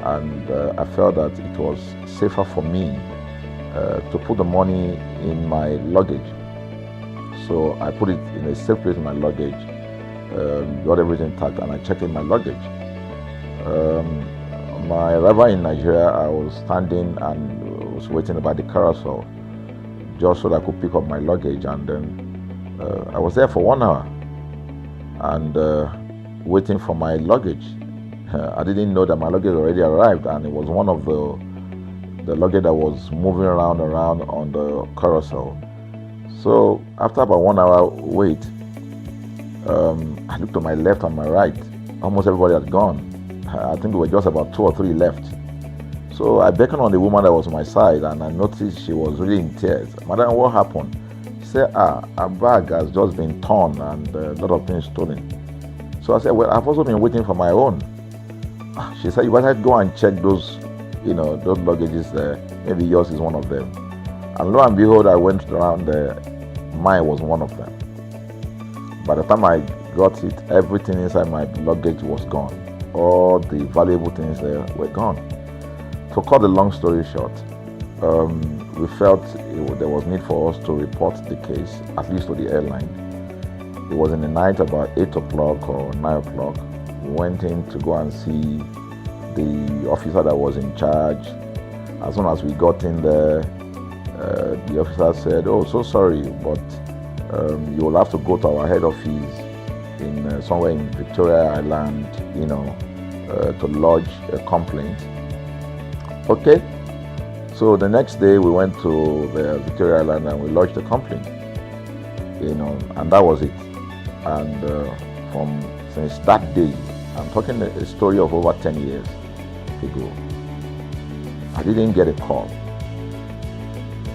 and I felt that it was safer for me to put the money in my luggage. So I put it in a safe place in my luggage, got everything intact, and I checked in my luggage. My arrival in Nigeria, I was standing and was waiting by the carousel just so that I could pick up my luggage, and then I was there for 1 hour and waiting for my luggage. I didn't know that my luggage already arrived, and it was one of the luggage that was moving around on the carousel. So after about 1 hour wait, I looked to my left and my right. Almost everybody had gone. I think there were just about 2 or 3 left. So I beckoned on the woman that was on my side, and I noticed she was really in tears. Madam, what happened? She said, her bag has just been torn and a lot of things stolen. So I said, well, I've also been waiting for my own. She said, you better go and check those luggages there. Maybe yours is one of them. And lo and behold, I went around there. Mine was one of them. By the time I got it, everything inside my luggage was gone. All the valuable things there were gone. To cut the long story short, we felt there was need for us to report the case, at least to the airline. It was in the night, about 8 o'clock or 9 o'clock. We went in to go and see the officer that was in charge. As soon as we got in there, the officer said, "Oh, so sorry, but you will have to go to our head office in somewhere in Victoria Island, to lodge a complaint." Okay. So the next day we went to the Victoria Island and we lodged a complaint, and that was it. And since that day, I'm talking a story of over 10 years ago, I didn't get a call,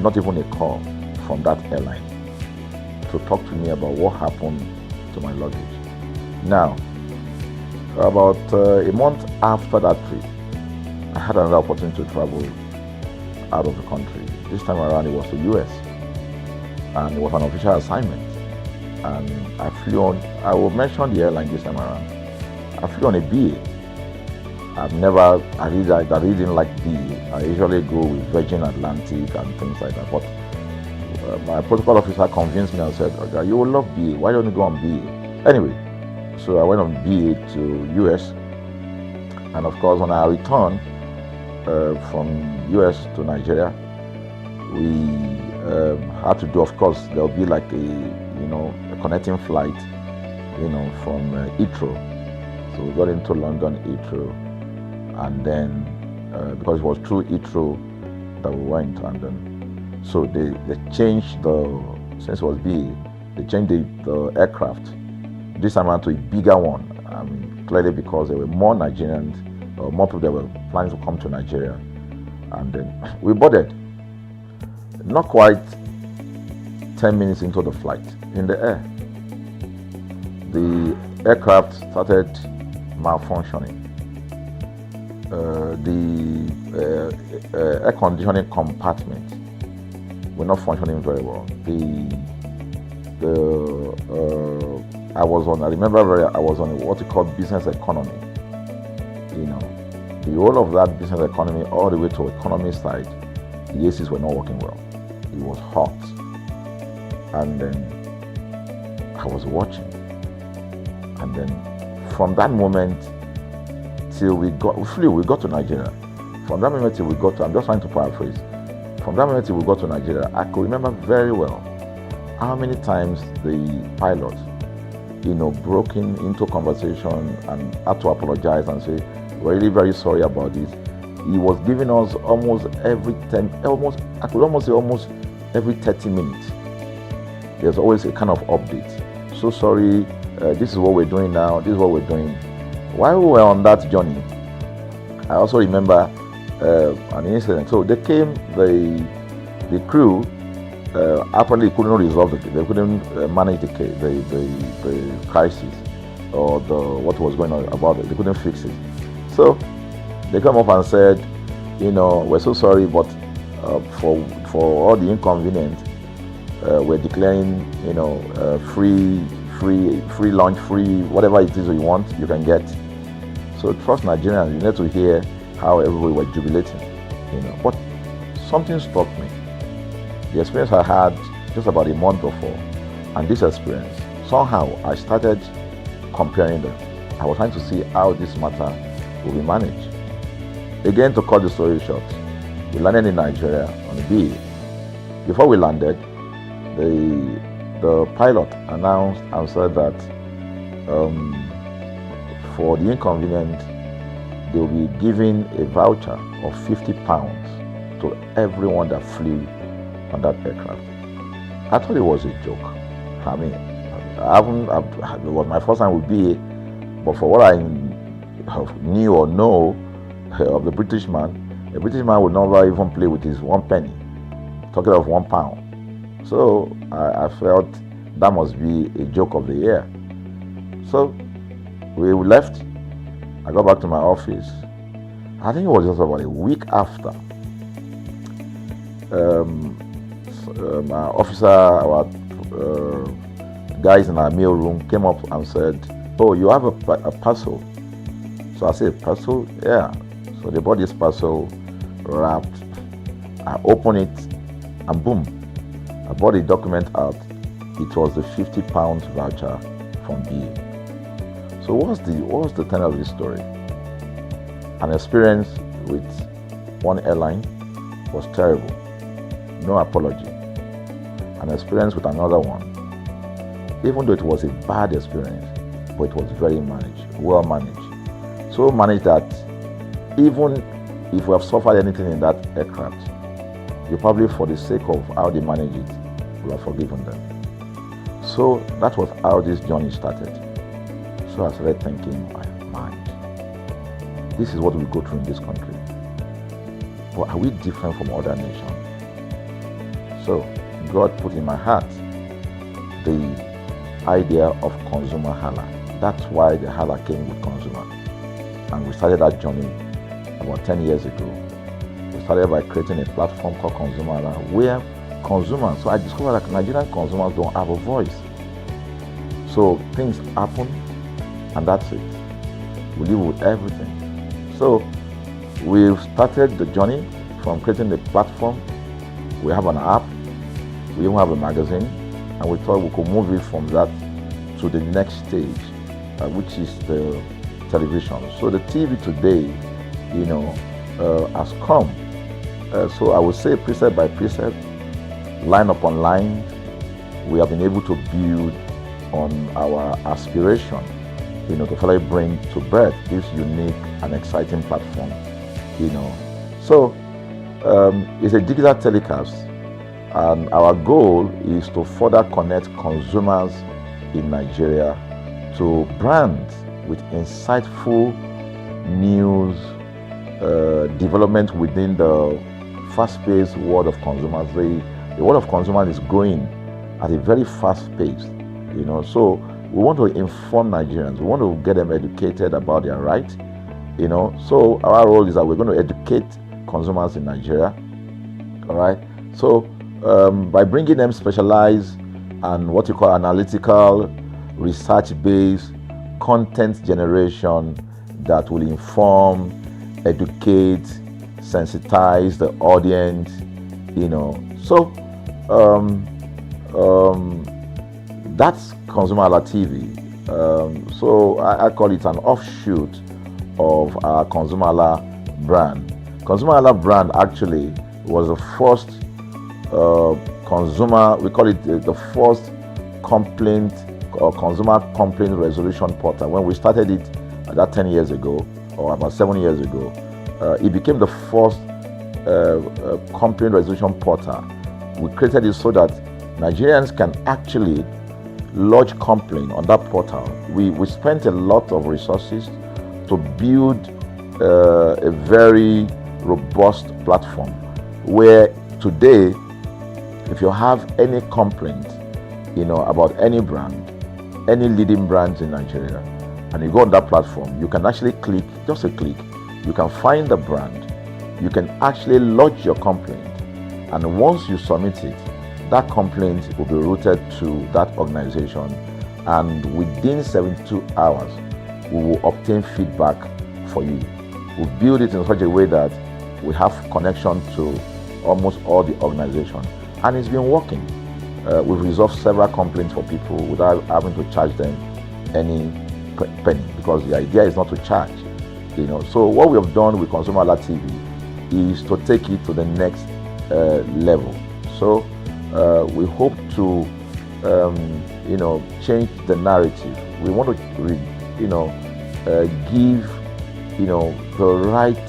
not even a call from that airline to talk to me about what happened to my luggage. Now, about a month after that trip, I had another opportunity to travel out of the country. This time around it was to US, and it was an official assignment. And I flew on, I will mention the airline this time around. I flew on a BA. I really didn't like BA. I usually go with Virgin Atlantic and things like that. But my protocol officer convinced me and said, "Okay, you will love BA. Why don't you go on BA?" Anyway, so I went on BA to US. And of course, when I returned from US to Nigeria, we had to do, of course, there'll be like a connecting flight, from Heathrow. So we got into London Heathrow, and then because it was through Heathrow that we went, and then so they changed since it was BA, They changed the aircraft, this time around to a bigger one. I mean, clearly because there were more Nigerians, or more people that were planning to come to Nigeria. And then we boarded. Not quite 10 minutes into the flight, in the air, the aircraft started malfunctioning. The air conditioning compartment were not functioning very well. I was on what you call business economy. You know, the whole of that business economy, all the way to economy side, the ACs were not working well. It was hot, and then I was watching, and then from that moment till we got to Nigeria. From that moment till we got to, I'm just trying to paraphrase. From that moment till we got to Nigeria, I could remember very well how many times the pilot, broke into conversation and had to apologize and say, "We're really very sorry about this." He was giving us almost every 30 minutes. There's always a kind of update. "So sorry, this is what we're doing now, this is what we're doing." While we were on that journey, I also remember an incident. So they came, the crew apparently couldn't resolve it. They couldn't manage the crisis or what was going on about it. They couldn't fix it. So they come up and said, "We're so sorry, but for all the inconvenience, we're declaring, free lunch, free whatever it is you want, you can get." So trust Nigerians, you need to hear how everybody was jubilating, But something struck me. The experience I had just about a month before, and this experience, somehow I started comparing them. I was trying to see how this matter will be managed. Again, to cut the story short, we landed in Nigeria on a BA. Before we landed, the pilot announced and said that for the inconvenience, they will be giving a voucher of £50 to everyone that flew on that aircraft. I thought it was a joke. I mean, it was my first time with BA, but for what I knew or know of the British man would never even play with his 1 penny, talking of £1. So I felt that must be a joke of the year. So we left. I got back to my office. I think it was just about a week after. My officer, our guys in our mail room came up and said, "Oh, you have a parcel." So I said, "Parcel? Yeah." So they bought this parcel wrapped. I opened it and boom, I bought the document out. It was the £50 voucher from BA. So what's the tenor of this story? An experience with one airline was terrible, no apology. An experience with another one, even though it was a bad experience, but it was very well managed. So managed that even if we have suffered anything in that aircraft, you probably, for the sake of how they manage it, will have forgiven them. So that was how this journey started. So I started thinking, my mind, this is what we go through in this country. But are we different from other nations? So God put in my heart the idea of ConsumerHalla. That's why the Hala came with consumer. And we started that journey about 10 years ago. We started by creating a platform called ConsumerHalla, where consumers, so I discovered that Nigerian consumers don't have a voice. So things happen, and that's it. We live with everything. So we've started the journey from creating the platform. We have an app, we even have a magazine, and we thought we could move it from that to the next stage, which is the television. So the TV today, has come. So I would say precept by precept, line upon line, we have been able to build on our aspiration, to finally bring to birth this unique and exciting platform, So it's a digital telecast, And our goal is to further connect consumers in Nigeria to brands with insightful news, development within the fast-paced world of consumers. The world of consumers is growing at a very fast pace, So we want to inform Nigerians. We want to get them educated about their rights, So our role is that we're going to educate consumers in Nigeria, all right? So by bringing them specialized and what you call analytical, research-based content generation that will inform, educate, sensitize the audience, So that's ConsumerHalla TV. So I call it an offshoot of our ConsumerHalla brand. ConsumerHalla brand actually was the first we call it the first complaint or consumer complaint resolution portal. When we started it about 10 years ago, or about 7 years ago, it became the first complaint resolution portal. We created it so that Nigerians can actually lodge complaint on that portal. We spent a lot of resources to build a very robust platform where today, if you have any complaint, about any brand, any leading brands in Nigeria, and you go on that platform, you can actually click, just a click, you can find the brand, you can actually lodge your complaint, and once you submit it, that complaint will be routed to that organization, and within 72 hours, we will obtain feedback for you. We build it in such a way that we have connection to almost all the organizations, and it's been working. We've resolved several complaints for people without having to charge them any penny, because the idea is not to charge. So what we have done with ConsumerHalla TV is to take it to the next level. So we hope to change the narrative. We want to give the right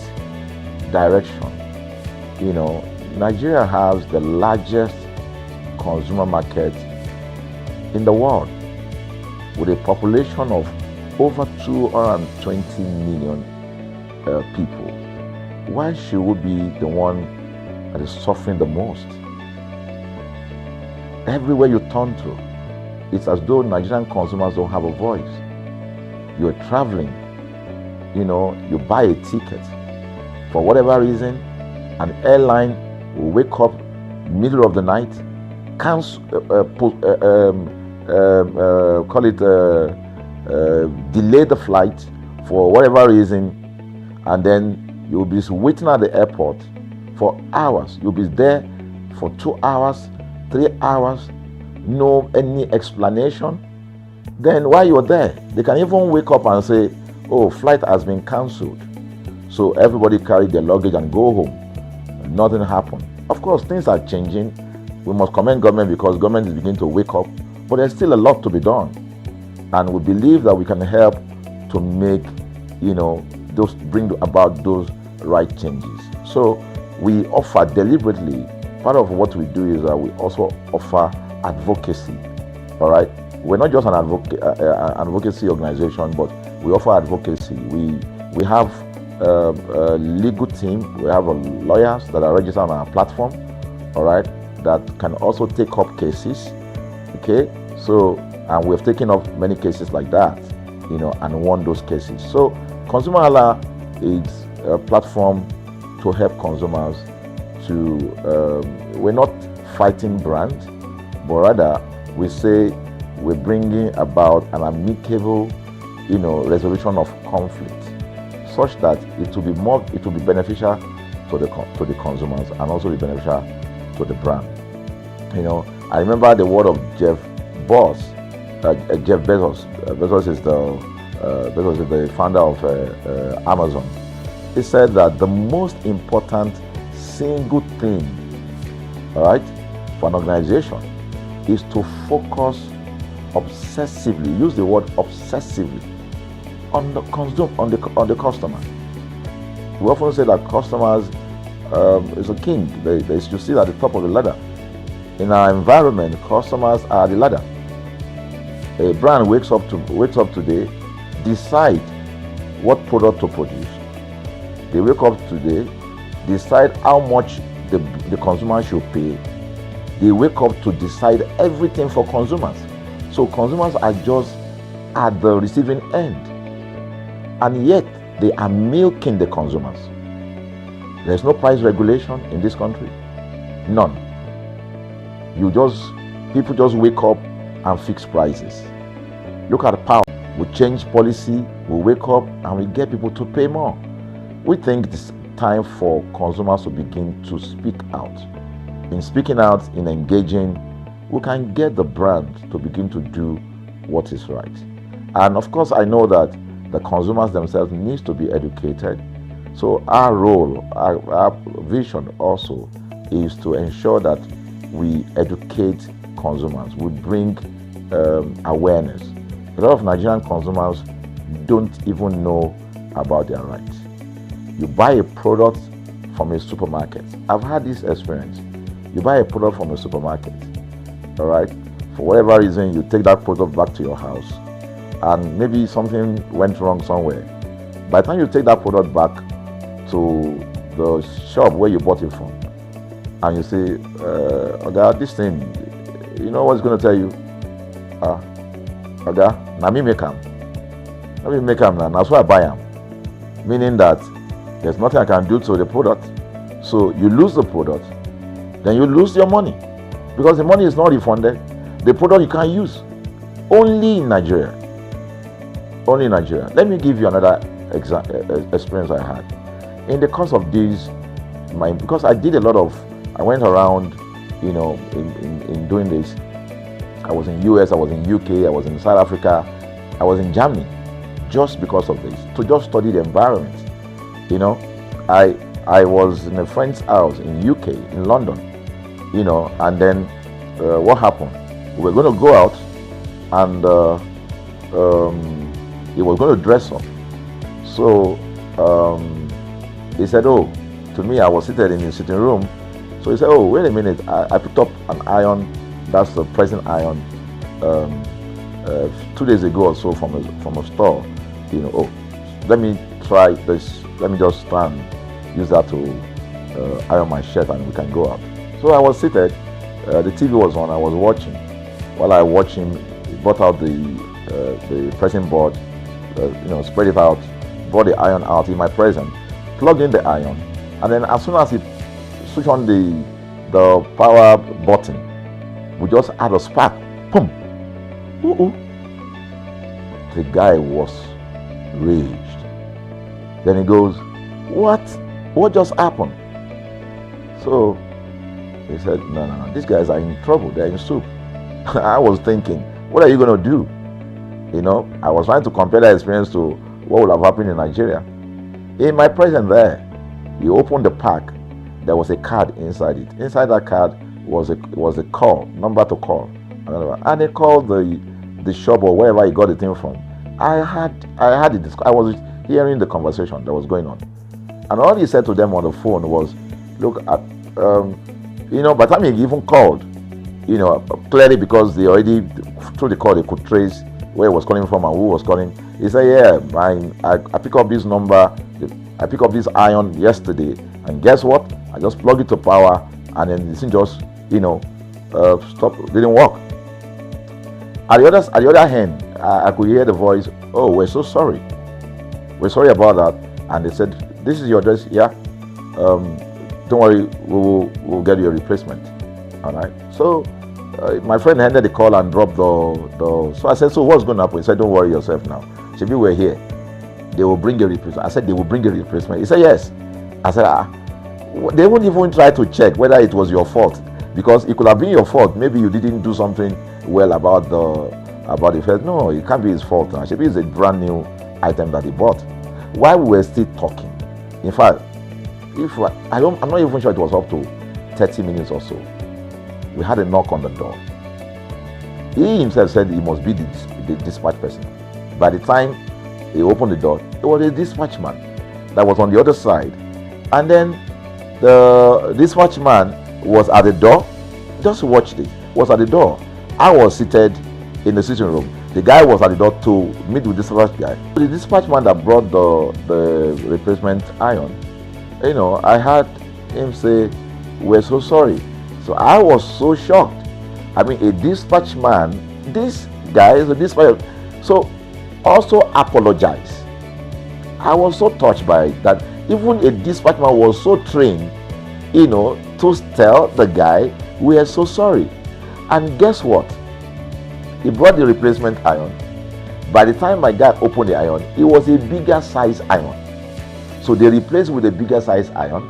direction. Nigeria has the largest consumer market in the world, with a population of over 220 million people. Why should we be the one that is suffering the most? Everywhere you turn to, it's as though Nigerian consumers don't have a voice. You're traveling, you buy a ticket. For whatever reason, an airline will wake up middle of the night, delay the flight for whatever reason, and then you'll be waiting at the airport for hours. You'll be there for 2 hours, 3 hours, no any explanation. Then while you're there, they can even wake up and say, oh, flight has been cancelled. So everybody carry their luggage and go home. Nothing happened. Of course, things are changing. We must commend government because government is beginning to wake up, but there's still a lot to be done. And we believe that we can help to make, bring about those right changes. So we offer deliberately, part of what we do is that we also offer advocacy, all right? We're not just an advocacy organization, but we offer advocacy. We have a legal team, we have lawyers that are registered on our platform, all right, that can also take up cases, okay? So, and we've taken up many cases like that, and won those cases. So, ConsumerHalla is a platform to help consumers we're not fighting brands, but rather we say we're bringing about an amicable, resolution of conflict, such that it will be beneficial to the consumers and also be beneficial to the brand. I remember the word of Jeff Bezos. Bezos is the founder of Amazon. He said that the most important single thing, all right, for an organization is to focus obsessively, use the word obsessively, on the customer. We often say that customers is a king. They should sit at the top of the ladder. In our environment, customers are the ladder. A brand wakes up today, decide what product to produce. They wake up today, decide how much the consumer should pay. They wake up to decide everything for consumers. So consumers are just at the receiving end. And yet, they are milking the consumers. There's no price regulation in this country. None. People just wake up and fix prices. Look at the power. We change policy, we wake up and we get people to pay more. We think it's time for consumers to begin to speak out. In speaking out, in engaging, we can get the brand to begin to do what is right. And of course, I know that the consumers themselves need to be educated. So our role, our vision also is to ensure that we educate consumers, we bring awareness. A lot of Nigerian consumers don't even know about their rights. You buy a product from a supermarket. I've had this experience. You buy a product from a supermarket, all right? For whatever reason, you take that product back to your house, and maybe something went wrong somewhere. By the time you take that product back to the shop where you bought it from, and you say, Oga, this thing, you know what's going to tell you? Oga, na me make am. Let me make am now. That's why I buy am. Meaning that there's nothing I can do to the product. So you lose the product, then you lose your money, because the money is not refunded. The product you can't use. Only in Nigeria. Only in Nigeria. Let me give you another experience I had. In the course of this, because I did a lot of, I went around, you know, in doing this. I was in US, I was in UK, I was in South Africa, I was in Germany, just because of this, to just study the environment. You know, I was in a friend's house in UK, in London, you know, and then what happened? We were going to go out, and he was going to dress up. So he said, oh, to me, I was seated in the sitting room. So he said, oh, wait a minute, I picked up an iron, that's the pressing iron, 2 days ago or so from a store. You know, oh, let me try this, let me just try and use that to iron my shirt and we can go out. So I was seated, the TV was on, I was watching. While I was watching, he brought out the pressing board, you know, spread it out, brought the iron out in my presence, plugged in the iron, and then as soon as he switched on the power button, we just had a spark. Boom! Ooh. The guy was raged. Then he goes, what just happened? So he said, no, these guys are in trouble, they're in soup. I was thinking, what are you going to do? You know, I was trying to compare that experience to what would have happened in Nigeria. In my presence there, he opened the pack. There was a card inside it. Inside that card was a call, number to call. And they called the shop or wherever he got the thing from. I was hearing the conversation that was going on. And all he said to them on the phone was, look, you know, by the time he even called, you know, clearly because they already, through the call, they could trace where he was calling from and who was calling. He said, yeah, I picked up this number, I picked up this iron yesterday, and guess what? I just plugged it to power, and then this thing just, you know, didn't work. At the other hand, I could hear the voice, oh, we're so sorry. We're sorry about that. And they said, this is your address, yeah? Don't worry, we'll get you a replacement. All right. So my friend handed the call and dropped the. So I said, so what's going to happen? He said, don't worry yourself now. Shebi, we're here. They will bring a replacement. I said, they will bring a replacement. He said, yes. I said, they won't even try to check whether it was your fault, because it could have been your fault. Maybe you didn't do something well about the first. No, it can't be his fault now. Shebi, it's a brand new item that he bought. While we were still talking, in fact, I'm not even sure it was up to 30 minutes or so. We had a knock on the door. He himself said he must be the dispatch person. By the time he opened the door, it was a dispatch man that was on the other side. And then the dispatch man was at the door. Just watch this. Was at the door. I was seated in the sitting room. The guy was at the door to meet with the dispatch guy. The dispatch man that brought the replacement iron, you know, I heard him say, "We're so sorry." So I was so shocked. I mean, a dispatch man, this guy is a dispatch, so also apologize. I was so touched by it that even a dispatch man was so trained, you know, to tell the guy, "We are so sorry." And guess what? He brought the replacement iron. By the time my guy opened the iron, it was a bigger size iron. So they replaced with a bigger size iron.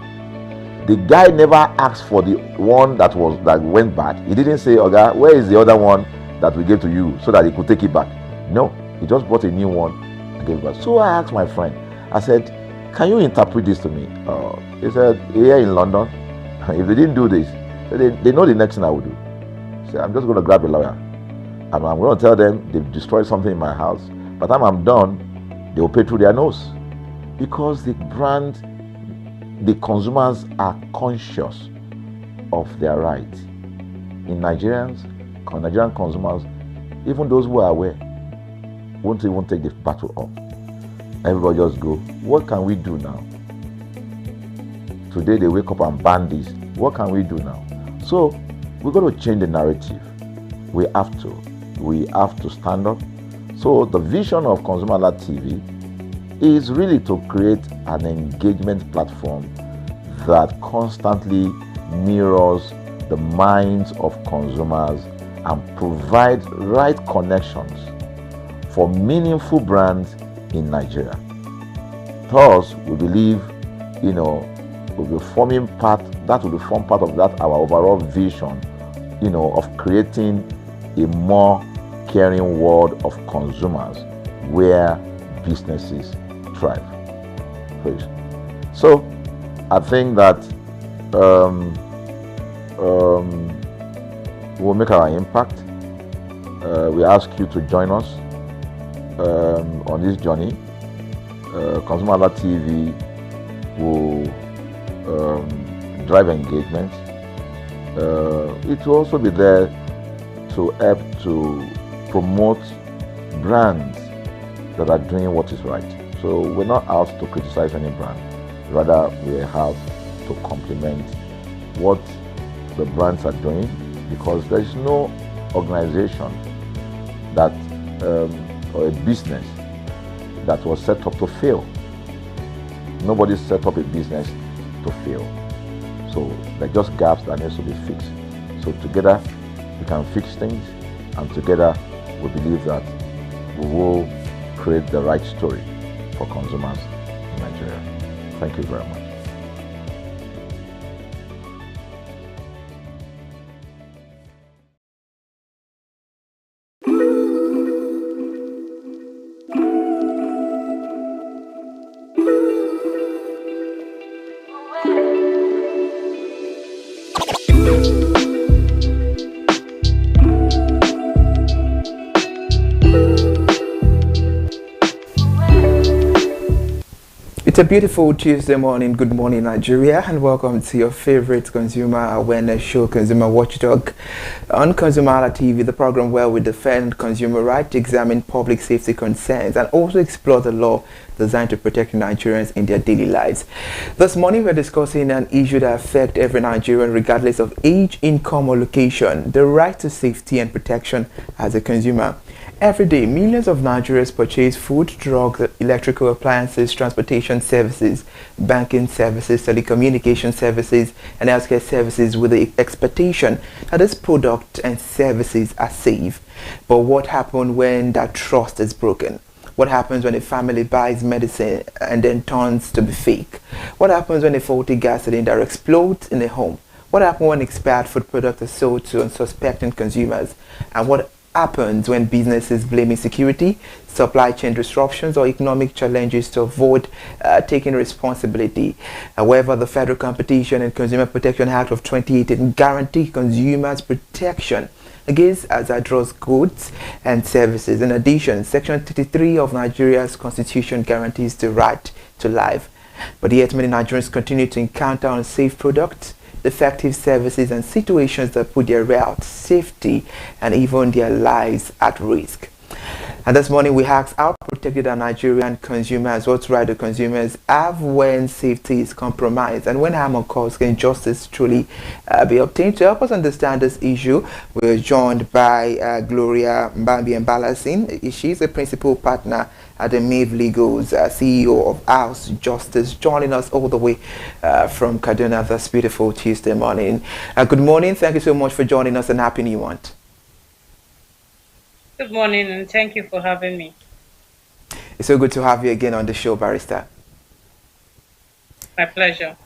The guy never asked for the one that went bad. He didn't say, "Oga, where is the other one that we gave to you," so that he could take it back. No, he just brought a new one and gave it back. So I asked my friend, I said, "Can you interpret this to me?" He said, "Here in London, if they didn't do this, they know the next thing I will do." So I'm just going to grab a lawyer and I'm going to tell them they've destroyed something in my house. By the time I'm done, they will pay through their nose. Because the consumers are conscious of their rights. In Nigerian consumers, even those who are aware, won't even take the battle up. Everybody just go, what can we do now? Today they wake up and ban this. What can we do now? So we're going to change the narrative. We have to stand up. So the vision of ConsumerHalla TV is really to create an engagement platform that constantly mirrors the minds of consumers and provide right connections for meaningful brands in Nigeria. Thus, we believe, will be forming part of that our overall vision, of creating a more caring world of consumers where businesses thrive. So, I think that we'll make our impact. We ask you to join us on this journey. ConsumerHalla TV will drive engagement. It will also be there to help to promote brands that are doing what is right. So we're not out to criticize any brand. Rather, we have to complement what the brands are doing, because there is no organization that or a business that was set up to fail. Nobody set up a business to fail. So there are just gaps that need to be fixed. So together we can fix things, and together we believe that we will create the right story for consumers in Nigeria. Thank you very much. It's a beautiful Tuesday morning. Good morning, Nigeria, and welcome to your favorite consumer awareness show, Consumer Watchdog, on ConsumerHalla TV, the program where we defend consumer rights, examine public safety concerns, and also explore the law designed to protect Nigerians in their daily lives. This morning, we're discussing an issue that affects every Nigerian, regardless of age, income, or location: the right to safety and protection as a consumer. Every day, millions of Nigerians purchase food, drugs, electrical appliances, transportation services, banking services, telecommunication services, and healthcare services with the expectation that these products and services are safe. But what happens when that trust is broken? What happens when a family buys medicine and then turns to be fake? What happens when a faulty gas cylinder explodes in a home? What happens when expired food products are sold to unsuspecting consumers? And what happens when businesses blame insecurity, supply chain disruptions, or economic challenges to avoid taking responsibility? However, the Federal Competition and Consumer Protection Act of 2018 guarantees consumers protection against hazardous goods and services. In addition, Section 33 of Nigeria's Constitution guarantees the right to life. But yet many Nigerians continue to encounter unsafe products, defective services, and situations that put their health, safety, and even their lives at risk. And this morning we asked how protected are Nigerian consumers, what right do consumers have when safety is compromised, and when harm occurs, can justice truly be obtained? To help us understand this issue, we are joined by Gloria Mbambi Mbalasin. She's a principal partner at the Mave Legals, CEO of House Justice, joining us all the way from Kaduna this beautiful Tuesday morning. Good morning. Thank you so much for joining us, and happy New Month. Good morning, and thank you for having me. It's so good to have you again on the show, Barrister. My pleasure.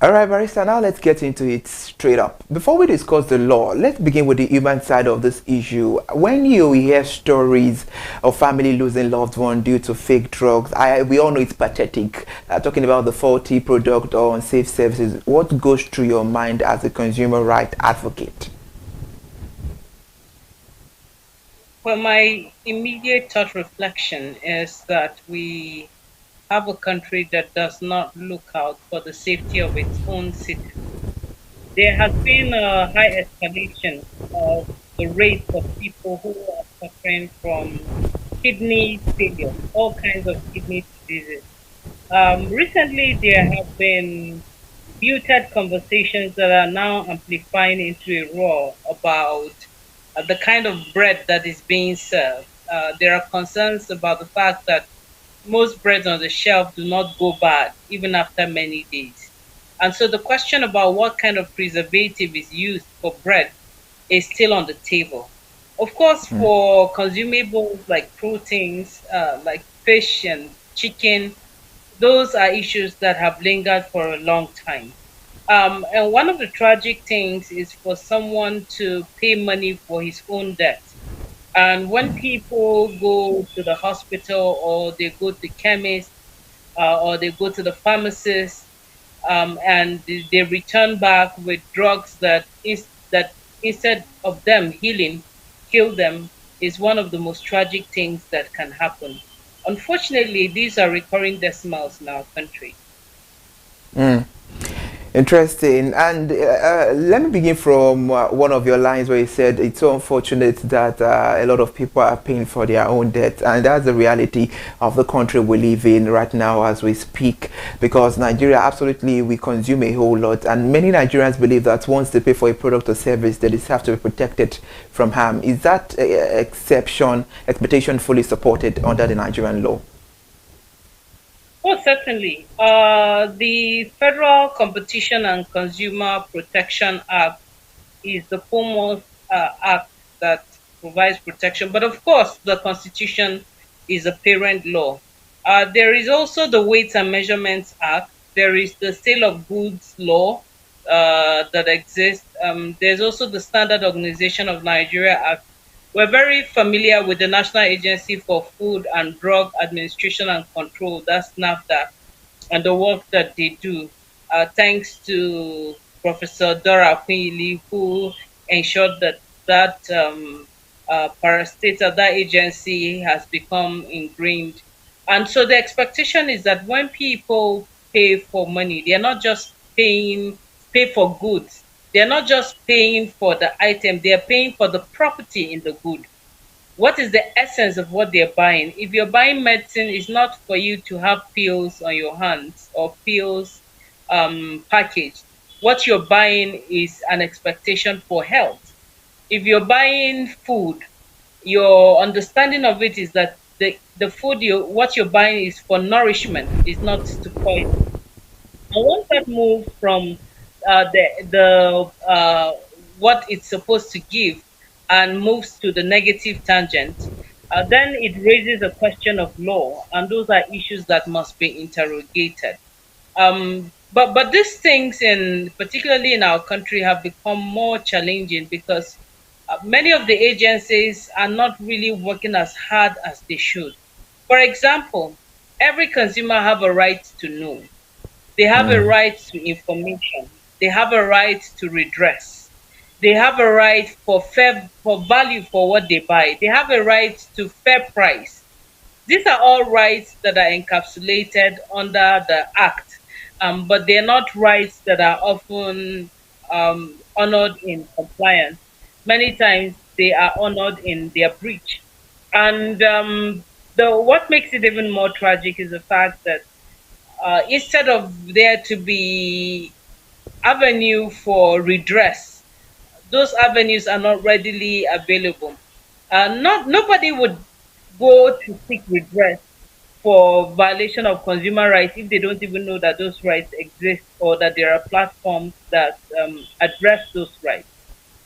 All right, Barrister, now let's get into it straight up. Before we discuss the law, let's begin with the human side of this issue. When you hear stories of family losing loved one due to fake drugs, we all know it's pathetic. Talking about the faulty product or unsafe services, what goes through your mind as a consumer right advocate? Well, my immediate thought reflection is that we have a country that does not look out for the safety of its own citizens. There has been a high escalation of the rate of people who are suffering from kidney failure, all kinds of kidney diseases. Recently, there have been muted conversations that are now amplifying into a roar about the kind of bread that is being served. There are concerns about the fact that most breads on the shelf do not go bad even after many days. And so the question about what kind of preservative is used for bread is still on the table. Of course, for consumables like proteins, like fish and chicken, those are issues that have lingered for a long time. And one of the tragic things is for someone to pay money for his own death. And when people go to the hospital or they go to chemist or they go to the pharmacist and they return back with drugs that instead of them healing, kill them, is one of the most tragic things that can happen. Unfortunately, these are recurring decimals in our country. Interesting. And let me begin from one of your lines where you said it's so unfortunate that a lot of people are paying for their own debt, and that's the reality of the country we live in right now as we speak, because Nigeria, absolutely, we consume a whole lot, and many Nigerians believe that once they pay for a product or service, they just have to be protected from harm. Is that expectation fully supported under the Nigerian law? Oh, certainly. The Federal Competition and Consumer Protection Act is the foremost act that provides protection. But of course, the Constitution is a parent law. There is also the Weights and Measurements Act. There is the Sale of Goods law that exists. There's also the Standard Organization of Nigeria Act. We're very familiar with the National Agency for Food and Drug Administration and Control, that's NAFDAC, and the work that they do, thanks to Professor Dora Quinley, who ensured that parastatal, that agency has become ingrained. And so the expectation is that when people pay for money, they're not just pay for goods. They're not just paying for the item, they're paying for the property in the good. What is the essence of what they're buying? If you're buying medicine, it's not for you to have pills on your hands or pills packaged. What you're buying is an expectation for health. If you're buying food, your understanding of it is that the food what you're buying is for nourishment, is not to poison. And once that moves from what it's supposed to give and moves to the negative tangent, then it raises a question of law, and those are issues that must be interrogated. But these things, in particularly in our country, have become more challenging because many of the agencies are not really working as hard as they should. For example, every consumer have a right to know. They have a right to information. They have a right to redress. They have a right for value for what they buy. They have a right to fair price. These are all rights that are encapsulated under the Act. but they're not rights that are often honored in compliance. Many times they are honored in their breach. And what makes it even more tragic is the fact that instead of there to be avenue for redress, those avenues are not readily available. Not nobody would go to seek redress for violation of consumer rights if they don't even know that those rights exist or that there are platforms that address those rights.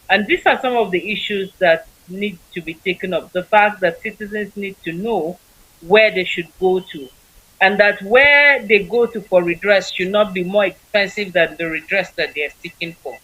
And these are some of the issues that need to be taken up. The fact that citizens need to know where they should go to, and that where they go to for redress should not be more expensive than the redress that they are seeking for.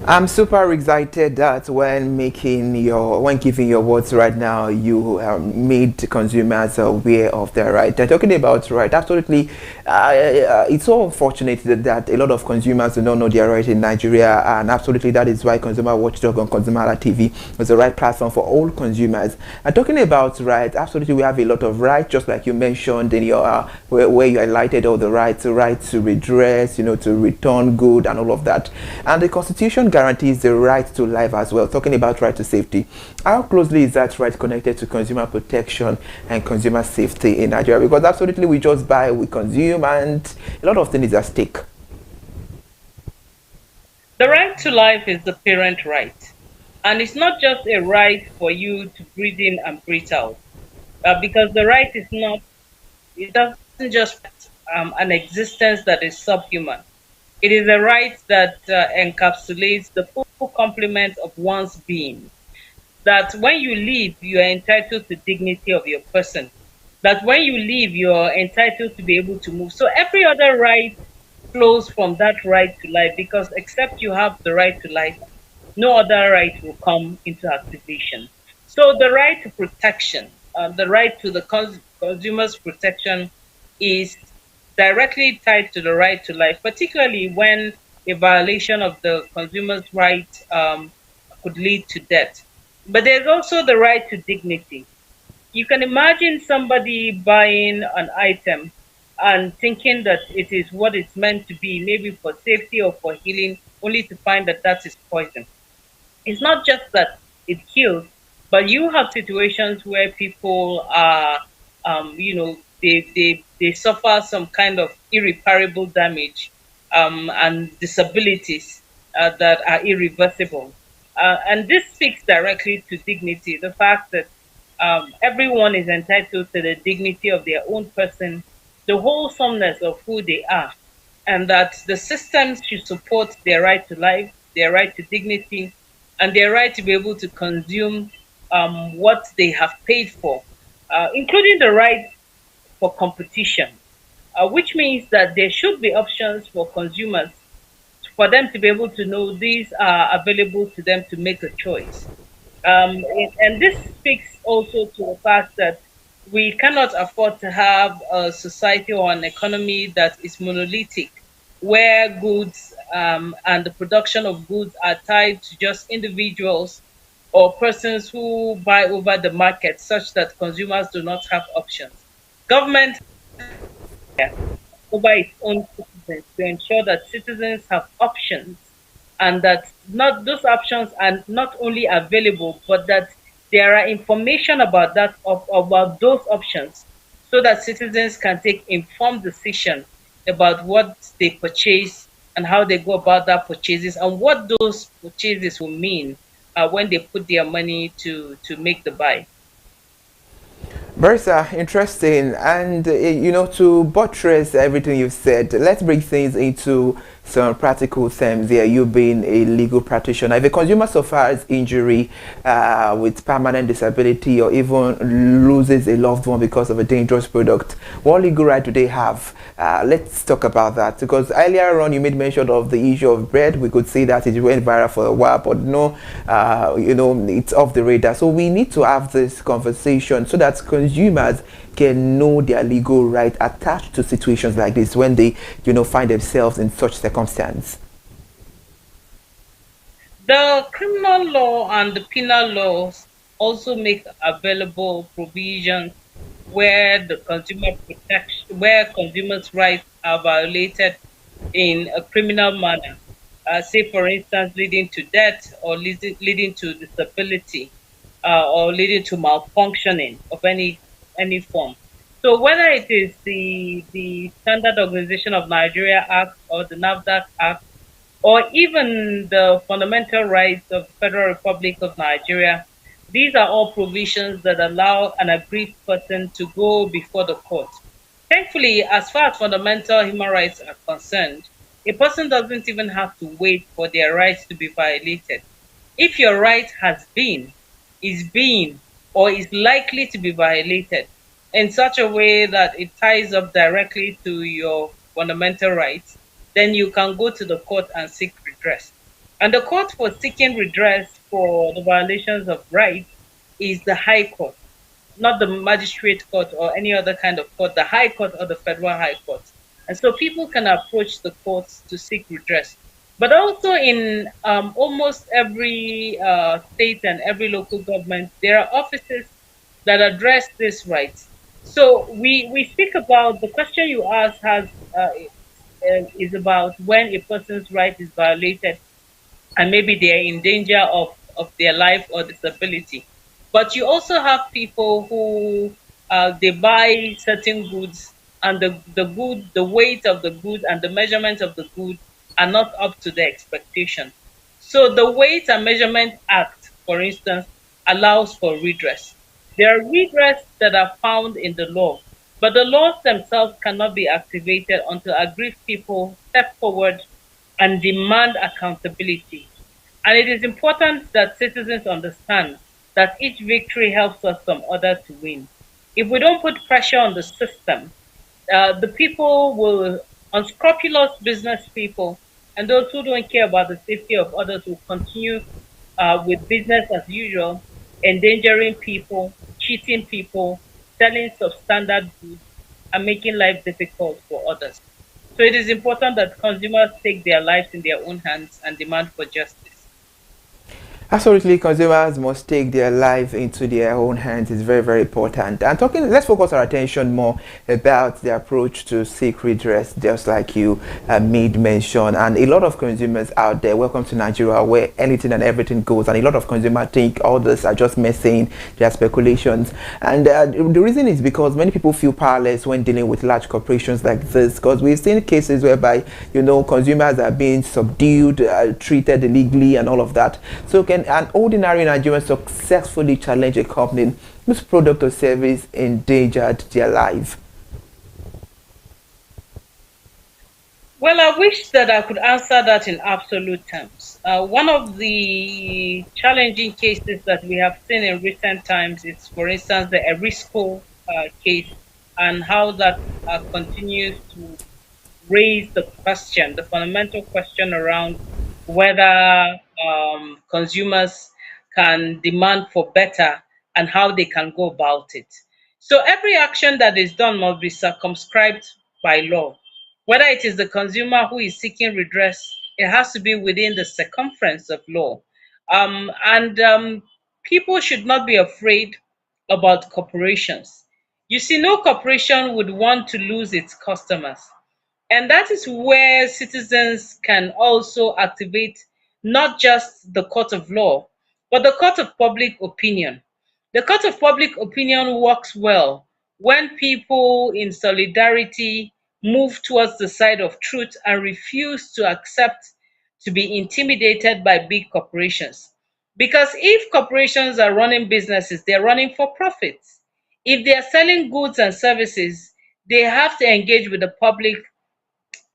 I'm super excited that when giving your words right now, you made consumers aware of their right. They're talking about right. Absolutely, it's so unfortunate that a lot of consumers do not know their right in Nigeria, and absolutely that is why Consumer Watchdog on ConsumerHallaTV was the right platform for all consumers. And talking about right, absolutely we have a lot of rights, just like you mentioned in your where you highlighted all the rights, the right to redress, to return good and all of that, and the Constitution guarantees the right to life as well. Talking about right to safety, how closely is that right connected to consumer protection and consumer safety in Nigeria? Because absolutely we just buy, we consume, and a lot of things is at stake. The right to life is the parent right. And it's not just a right for you to breathe in and breathe out. Because the right is not, it doesn't just an existence that is subhuman. It is a right that encapsulates the full complement of one's being. That when you live, you are entitled to dignity of your person. That when you live, you are entitled to be able to move. So every other right flows from that right to life, because except you have the right to life, no other right will come into activation. So the right to protection, the right to the consumer's protection is directly tied to the right to life, particularly when a violation of the consumer's right could lead to death. But there's also the right to dignity. You can imagine somebody buying an item and thinking that it is what it's meant to be, maybe for safety or for healing, only to find that that is poison. It's not just that it kills, but you have situations where people are, they suffer some kind of irreparable damage and disabilities that are irreversible. And this speaks directly to dignity, the fact that everyone is entitled to the dignity of their own person, the wholesomeness of who they are, and that the systems should support their right to life, their right to dignity, and their right to be able to consume what they have paid for, including the right for competition, which means that there should be options for consumers for them to be able to know these are available to them to make a choice. And this speaks also to the fact that we cannot afford to have a society or an economy that is monolithic, where goods and the production of goods are tied to just individuals or persons who buy over the market, such that consumers do not have options. Government over its own citizens to ensure that citizens have options, and that not those options are not only available, but that there are information about about those options, so that citizens can take informed decision about what they purchase and how they go about that purchases, and what those purchases will mean when they put their money to make the buy. Bertha, interesting. And, to buttress everything you've said, let's bring things into some practical terms here. You being a legal practitioner, if a consumer suffers injury with permanent disability, or even loses a loved one because of a dangerous product, what legal right do they have? Let's talk about that, because earlier on you made mention of the issue of bread. We could see that it went viral for a while, but no, it's off the radar. So we need to have this conversation so that consumers can know their legal right attached to situations like this when they, find themselves in such circumstance. The criminal law and the penal laws also make available provisions where the consumer protection where consumers' rights are violated in a criminal manner, say for instance leading to death or leading to disability, or leading to malfunctioning of any form. So whether it is the Standard Organization of Nigeria Act or the NAFDAC Act or even the fundamental rights of the Federal Republic of Nigeria, these are all provisions that allow an aggrieved person to go before the court. Thankfully, as far as fundamental human rights are concerned, a person doesn't even have to wait for their rights to be violated. If your right has been, is being, or is likely to be violated in such a way that it ties up directly to your fundamental rights, then you can go to the court and seek redress. And the court for seeking redress for the violations of rights is the High Court, not the magistrate court or any other kind of court, the High Court or the Federal High Court. And so people can approach the courts to seek redress. But also in almost every state and every local government, there are offices that address this right. So we speak about the question you asked is about when a person's right is violated and maybe they are in danger of their life or disability. But you also have people who they buy certain goods and the weight of the good and the measurement of the good are not up to the expectation. So the Weight and Measurement Act, for instance, allows for redress. There are redress that are found in the law, but the laws themselves cannot be activated until aggrieved people step forward and demand accountability. And it is important that citizens understand that each victory helps us some other to win. If we don't put pressure on the system, the people will, unscrupulous business people, and those who don't care about the safety of others will continue with business as usual, endangering people, cheating people, selling substandard goods, and making life difficult for others. So it is important that consumers take their lives in their own hands and demand for justice. Absolutely, consumers must take their life into their own hands. It's very, very important. And let's focus our attention more about the approach to seek redress, just like you made mention. And a lot of consumers out there, welcome to Nigeria, where anything and everything goes. And a lot of consumers think all this are just messing, they are speculations. And the reason is because many people feel powerless when dealing with large corporations like this. Because we've seen cases whereby, consumers are being subdued, treated illegally, and all of that. So can an ordinary Nigerian successfully challenge a company whose product or service endangered their life? Well, I wish that I could answer that in absolute terms. One of the challenging cases that we have seen in recent times is, for instance, the Erisco case and how that continues to raise the fundamental question around whether consumers can demand for better and how they can go about it. So every action that is done must be circumscribed by law. Whether it is the consumer who is seeking redress, it has to be within the circumference of law. And people should not be afraid about corporations. You see, no corporation would want to lose its customers. And that is where citizens can also activate not just the court of law, but the court of public opinion. The court of public opinion works well when people in solidarity move towards the side of truth and refuse to accept to be intimidated by big corporations. Because if corporations are running businesses, they're running for profits. If they are selling goods and services, they have to engage with the public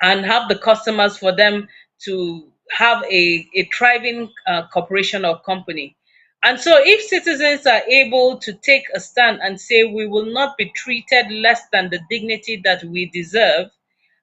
and have the customers for them to have a thriving corporation or company. And so, if citizens are able to take a stand and say, we will not be treated less than the dignity that we deserve,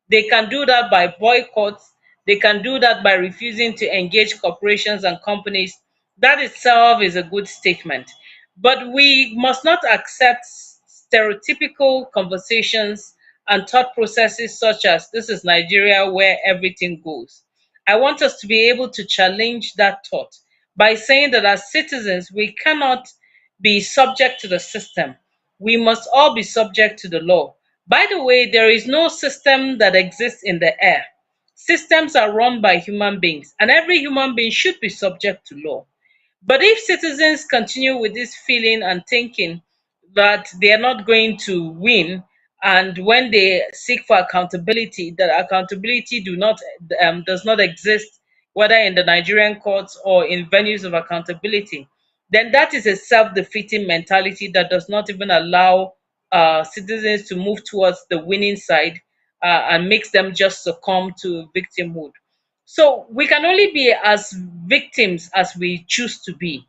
they can do that by boycotts. They can do that by refusing to engage corporations and companies. That itself is a good statement. But we must not accept stereotypical conversations and thought processes such as this is Nigeria where everything goes. I want us to be able to challenge that thought by saying that as citizens, we cannot be subject to the system. We must all be subject to the law. By the way, there is no system that exists in the air. Systems are run by human beings, and every human being should be subject to law. But if citizens continue with this feeling and thinking that they are not going to win, and when they seek for accountability, that accountability does not exist, whether in the Nigerian courts or in venues of accountability, then that is a self-defeating mentality that does not even allow citizens to move towards the winning side, and makes them just succumb to victimhood. So we can only be as victims as we choose to be.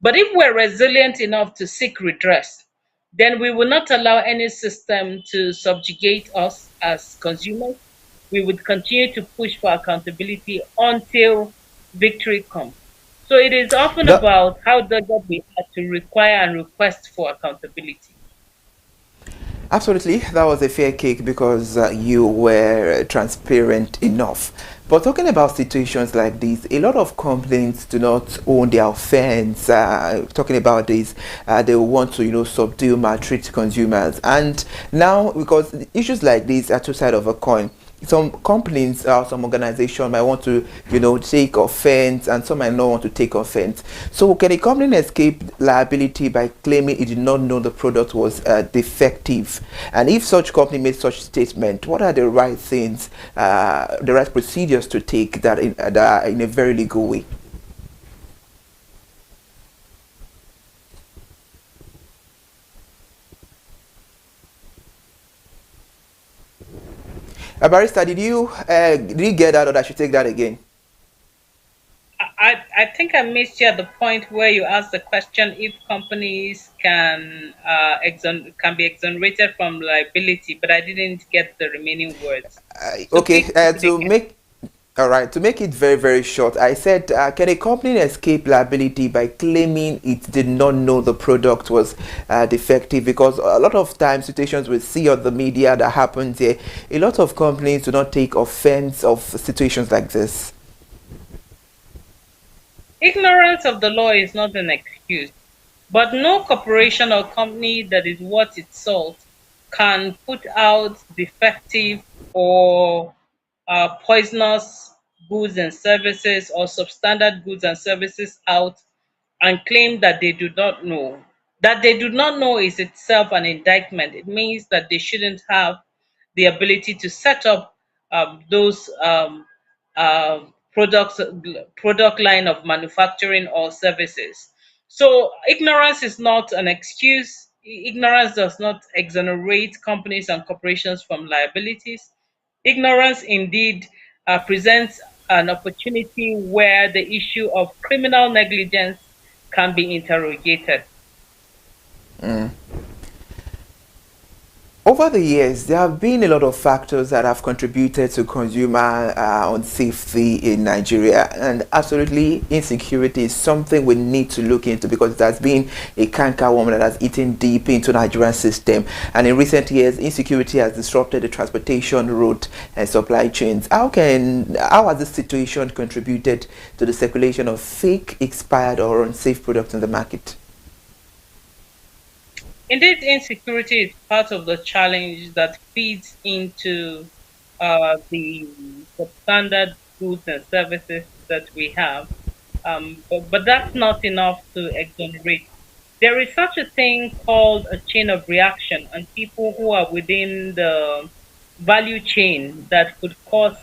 But if we're resilient enough to seek redress, then we will not allow any system to subjugate us as consumers. We would continue to push for accountability until victory comes. So it is often The, about how dogged we are to require and request for accountability. Absolutely, that was a fair cake because you were transparent enough. But talking about situations like this, a lot of complaints do not own their offense. Talking about this, they want to, subdue, maltreat consumers. And now, because issues like this are two sides of a coin, some companies or some organization might want to take offense, and some might not want to take offense. So can a company escape liability by claiming it did not know the product was defective? And if such company made such statement, what are the right things, the right procedures to take that are in a very legal way? Barrister, did you get that, or I should take that again? I think I missed you at the point where you asked the question if companies can be exonerated from liability, but I didn't get the remaining words. So Okay, please repeat to again. make all right, to make it very, very short, I said, can a company escape liability by claiming it did not know the product was defective? Because a lot of times, situations we see on the media that happens here, a lot of companies do not take offense of situations like this. Ignorance of the law is not an excuse, but no corporation or company that is worth its salt can put out defective or poisonous goods and services or substandard goods and services out and claim that they do not know. That they do not know is itself an indictment. It means that they shouldn't have the ability to set up those product line of manufacturing or services. So ignorance is not an excuse. Ignorance does not exonerate companies and corporations from liabilities. Ignorance indeed presents an opportunity where the issue of criminal negligence can be interrogated. Mm. Over the years, there have been a lot of factors that have contributed to consumer unsafety in Nigeria, and absolutely insecurity is something we need to look into because it has been a canker worm that has eaten deep into Nigerian system. And in recent years, insecurity has disrupted the transportation route and supply chains. How has this situation contributed to the circulation of fake, expired, or unsafe products in the market? Indeed, insecurity is part of the challenge that feeds into the substandard goods and services that we have. But that's not enough to exonerate. There is such a thing called a chain of reaction, and people who are within the value chain that could cause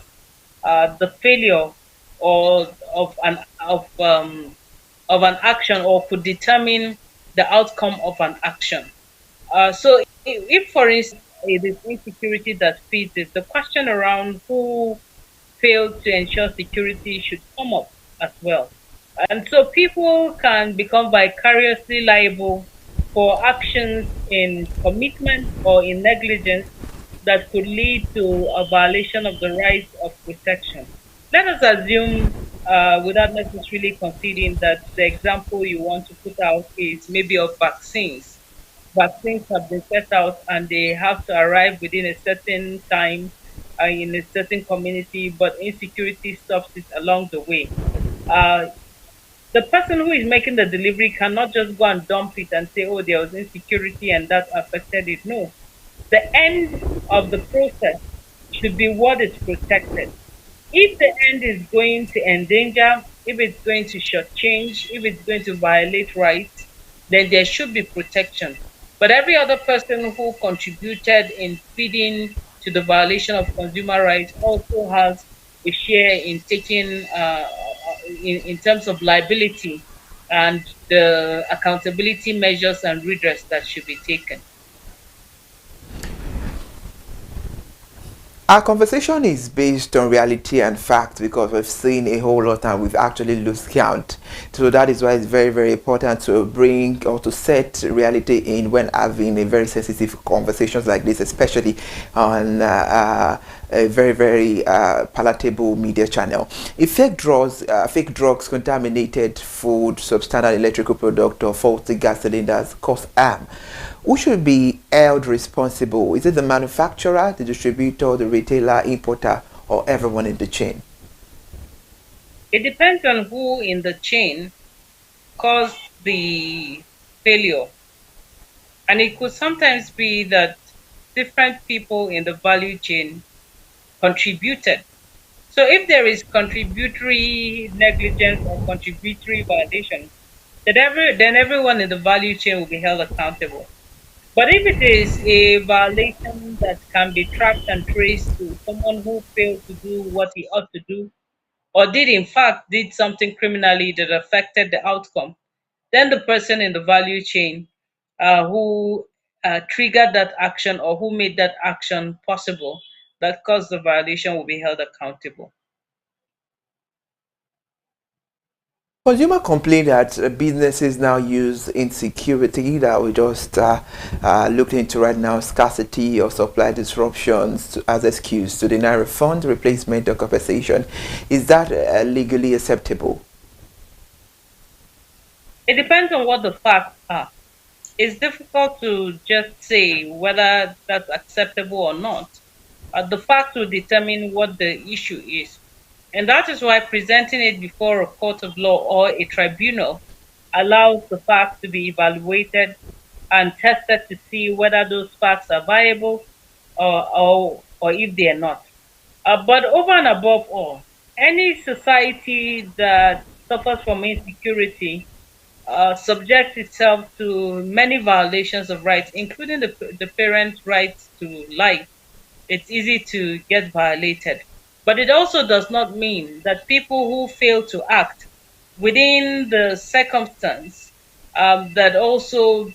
the failure or of an action, or could determine the outcome of an action. So if, for instance, it is insecurity that feeds it, the question around who failed to ensure security should come up as well. And so people can become vicariously liable for actions in commitment or in negligence that could lead to a violation of the rights of protection. Let us assume, without necessarily conceding, that the example you want to put out is maybe of vaccines. Vaccines have been set out and they have to arrive within a certain time in a certain community, but insecurity stops it along the way. Uh, the person who is making the delivery cannot just go and dump it and say, oh, there was insecurity and that affected it. No. The end of the process should be what is protected. If the end is going to endanger, if it's going to shortchange, if it's going to violate rights, then there should be protection. But every other person who contributed in feeding to the violation of consumer rights also has a share in taking, in terms of liability and the accountability measures and redress that should be taken. Our conversation is based on reality and fact because we've seen a whole lot and we've actually lost count. So that is why it's very, very important to bring or to set reality in when having a very sensitive conversations like this, especially on a very, very palatable media channel. If fake drugs, contaminated food, substandard electrical product, or faulty gas cylinders cause harm, who should be held responsible? Is it the manufacturer, the distributor, the retailer, importer, or everyone in the chain? It depends on who in the chain caused the failure. And it could sometimes be that different people in the value chain contributed. So if there is contributory negligence or contributory violation, then everyone in the value chain will be held accountable. But if it is a violation that can be tracked and traced to someone who failed to do what he ought to do, or did in fact did something criminally that affected the outcome, then the person in the value chain who triggered that action or who made that action possible that caused the violation will be held accountable. Consumer complain that businesses now use insecurity that we just looked into right now, scarcity or supply disruptions as excuse to deny refund, replacement or compensation. Is that legally acceptable? It depends on what the facts are. It's difficult to just say whether that's acceptable or not. The facts will determine what the issue is. And that is why presenting it before a court of law or a tribunal allows the facts to be evaluated and tested to see whether those facts are viable or if they are not. But over and above all, any society that suffers from insecurity subjects itself to many violations of rights, including the parent's right to life. It's easy to get violated. But it also does not mean that people who fail to act within the circumstance that also